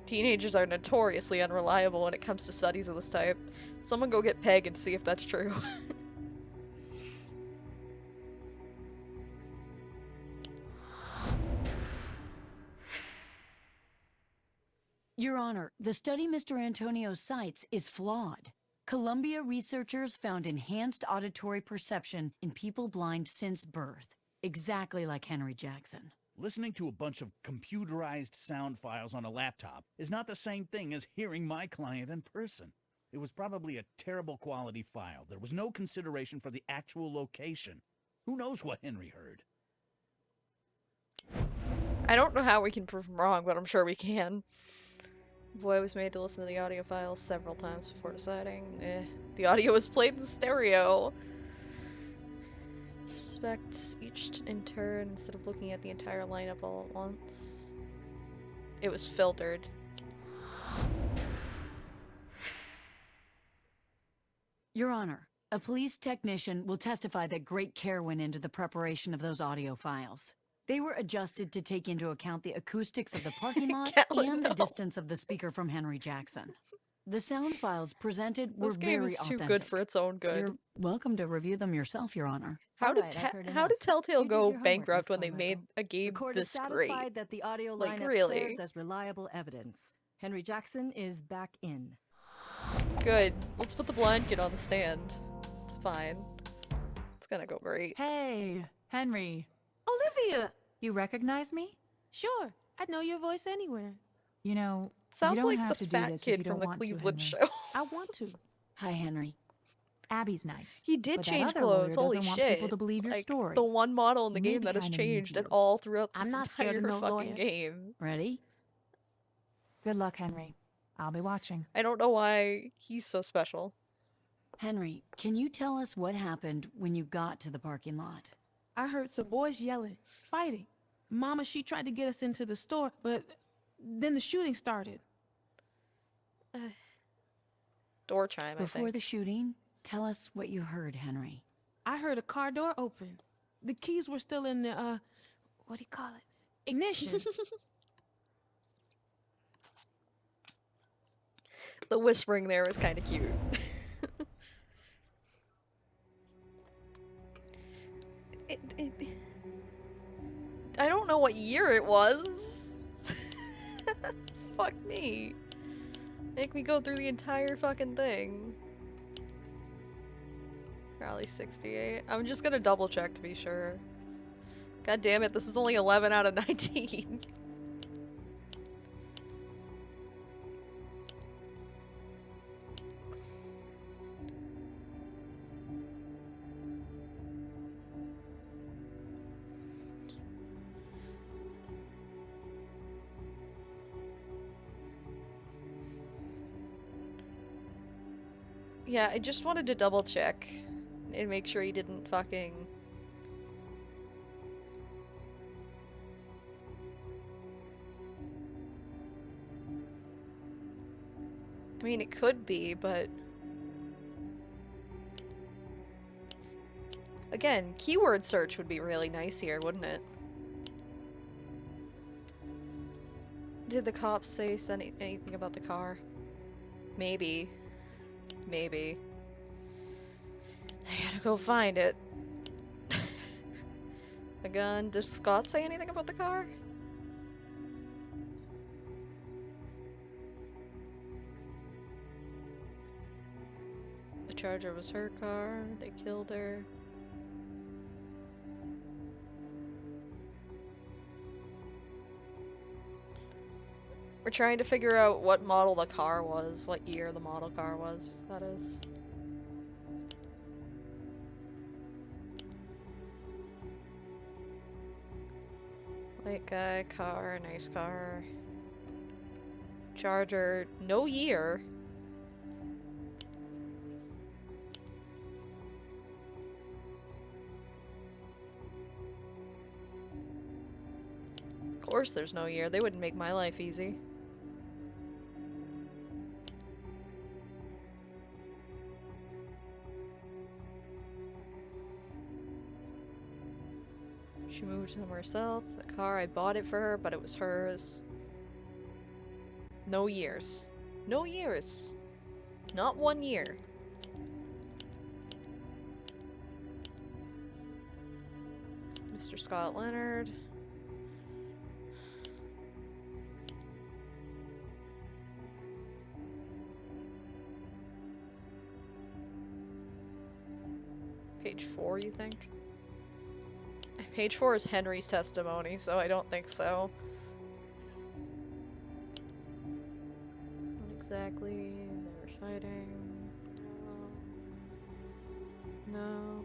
Teenagers are notoriously unreliable when it comes to studies of this type. Someone go get Peg and see if that's true. Your Honor, the study Mr. Antonio cites is flawed. Columbia researchers found enhanced auditory perception in people blind since birth, exactly like Henry Jackson. Listening to a bunch of computerized sound files on a laptop is not the same thing as hearing my client in person. It was probably a terrible quality file. There was no consideration for the actual location. Who knows what Henry heard? I don't know how we can prove him wrong, but I'm sure we can. Boy was made to listen to the audio files several times before deciding. The audio was played in stereo. Inspect each in turn instead of looking at the entire lineup all at once. It was filtered. Your Honor, a police technician will testify that great care went into the preparation of those audio files. They were adjusted to take into account the acoustics of the parking lot and the distance of the speaker from Henry Jackson. The sound files presented were This game very is too authentic. good for its own good. You're welcome to review them yourself, Your Honor. How did Telltale You did go your homework, bankrupt Miss when they made Carmichael. a The game court is this satisfied great? that the audio Like, lineup really? serves as reliable evidence. Henry Jackson is back in. Good. Let's put the blind kid on the stand. It's fine. It's gonna go great. Hey, Henry. Olivia! You recognize me? Sure, I'd know your voice anywhere. You know, you Sounds don't like have the to do fat this if kid you from don't the want to, Cleveland Henry. show. I want to. Hi, Henry. Abby's nice. He did but that change other clothes, lawyer holy doesn't want shit. people to believe your Like, story. the one model in the He may game be that has kinda mean changed to at you. all throughout this I'm not scared of entire no fucking lawyer. game. Ready? Good luck, Henry. I'll be watching. I don't know why he's so special. Henry, can you tell us what happened when you got to the parking lot? I heard some boys yelling, fighting. Mama, she tried to get us into the store, but then the shooting started. Door chime, I Before think. the shooting, tell us what you heard, Henry. I heard a car door open. The keys were still in the, what do you call it? Ignition. The whispering there was kind of cute. I don't know what year it was. Fuck me. Make me go through the entire fucking thing. Rally 68. I'm just gonna double check to be sure. God damn it, this is only 11 out of 19. Yeah, I just wanted to double check and make sure he didn't fucking... I mean, it could be, but... Again, keyword search would be really nice here, wouldn't it? Did the cops say anything about the car? Maybe. Maybe. I gotta go find it. A gun. Did Scott say anything about the car? The Charger was her car. They killed her. We're trying to figure out what model the car was, what year the model car was, that is. White guy, car, nice car. Charger, no year. Of course there's no year, they wouldn't make my life easy. She moved somewhere south. The car, I bought it for her, but it was hers. No years. No years. Not 1 year. Mr. Scott Leonard. Page 4, you think? Page 4 is Henry's testimony, so I don't think so. What exactly? They were fighting. No. No.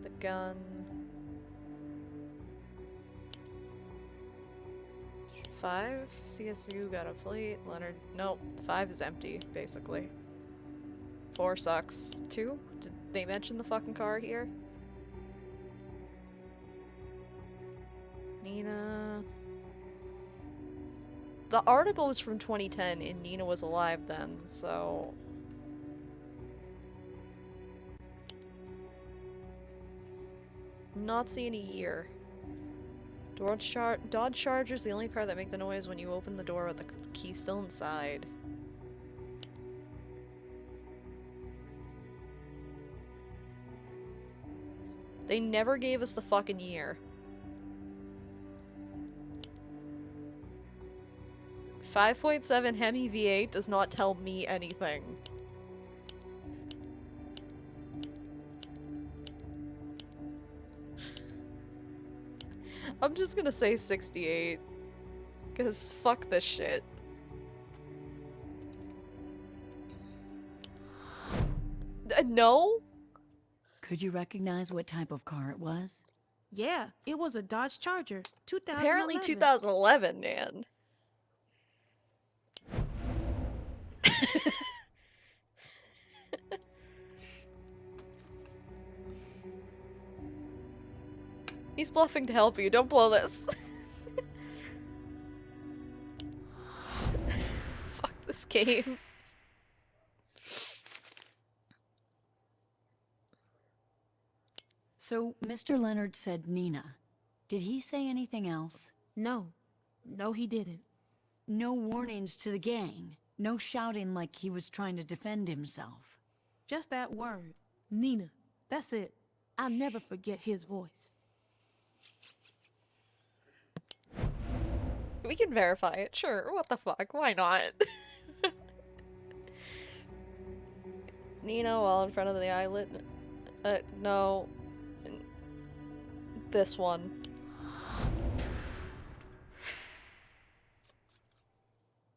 The gun. 5? CSU got a plate. Leonard. Nope. 5 is empty, basically. 4 sucks. 2? Did they mention the fucking car here? Nina. The article was from 2010 and Nina was alive then, so... Not seeing a year. Dodge Charger's the only car that make the noise when you open the door with the key still inside. They never gave us the fucking year. 5.7 Hemi V8 does not tell me anything. I'm just gonna say 68. Cause fuck this shit. No? Could you recognize what type of car it was? Yeah, it was a Dodge Charger, 2011. Apparently 2011, man. He's bluffing to help you. Don't blow this. Fuck this game. So, Mr. Leonard said Nina. Did he say anything else? No. No, he didn't. No warnings to the gang. No shouting like he was trying to defend himself. Just that word. Nina. That's it. I'll never forget his voice. We can verify it, sure. What the fuck? Why not? Nina while in front of the eyelid. No. This one.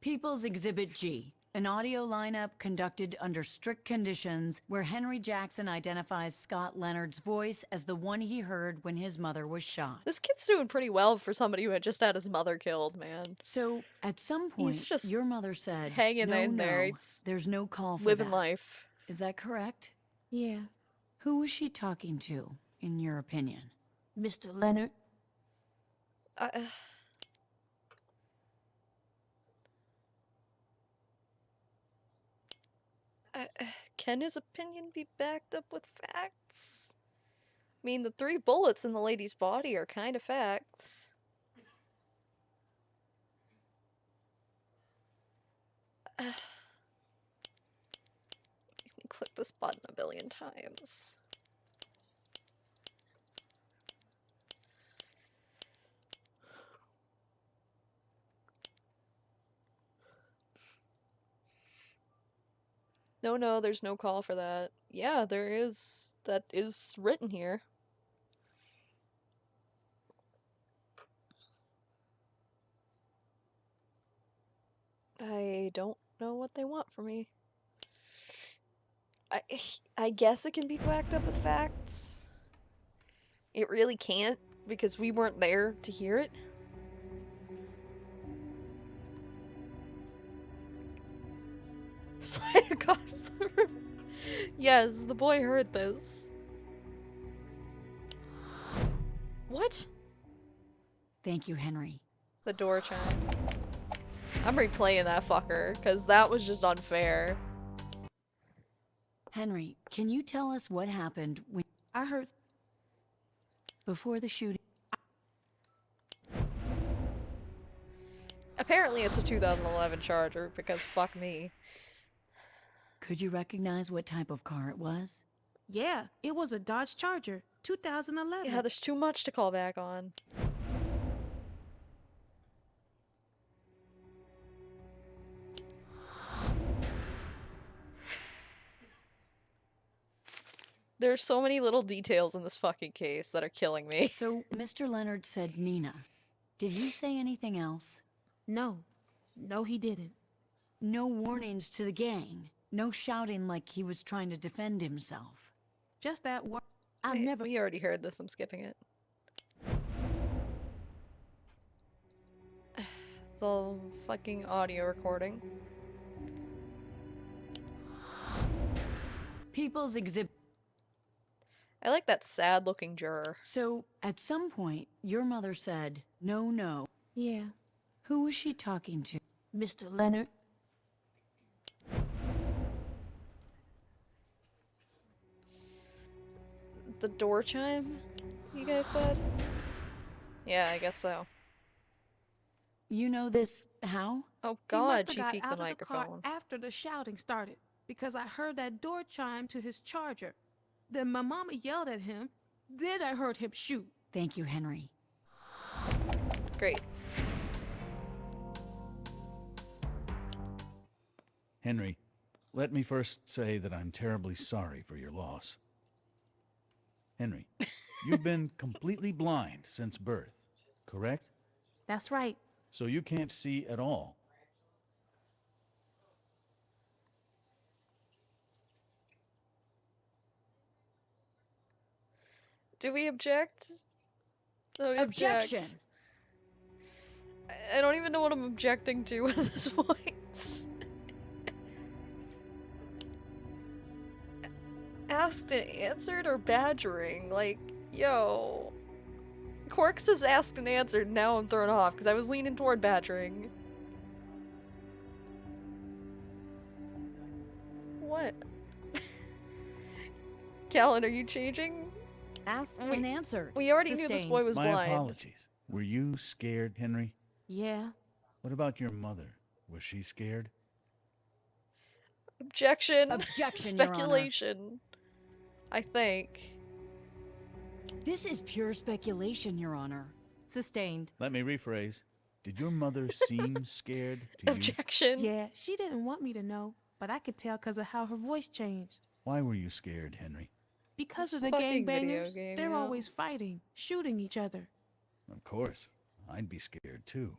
People's Exhibit G. An audio lineup conducted under strict conditions where Henry Jackson identifies Scott Leonard's voice as the one he heard when his mother was shot. This kid's doing pretty well for somebody who had just had his mother killed, man. So, at some point, He's just your mother said, hanging no, in there. no, He's there's no call for living that. life. Is that correct? Yeah. Who was she talking to, in your opinion? Mr. Leonard? Can his opinion be backed up with facts? I mean, the 3 bullets in the lady's body are kind of facts. Click this button a billion times. No, there's no call for that. Yeah, there is. That is written here. I don't know what they want from me. I guess it can be backed up with facts. It really can't, because we weren't there to hear it. Slide across the river. Yes, the boy heard this. What? Thank you, Henry. The door chime. I'm replaying that fucker, because that was just unfair. Henry, can you tell us what happened when... I heard... Before the shooting... Apparently it's a 2011 Charger, because fuck me. Could you recognize what type of car it was? Yeah, it was a Dodge Charger, 2011. Yeah, there's too much to call back on. There's so many little details in this fucking case that are killing me. So, Mr. Leonard said Nina. Did he say anything else? No. No, he didn't. No warnings to the gang. No shouting like he was trying to defend himself. Just that word. We already heard this, I'm skipping it. the fucking audio recording. People's exhibit. I like that sad-looking juror. So, at some point, your mother said, no, no. Yeah. Who was she talking to? Mr. Leonard. The door chime, you guys said? Yeah, I guess so. You know this how? Oh He must god, have she got peeked out the of the car microphone. after the shouting started, because I heard that door chime to his charger. Then my mama yelled at him. Then I heard him shoot. Thank you, Henry. Great. Henry, let me first say that I'm terribly sorry for your loss. Henry, you've been completely blind since birth, correct? That's right. So you can't see at all. Do we object? No, we Objection! object. I don't even know what I'm objecting to at this point. Asked and answered or badgering? Like, yo. Quark says asked and answered, now I'm thrown off because I was leaning toward badgering. What? Callan, are you changing? Asked and answered. We already knew this boy was My blind. apologies. Were you scared, Henry? Yeah. What about your mother? Was she scared? Objection. Objection, Your Honor. Speculation. I think. This is pure speculation, Your Honor. Sustained. Let me rephrase. Did your mother seem scared to you? Objection. Yeah, she didn't want me to know, but I could tell because of how her voice changed. Why were you scared, Henry? Because This of the fucking video gangbangers, game, they're yeah. always fighting, shooting each other. Of course. I'd be scared too.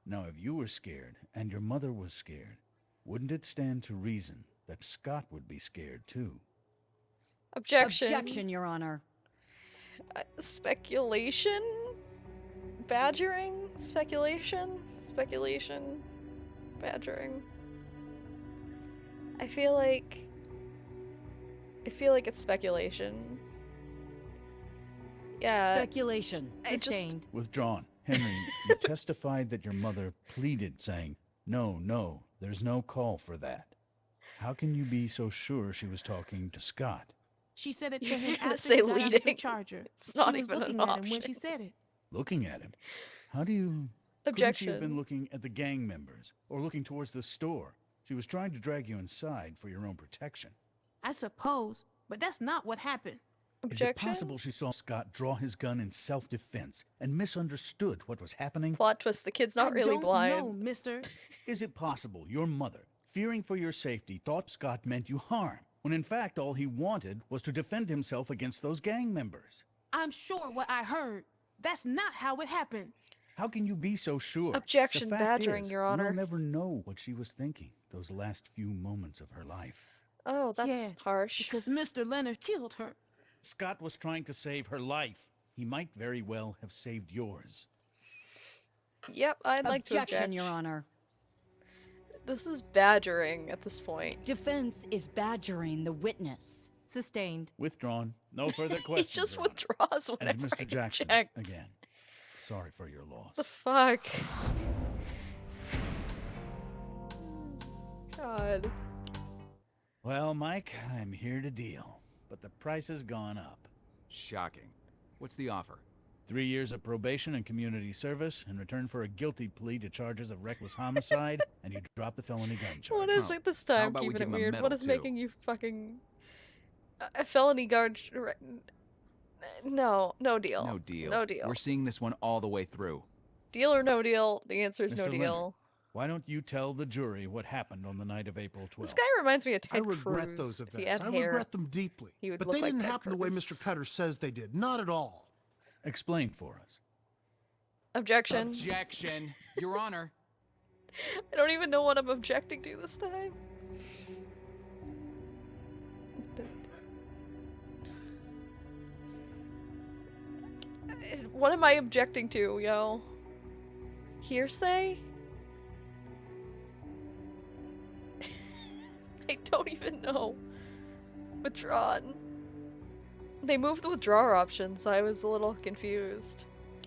Now, if you were scared and your mother was scared, wouldn't it stand to reason that Scott would be scared too? Objection. Objection, Your Honor. Speculation? Badgering? Speculation? Speculation? Badgering. I feel like it's speculation. Yeah. Speculation. I just Sustained. Withdrawn. Henry, you testified that your mother pleaded, saying, no, no, there's no call for that. How can you be so sure she was talking to Scott? She said it to You're him gonna after say he got out of the leading. charger. It's not she was even looking an at him when option. she said it. Looking at him? How do you... Couldn't she have been Objection. looking at the gang members, or looking towards the store? She was trying to drag you inside for your own protection. I suppose, but that's not what happened. Is it Objection. possible she saw Scott draw his gun in self-defense and misunderstood what was happening? Plot twist, the kid's not I really don't blind. know, mister. Is it possible your mother, fearing for your safety, thought Scott meant you harm, when in fact all he wanted was to defend himself against those gang members? I'm sure what I heard. That's not how it happened. How can you be so sure? Objection, The fact badgering, is, Your Honor. We'll never know what she was thinking those last few moments of her life. Oh, that's Yeah, harsh. Because Mr. Leonard killed her. Scott was trying to save her life. He might very well have saved yours. Yep, I'd like to Objection, object. Your Honor. This is badgering at this point. Defense is badgering the witness. Sustained. Withdrawn. No further He questions. just Your Honor. withdraws And whenever I Mr. Jackson, object. again. Sorry for your loss. The fuck? God. Well, Mike, I'm here to deal, but the price has gone up. Shocking. What's the offer? 3 years of probation and community service in return for a guilty plea to charges of reckless homicide, and you drop the felony gun charge. What is it this How time? about we Keeping give it him a weird. medal, What is too? making you fucking a felony guard? No, no deal. No deal. No deal. We're seeing this one all the way through. Deal or no deal? The answer is no Mr. deal. Leonard, why don't you tell the jury what happened on the night of April 12th? This guy reminds me of I Ted regret Cruz. those If he events. had I hair, regret them deeply. he would But look they like didn't Ted happen the way Cruz. Mr. Cutter says they did. Not at all. Explain for us. Objection. Objection. Your Honor. I don't even know what I'm objecting to this time. What am I objecting to, yo? Hearsay? even know. Withdrawn. They moved the withdrawer option, so I was a little confused.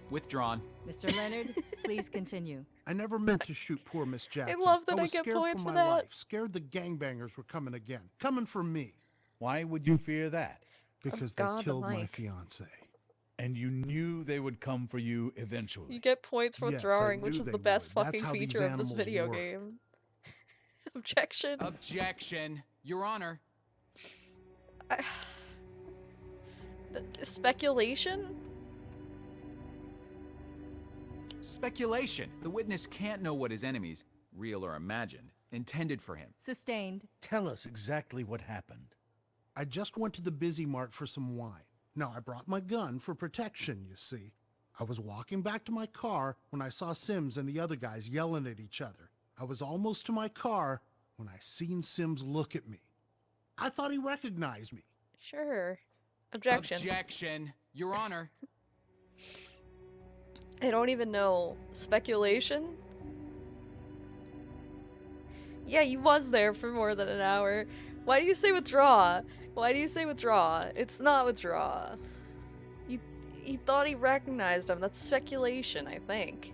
Withdrawn. Mr. Leonard, please continue. I never meant to shoot poor Miss Jackson. love that I was get scared points for for my that. life. Scared the gangbangers were coming again. Coming for me. Why would you fear that? Because God, they killed the my mic. fiance. And you knew they would come for you eventually. You get points for Yes, I withdrawing, which knew is they the best would. That's fucking how these feature of this animals video work. game. Objection. Objection. Your Honor. Speculation? Speculation. The witness can't know what his enemies, real or imagined, intended for him. Sustained. Tell us exactly what happened. I just went to the Busy Mart for some wine. Now, I brought my gun for protection, you see. I was walking back to my car when I saw Sims and the other guys yelling at each other. I was almost to my car when I seen Sims look at me. I thought he recognized me. Sure. Objection. Objection. Your Honor. I don't even know. Speculation? Yeah, he was there for more than an hour. Why do you say withdraw? Why do you say withdraw? It's not withdraw. He thought he recognized him. That's speculation, I think.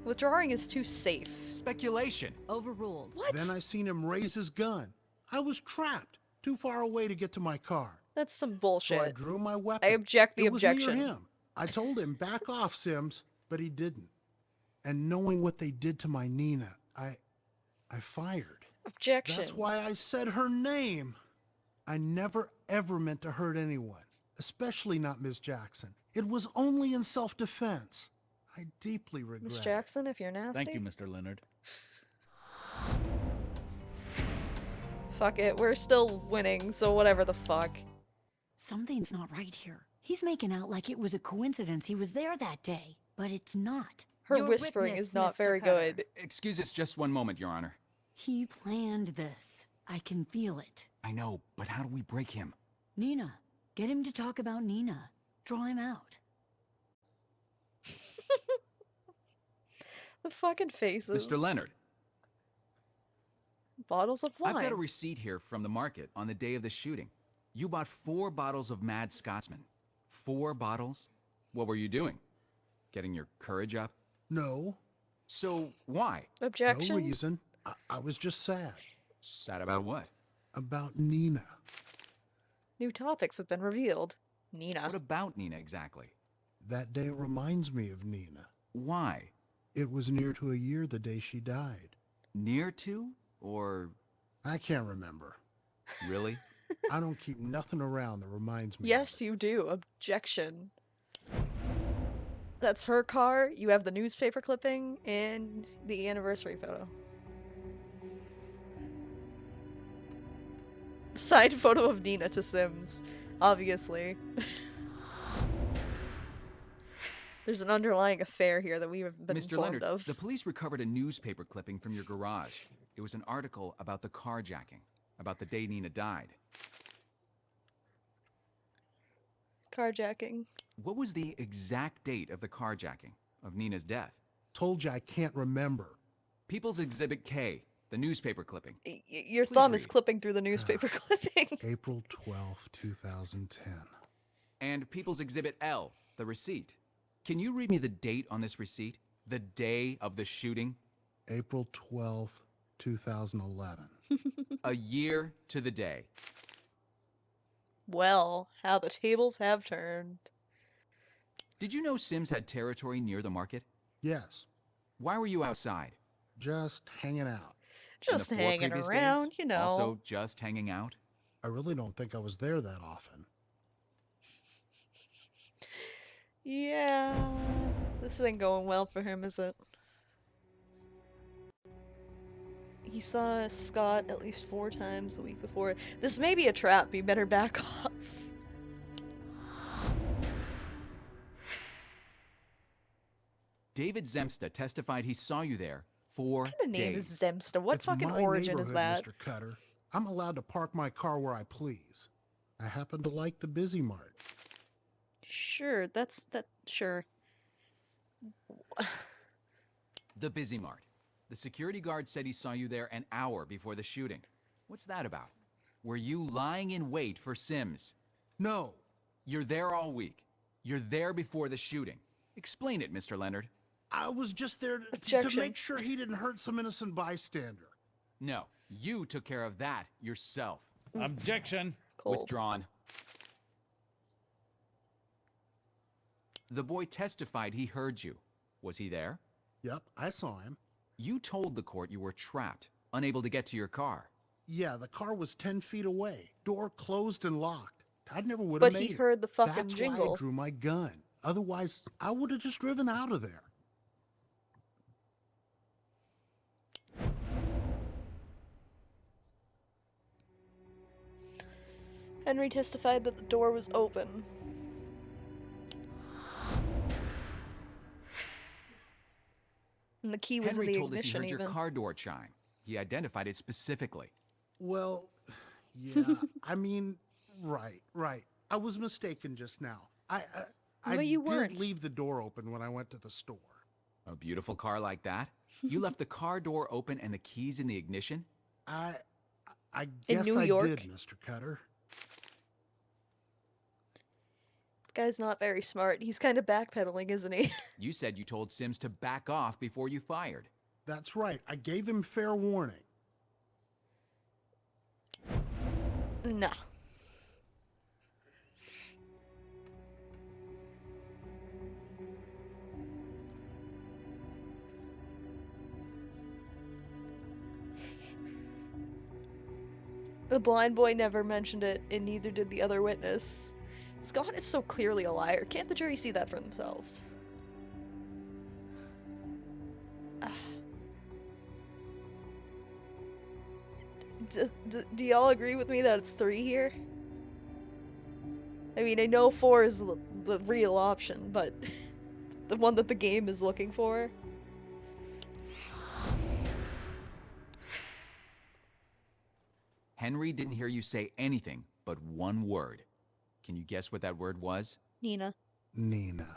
Withdrawing is too safe. Speculation. Overruled. What? Then I seen him raise his gun. I was trapped, too far away to get to my car. That's some bullshit. So I drew my weapon. I object the it was objection. Near him. I told him, back off, Sims, but he didn't. And knowing what they did to my Nina, I fired. Objection. That's why I said her name. I never ever meant to hurt anyone, especially not Miss Jackson. It was only in self-defense. I deeply regret Miss it. Jackson, if you're nasty. Thank you, Mr. Leonard. Fuck it, we're still winning, so whatever the fuck. Something's not right here. He's making out like it was a coincidence he was there that day, but it's not. Her Your whispering witness, is not Mr. very Cutter. good. Excuse us just one moment, Your Honor. He planned this. I can feel it. I know, but how do we break him? Nina. Get him to talk about Nina. Draw him out. The fucking faces. Mr. Leonard. Bottles of wine. I've got a receipt here from the market on the day of the shooting. You bought 4 bottles of Mad Scotsman. 4 bottles? What were you doing? Getting your courage up? No. So, why? Objection. No reason. I was just sad. Sad about what? About Nina. New topics have been revealed. Nina. What about Nina exactly? That day reminds me of Nina. Why? It was near to a year the day she died. Near to? Or... I can't remember. Really? I don't keep nothing around that reminds me. Yes, you do. Objection. That's her car. You have the newspaper clipping and the anniversary photo. Signed photo of Nina to Sims, obviously. There's an underlying affair here that we have been Mr. informed Leonard, of. the police recovered a newspaper clipping from your garage. It was an article about the carjacking, about the day Nina died. Carjacking. What was the exact date of the carjacking, of Nina's death? Told you I can't remember. People's Exhibit K, the newspaper clipping. Your Please thumb is read. clipping through the newspaper clipping. April 12th, 2010. And People's Exhibit L, the receipt. Can you read me the date on this receipt? The day of the shooting? April 12th, 2011. A year to the day. Well, how the tables have turned. Did you know Sims had territory near the market? Yes. Why were you outside? Just hanging out. Just And the 4 hanging previous around, days? you know. Also just hanging out? I really don't think I was there that often. Yeah. This isn't going well for him, is it? He saw Scott at least 4 times the week before. This may be a trap. You better back off. David Zemsta testified he saw you there 4 What kind of name days. is Zemsta? What It's fucking my origin is that? neighborhood, Mr. Cutter. I'm allowed to park my car where I please. I happen to like the Busy Mart. Sure, sure. The Busy Mart. The security guard said he saw you there an hour before the shooting. What's that about? Were you lying in wait for Sims? No. You're there all week. You're there before the shooting. Explain it, Mr. Leonard. I was just there to make sure he didn't hurt some innocent bystander. No, you took care of that yourself. Objection. Cold. Withdrawn. The boy testified he heard you. Was he there? Yep, I saw him. You told the court you were trapped, unable to get to your car. Yeah, the car was 10 feet away. Door closed and locked. I never would have made it. But he heard the fucking That's jingle. why I drew my gun. Otherwise, I would have just driven out of there. Henry testified that the door was open. And the key was Henry in the told us he ignition heard even. your car door chime. He identified it specifically. Well, yeah, I mean, right. I was mistaken just now. I No, you did weren't. leave the door open when I went to the store. A beautiful car like that? You left the car door open and the keys in the ignition? I In guess New I York? did, Mr. Cutter. This guy's not very smart. He's kind of backpedaling, isn't he? You said you told Sims to back off before you fired. That's right. I gave him fair warning. Nah. The blind boy never mentioned it, and neither did the other witness. Scott is so clearly a liar. Can't the jury see that for themselves? Do y'all agree with me that it's 3 here? I mean, I know 4 is the real option, but the one that the game is looking for. Henry didn't hear you say anything but one word. Can you guess what that word was? Nina. Nina.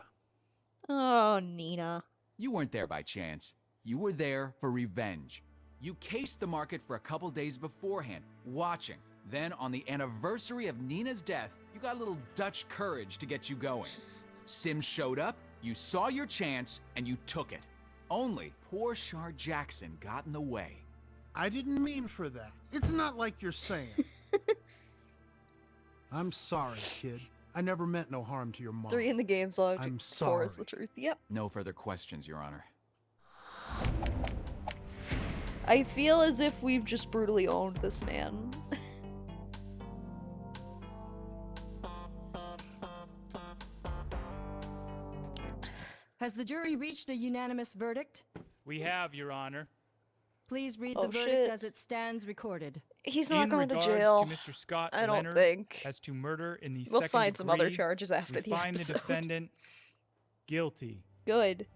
Oh, Nina. You weren't there by chance. You were there for revenge. You cased the market for a couple days beforehand, watching. Then, on the anniversary of Nina's death, you got a little Dutch courage to get you going. Sims showed up, you saw your chance, and you took it. Only poor Shar Jackson got in the way. I didn't mean for that. It's not like you're saying. I'm sorry, kid. I never meant no harm to your mom. 3 in the game's logic. I'm 4 is sorry. the truth. Yep. No further questions, Your Honor. I feel as if we've just brutally owned this man. Has the jury reached a unanimous verdict? We have, Your Honor. Please read Oh, the verdict shit. as it stands recorded. He's not In going to regards jail. To Mr. Scott I don't Leonard think. as to murder in the We'll second find some other degree, charges after we the find episode. the defendant guilty. Good.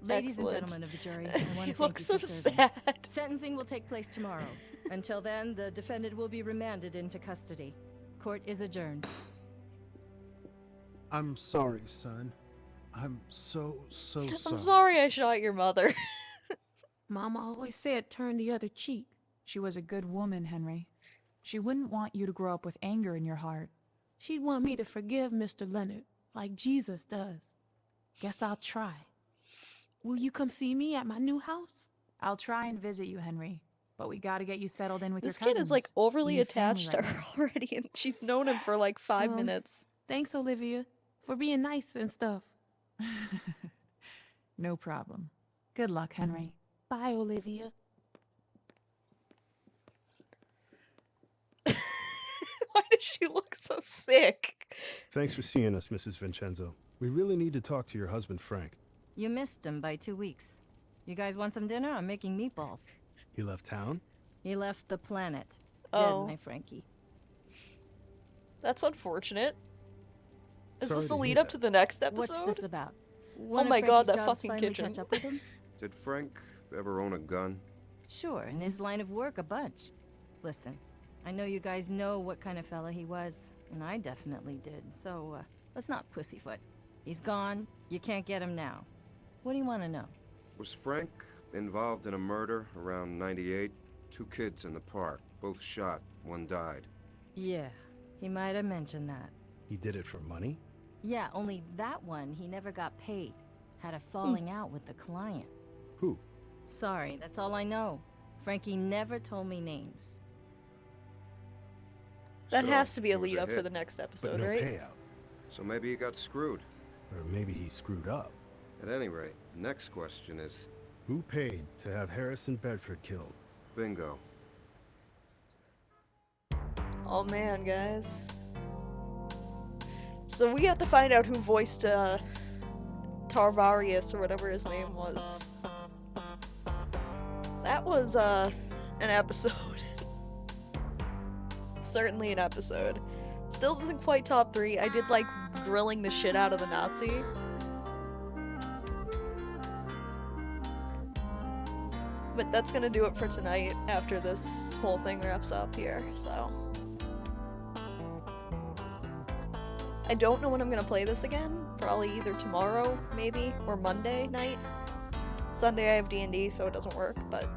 Ladies and Excellent. gentlemen of the jury, I want He to thank looks you so for serving. sad. Sentencing will take place tomorrow. Until then, the defendant will be remanded into custody. Court is adjourned. I'm sorry, son. I'm so sorry. I'm sorry I shot your mother. Mama always said turn the other cheek. She was a good woman, Henry. She wouldn't want you to grow up with anger in your heart. She'd want me to forgive Mr. Leonard, like Jesus does. Guess I'll try. Will you come see me at my new house? I'll try and visit you, Henry, but we gotta get you settled in with This your kid cousins. is like overly You need family attached to right her now. already, and she's known him for like 5 minutes. Thanks, Olivia, for being nice and stuff. No problem. Good luck, Henry. Bye, Olivia. Why does she look so sick? Thanks for seeing us, Mrs. Vincenzo. We really need to talk to your husband, Frank. You missed him by 2 weeks. You guys want some dinner? I'm making meatballs. He left town? He left the planet. Oh. Dead, my Frankie. That's unfortunate. Is Sorry this the to lead hear up to the next What's episode? this about? Oh One of my god, Frankie's that jobs fucking finally kitchen. catch up with him? Did Frank ever own a gun? Sure, in his line of work, a bunch. Listen, I know you guys know what kind of fella he was, and I definitely did, so let's not pussyfoot. He's gone, you can't get him now. What do you want to know? Was Frank involved in a murder around 98? 2 kids in the park, both shot, one died. Yeah, he might have mentioned that. He did it for money? Yeah, only that one he never got paid. Had a falling out with the client. Who? Sorry, that's all I know. Frankie never told me names. That So, has to be a it was lead up for hit. the next episode, But no right? payout. So maybe he got screwed. Or maybe he screwed up. At any rate, next question is... Who paid to have Harrison Bedford killed? Bingo. Oh man, guys. So we have to find out who voiced Tarvarius, or whatever his name was. That was an episode. Certainly an episode. Still doesn't quite top 3. I did like grilling the shit out of the Nazi. But that's gonna do it for tonight after this whole thing wraps up here, so. I don't know when I'm gonna play this again. Probably either tomorrow, maybe, or Monday night. Sunday I have D&D, so it doesn't work, but...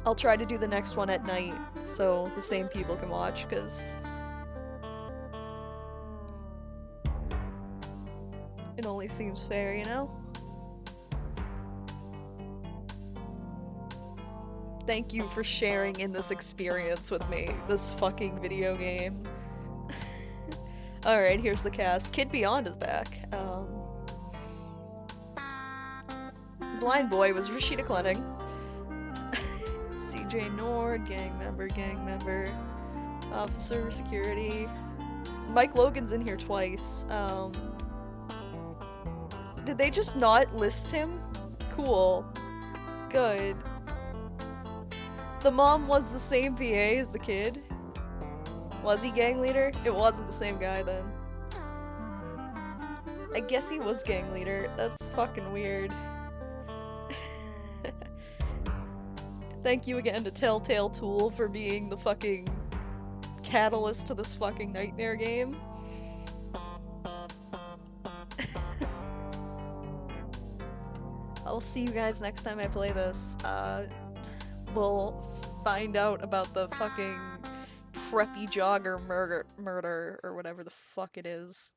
I'll try to do the next one at night, so the same people can watch, because... it only seems fair, you know? Thank you for sharing in this experience with me, this fucking video game. Alright, here's the cast. Kid Beyond is back. Blind Boy was Rashida Clenning. CJ Nord, gang member. Officer, security. Mike Logan's in here twice. Did they just not list him? Cool. Good. The mom was the same VA as the kid? Was he gang leader? It wasn't the same guy then. I guess he was gang leader. That's fucking weird. Thank you again to Telltale Tool for being the fucking catalyst to this fucking nightmare game. I'll see you guys next time I play this. We'll find out about the fucking preppy jogger murder or whatever the fuck it is.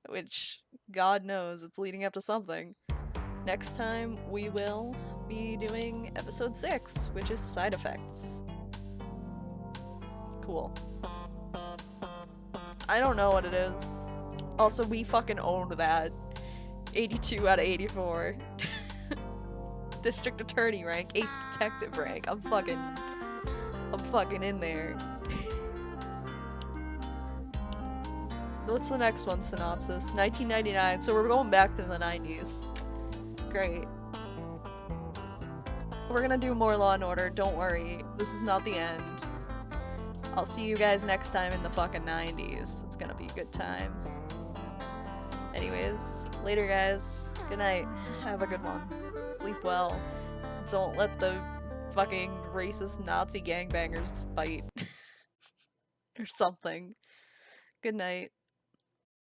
Which, God knows, it's leading up to something. Next time, we will be doing episode 6, which is Side Effects. Cool. I don't know what it is. Also, we fucking owned that. 82 out of 84. District Attorney rank, Ace Detective rank. I'm fucking in there. What's the next one? Synopsis. 1999, so we're going back to the 90s. Great. We're gonna do more Law and Order, don't worry. This is not the end. I'll see you guys next time in the fucking 90s. It's gonna be a good time. Anyways, later guys. Good night. Have a good one. Sleep well. Don't let the fucking racist Nazi gangbangers bite. Or something. Good night.